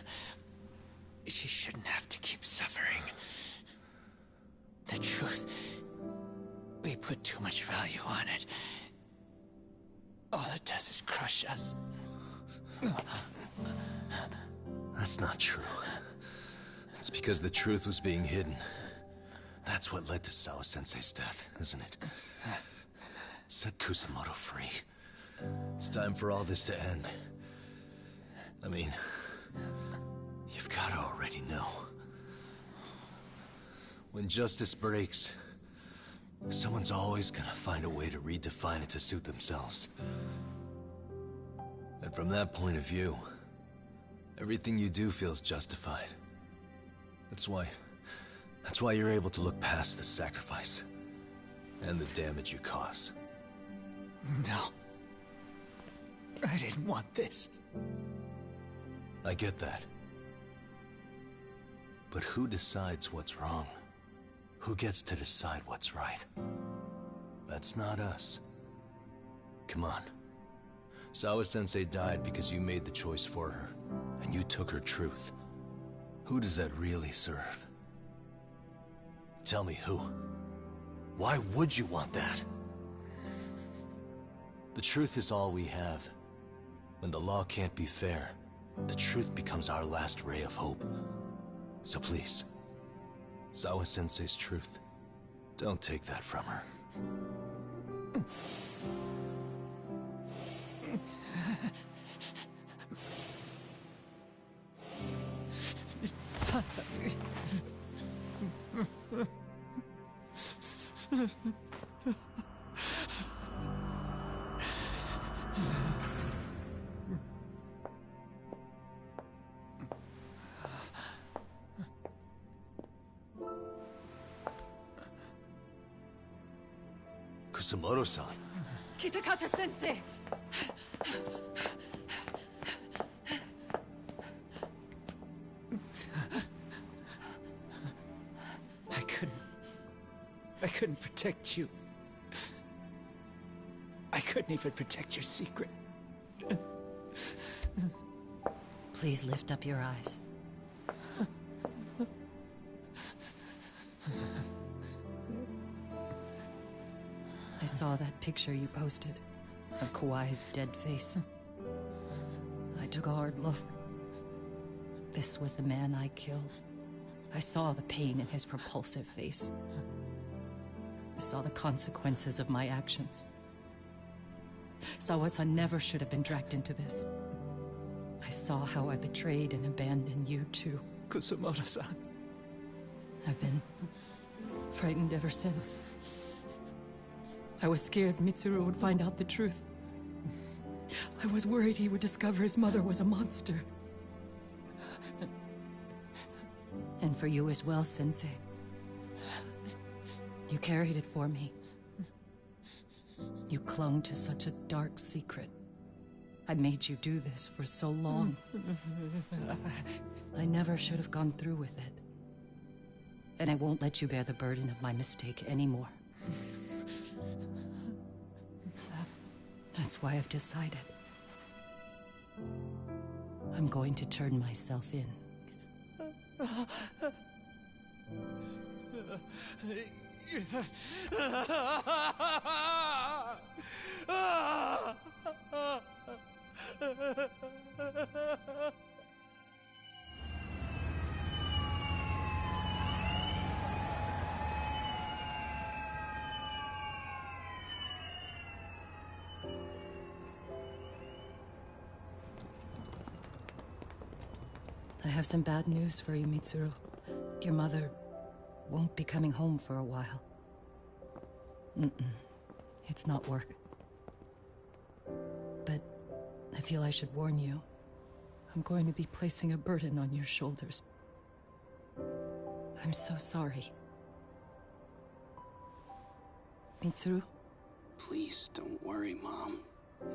S16: She shouldn't have to keep suffering. The truth, we put too much value on it. All it does is crush us.
S6: That's not true. It's because the truth was being hidden. That's what led to Sawa-sensei's death, isn't it? Set Kusumoto free. It's time for all this to end. I mean, you've gotta already know. When justice breaks, someone's always gonna find a way to redefine it to suit themselves. And from that point of view, everything you do feels justified. That's why you're able to look past the sacrifice and the damage you cause.
S16: No. I didn't want this.
S6: I get that. But who decides what's wrong? Who gets to decide what's right? That's not us. Come on. Sawa-sensei died because you made the choice for her, and you took her truth. Who does that really serve? Tell me who. Why would you want that? The truth is all we have. When the law can't be fair, the truth becomes our last ray of hope. So please, Sawa-sensei's truth, don't take that from her. Kusumoto-san.
S12: Kitakata-sensei!
S16: I couldn't protect you. I couldn't even protect your secret.
S12: Please lift up your eyes. I saw that picture you posted of Kawai's dead face. I took a hard look. This was the man I killed. I saw the pain in his repulsive face. I saw the consequences of my actions. Sawa-san never should have been dragged into this. I saw how I betrayed and abandoned you too.
S16: Kusumoto-san.
S12: I've been frightened ever since. I was scared Mitsuru would find out the truth. I was worried he would discover his mother was a monster. And for you as well, Sensei. You carried it for me. You clung to such a dark secret. I made you do this for so long. I never should have gone through with it. And I won't let you bear the burden of my mistake anymore. That's why I've decided. I'm going to turn myself in. I have some bad news for you, Mitsuru. Your mother won't be coming home for a while. It's not work. But I feel I should warn you. I'm going to be placing a burden on your shoulders. I'm so sorry. Mitsuru?
S5: Please don't worry, Mom.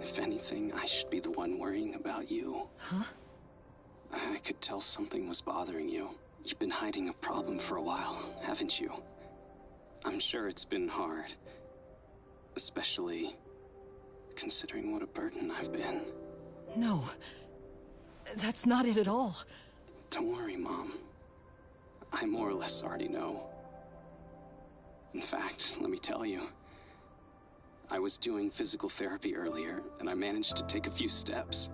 S5: If anything, I should be the one worrying about you.
S12: Huh?
S5: I could tell something was bothering you. You've been hiding a problem for a while, haven't you? I'm sure it's been hard. Especially considering what a burden I've been.
S12: No. That's not it at all.
S5: Don't worry, Mom. I more or less already know. In fact, let me tell you. I was doing physical therapy earlier, and I managed to take a few steps.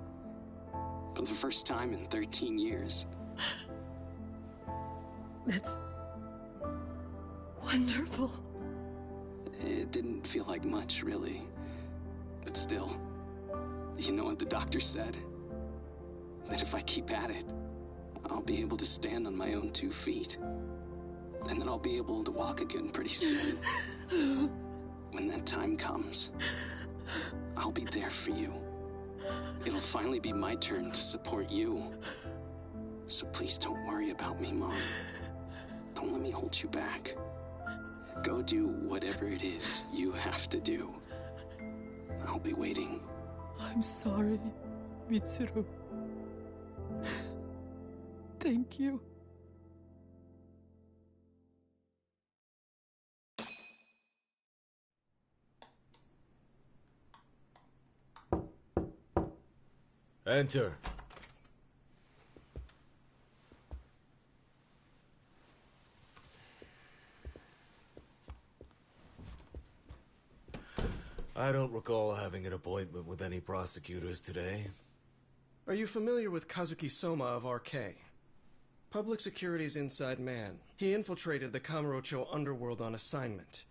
S5: For the first time in 13 years.
S12: That's wonderful.
S5: It didn't feel like much, really. But still, you know what the doctor said? That if I keep at it, I'll be able to stand on my own 2 feet. And then I'll be able to walk again pretty soon. When that time comes, I'll be there for you. It'll finally be my turn to support you. So please don't worry about me, Mom. Don't let me hold you back. Go do whatever it is you have to do. I'll be waiting.
S12: I'm sorry, Mitsuru. Thank you.
S13: Enter. I don't recall having an appointment with any prosecutors today.
S7: Are you familiar with Kazuki Soma of RK? Public Security's inside man. He infiltrated the Kamurocho underworld on assignment.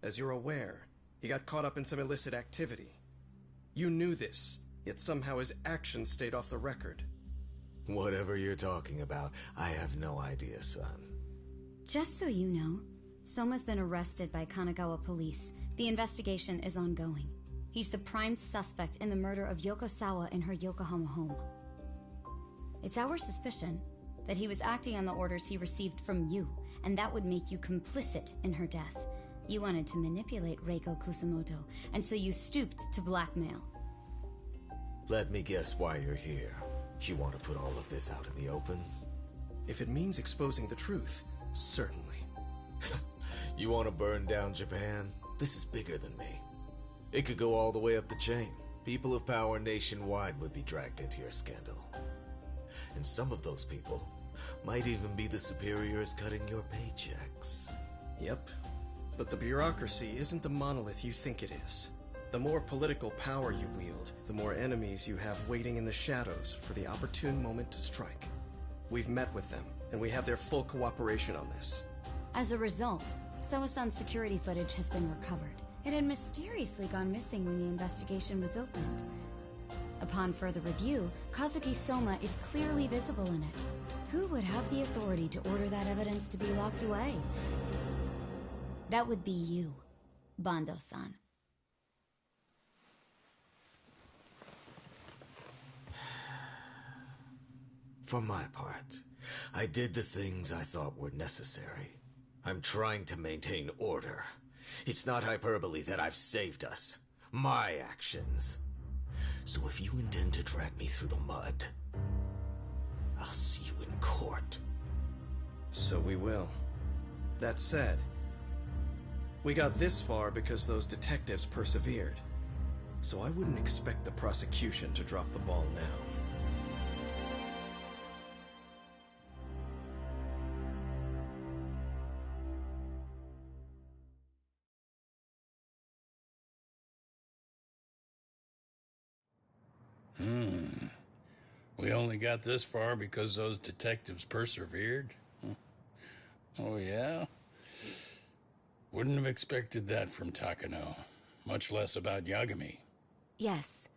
S7: As you're aware, he got caught up in some illicit activity. You knew this, yet somehow his actions stayed off the record.
S13: Whatever you're talking about, I have no idea, son.
S8: Just so you know, Soma's been arrested by Kanagawa police. The investigation is ongoing. He's the prime suspect in the murder of Yoko Sawa in her Yokohama home. It's our suspicion that he was acting on the orders he received from you, and that would make you complicit in her death. You wanted to manipulate Reiko Kusumoto, and so you stooped to blackmail.
S13: Let me guess why you're here. You want to put all of this out in the open?
S7: If it means exposing the truth, certainly.
S13: You want to burn down Japan? This is bigger than me. It could go all the way up the chain. People of power nationwide would be dragged into your scandal. And some of those people might even be the superiors cutting your paychecks.
S7: Yep. But the bureaucracy isn't the monolith you think it is. The more political power you wield, the more enemies you have waiting in the shadows for the opportune moment to strike. We've met with them, and we have their full cooperation on this.
S8: As a result, Soa-san's security footage has been recovered. It had mysteriously gone missing when the investigation was opened. Upon further review, Kazuki Soma is clearly visible in it. Who would have the authority to order that evidence to be locked away? That would be you, Bando-san.
S13: For my part, I did the things I thought were necessary. I'm trying to maintain order. It's not hyperbole that I've saved us. My actions. So if you intend to drag me through the mud, I'll see you in court.
S7: So we will. That said, we got this far because those detectives persevered. So I wouldn't expect the prosecution to drop the ball now.
S10: We only got this far because those detectives persevered? Oh, yeah? Wouldn't have expected that from Takano. Much less about Yagami.
S3: Yes.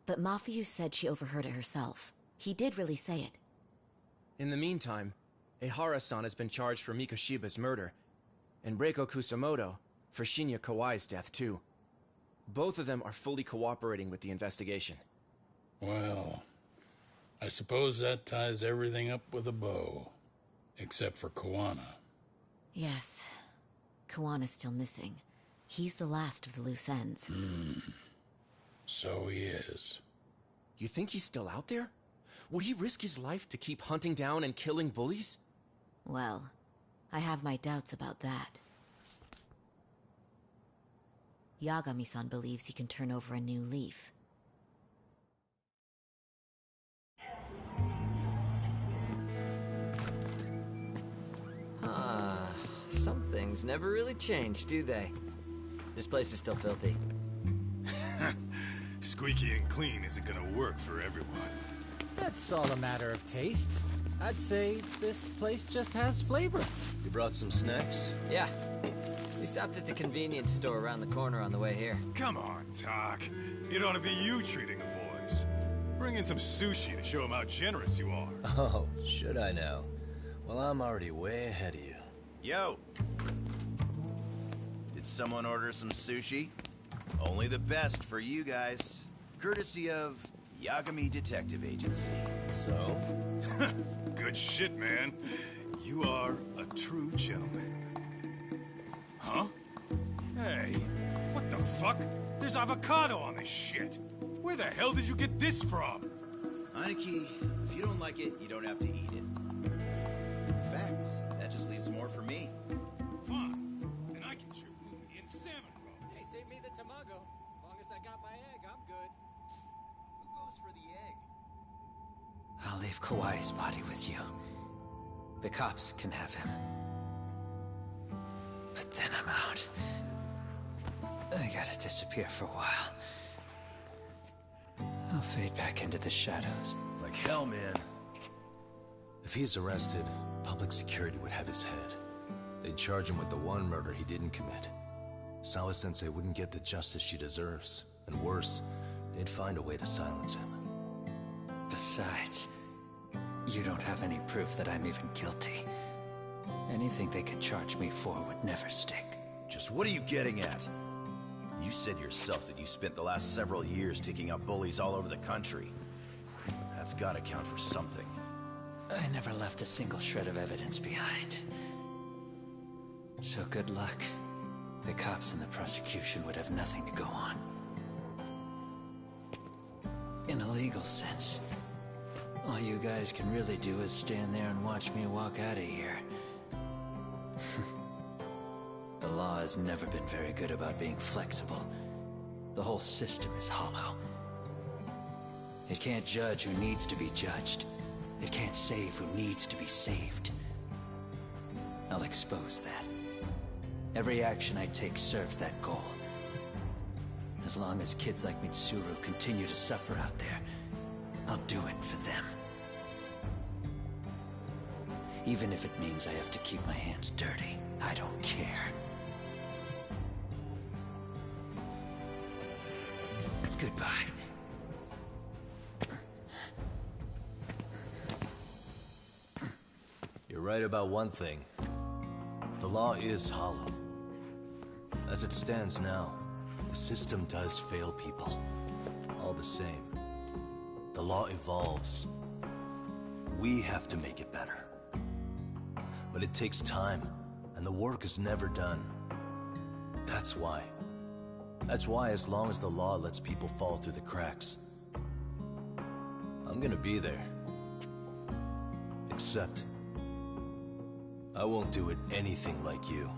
S3: But Mafuyu said she overheard it herself. He did really say it.
S4: In the meantime, Ehara-san has been charged for Mikoshiba's murder, and Reiko Kusumoto for Shinya Kawai's death, too. Both of them are fully cooperating with the investigation.
S10: Well, I suppose that ties everything up with a bow. Except for Kuwana.
S3: Yes. Kuwana's still missing. He's the last of the loose ends.
S10: So he is.
S4: You think he's still out there? Would he risk his life to keep hunting down and killing bullies?
S3: Well, I have my doubts about that. Yagami-san believes he can turn over a new leaf.
S11: Some things never really change, do they? This place is still filthy.
S2: Squeaky and clean isn't gonna work for everyone.
S15: That's all a matter of taste. I'd say this place just has flavor.
S4: You brought some snacks?
S11: Yeah. We stopped at the convenience store around the corner on the way here.
S2: Come on, Talk. It ought to be you treating the boys. Bring in some sushi to show them how generous you are.
S6: Oh, should I now? Well, I'm already way ahead of you.
S14: Yo! Did someone order some sushi? Only the best for you guys. Courtesy of Yagami Detective Agency.
S6: So?
S2: Good shit, man. You are a true gentleman. Huh? Hey, what the fuck? There's avocado on this shit. Where the hell did you get this from?
S14: Aniki, if you don't like it, you don't have to eat it. In fact, that just leaves more for me.
S2: Fine. Then I can chew umi and salmon roe.
S11: Hey, save me the tamago. Long as I got my egg, I'm good.
S14: Who goes for the egg?
S16: I'll leave Kawai's body with you. The cops can have him. But then I'm out. I gotta gotta disappear for a while. I'll fade back into the shadows.
S6: Like hell, man. If he's arrested, public security would have his head. They'd charge him with the one murder he didn't commit. Sawa-sensei wouldn't get the justice she deserves. And worse, they'd find a way to silence him.
S16: Besides, you don't have any proof that I'm even guilty. Anything they could charge me for would never stick.
S9: Just what are you getting at? You said yourself that you spent the last several years taking out bullies all over the country. That's gotta count for something.
S16: I never left a single shred of evidence behind. So good luck. The cops and the prosecution would have nothing to go on. In a legal sense, all you guys can really do is stand there and watch me walk out of here. The law has never been very good about being flexible. The whole system is hollow. It can't judge who needs to be judged. It can't save who needs to be saved. I'll expose that. Every action I take serves that goal. As long as kids like Mitsuru continue to suffer out there, I'll do it for them. Even if it means I have to keep my hands dirty, I don't care. Goodbye.
S6: You're right about one thing. The law is hollow. As it stands now, the system does fail people. All the same, the law evolves. We have to make it better. But it takes time, and the work is never done. That's why. That's why as long as the law lets people fall through the cracks, I'm gonna be there. Except, I won't do it anything like you.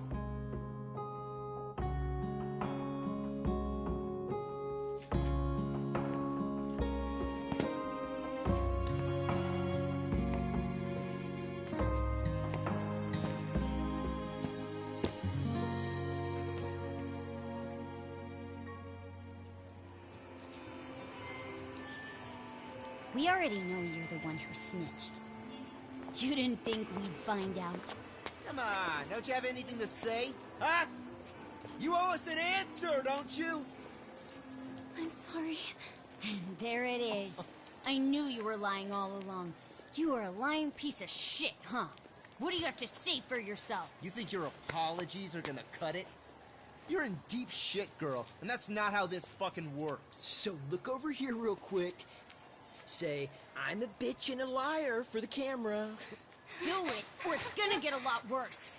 S8: We already know you're the one who snitched. You didn't think we'd find out.
S17: Come on, don't you have anything to say? Huh? You owe us an answer, don't you?
S8: I'm sorry. And there it is. I knew you were lying all along. You are a lying piece of shit, huh? What do you have to say for yourself?
S17: You think your apologies are gonna cut it? You're in deep shit, girl, and that's not how this fucking works. So look over here real quick. Say, I'm a bitch and a liar for the camera.
S8: Do it, or it's gonna get a lot worse.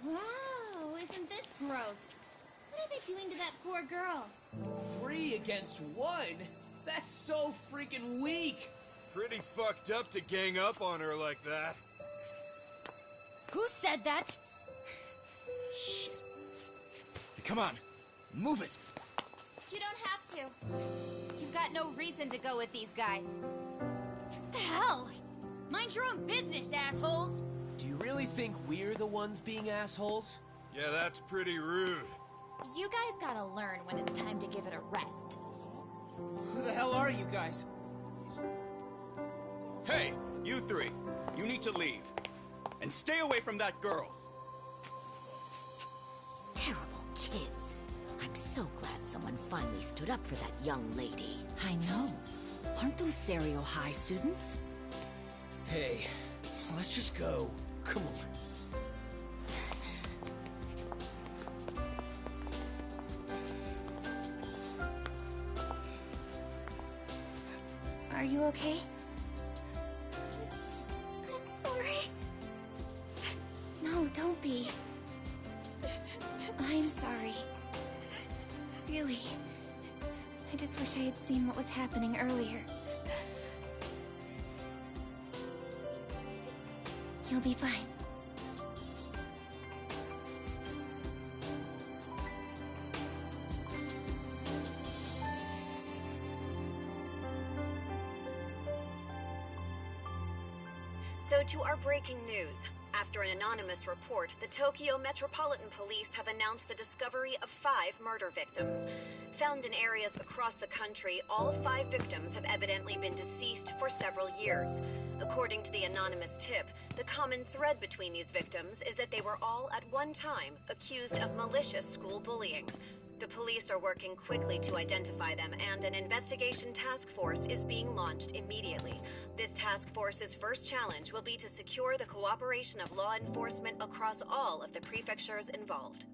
S23: Wow, isn't this gross? What are they doing to that poor girl?
S18: 3 against 1? That's so freaking weak!
S14: Pretty fucked up to gang up on her like that.
S8: Who said that?
S18: Shit. Come on, move it!
S23: You don't have to. You've got no reason to go with these guys.
S8: What the hell? Mind your own business, assholes!
S18: Do you really think we're the ones being assholes?
S14: Yeah, that's pretty rude.
S23: You guys gotta learn when it's time to give it a rest.
S17: Who the hell are you guys?
S24: Hey, you three. You need to leave. And stay away from that girl.
S3: Terrible kids. I'm so glad someone finally stood up for that young lady.
S25: I know. Aren't those Serio High students?
S18: Hey, let's just go. Come on.
S23: Are you okay? I'm sorry. No, don't be. I'm sorry. Really. I just wish I had seen what was happening earlier. You'll be fine.
S26: So to our breaking news.
S1: After an anonymous report, the Tokyo Metropolitan Police have announced the discovery of 5 murder victims. Found in areas across the country, all 5 victims have evidently been deceased for several years. According to the anonymous tip, the common thread between these victims is that they were all at one time accused of malicious school bullying. The police are working quickly to identify them, and an investigation task force is being launched immediately. This task force's first challenge will be to secure the cooperation of law enforcement across all of the prefectures involved.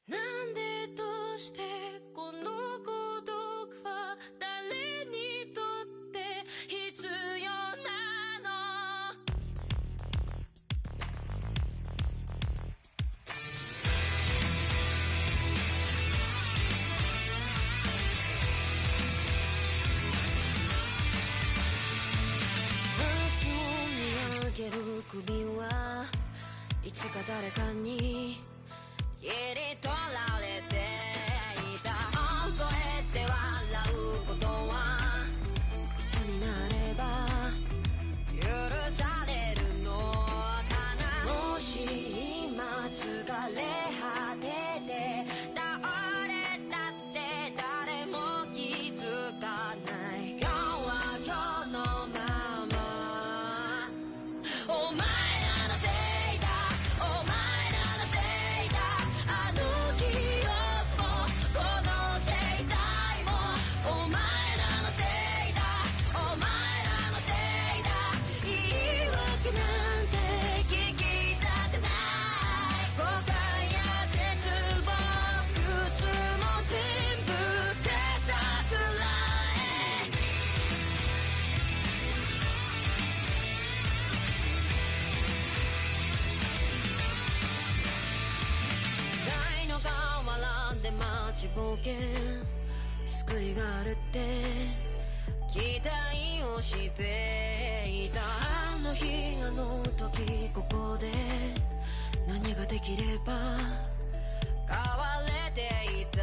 S19: なんでどうしてこの孤独は誰にとって必要なの明日を見上げる首はいつか誰かに切り取られていた覚えて笑うことはいつになれば許されるのかなもし今疲れ果てて倒れたって誰も気づかないち冒険救いがあるって期待をしていた。あの日あの時ここで何ができれば変われていた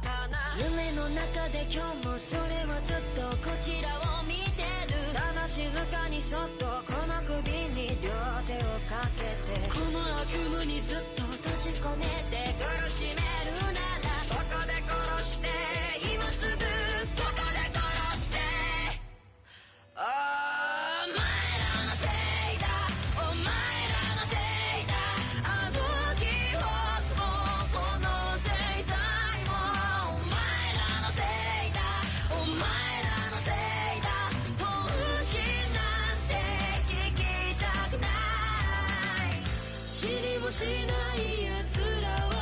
S19: かな。夢の中で今日もそれはずっとこちらを見てる。ただ静かにそっとこの首に両手をかけて、この悪夢にずっと閉じ込めて苦しめるならここで殺して今すぐここで殺して。お前らのせいだ、お前らのせいだ。あの記憶もこの制裁もお前らのせいだ、お前らのせいだ。本心なんて聞きたくない。知りもしない奴らは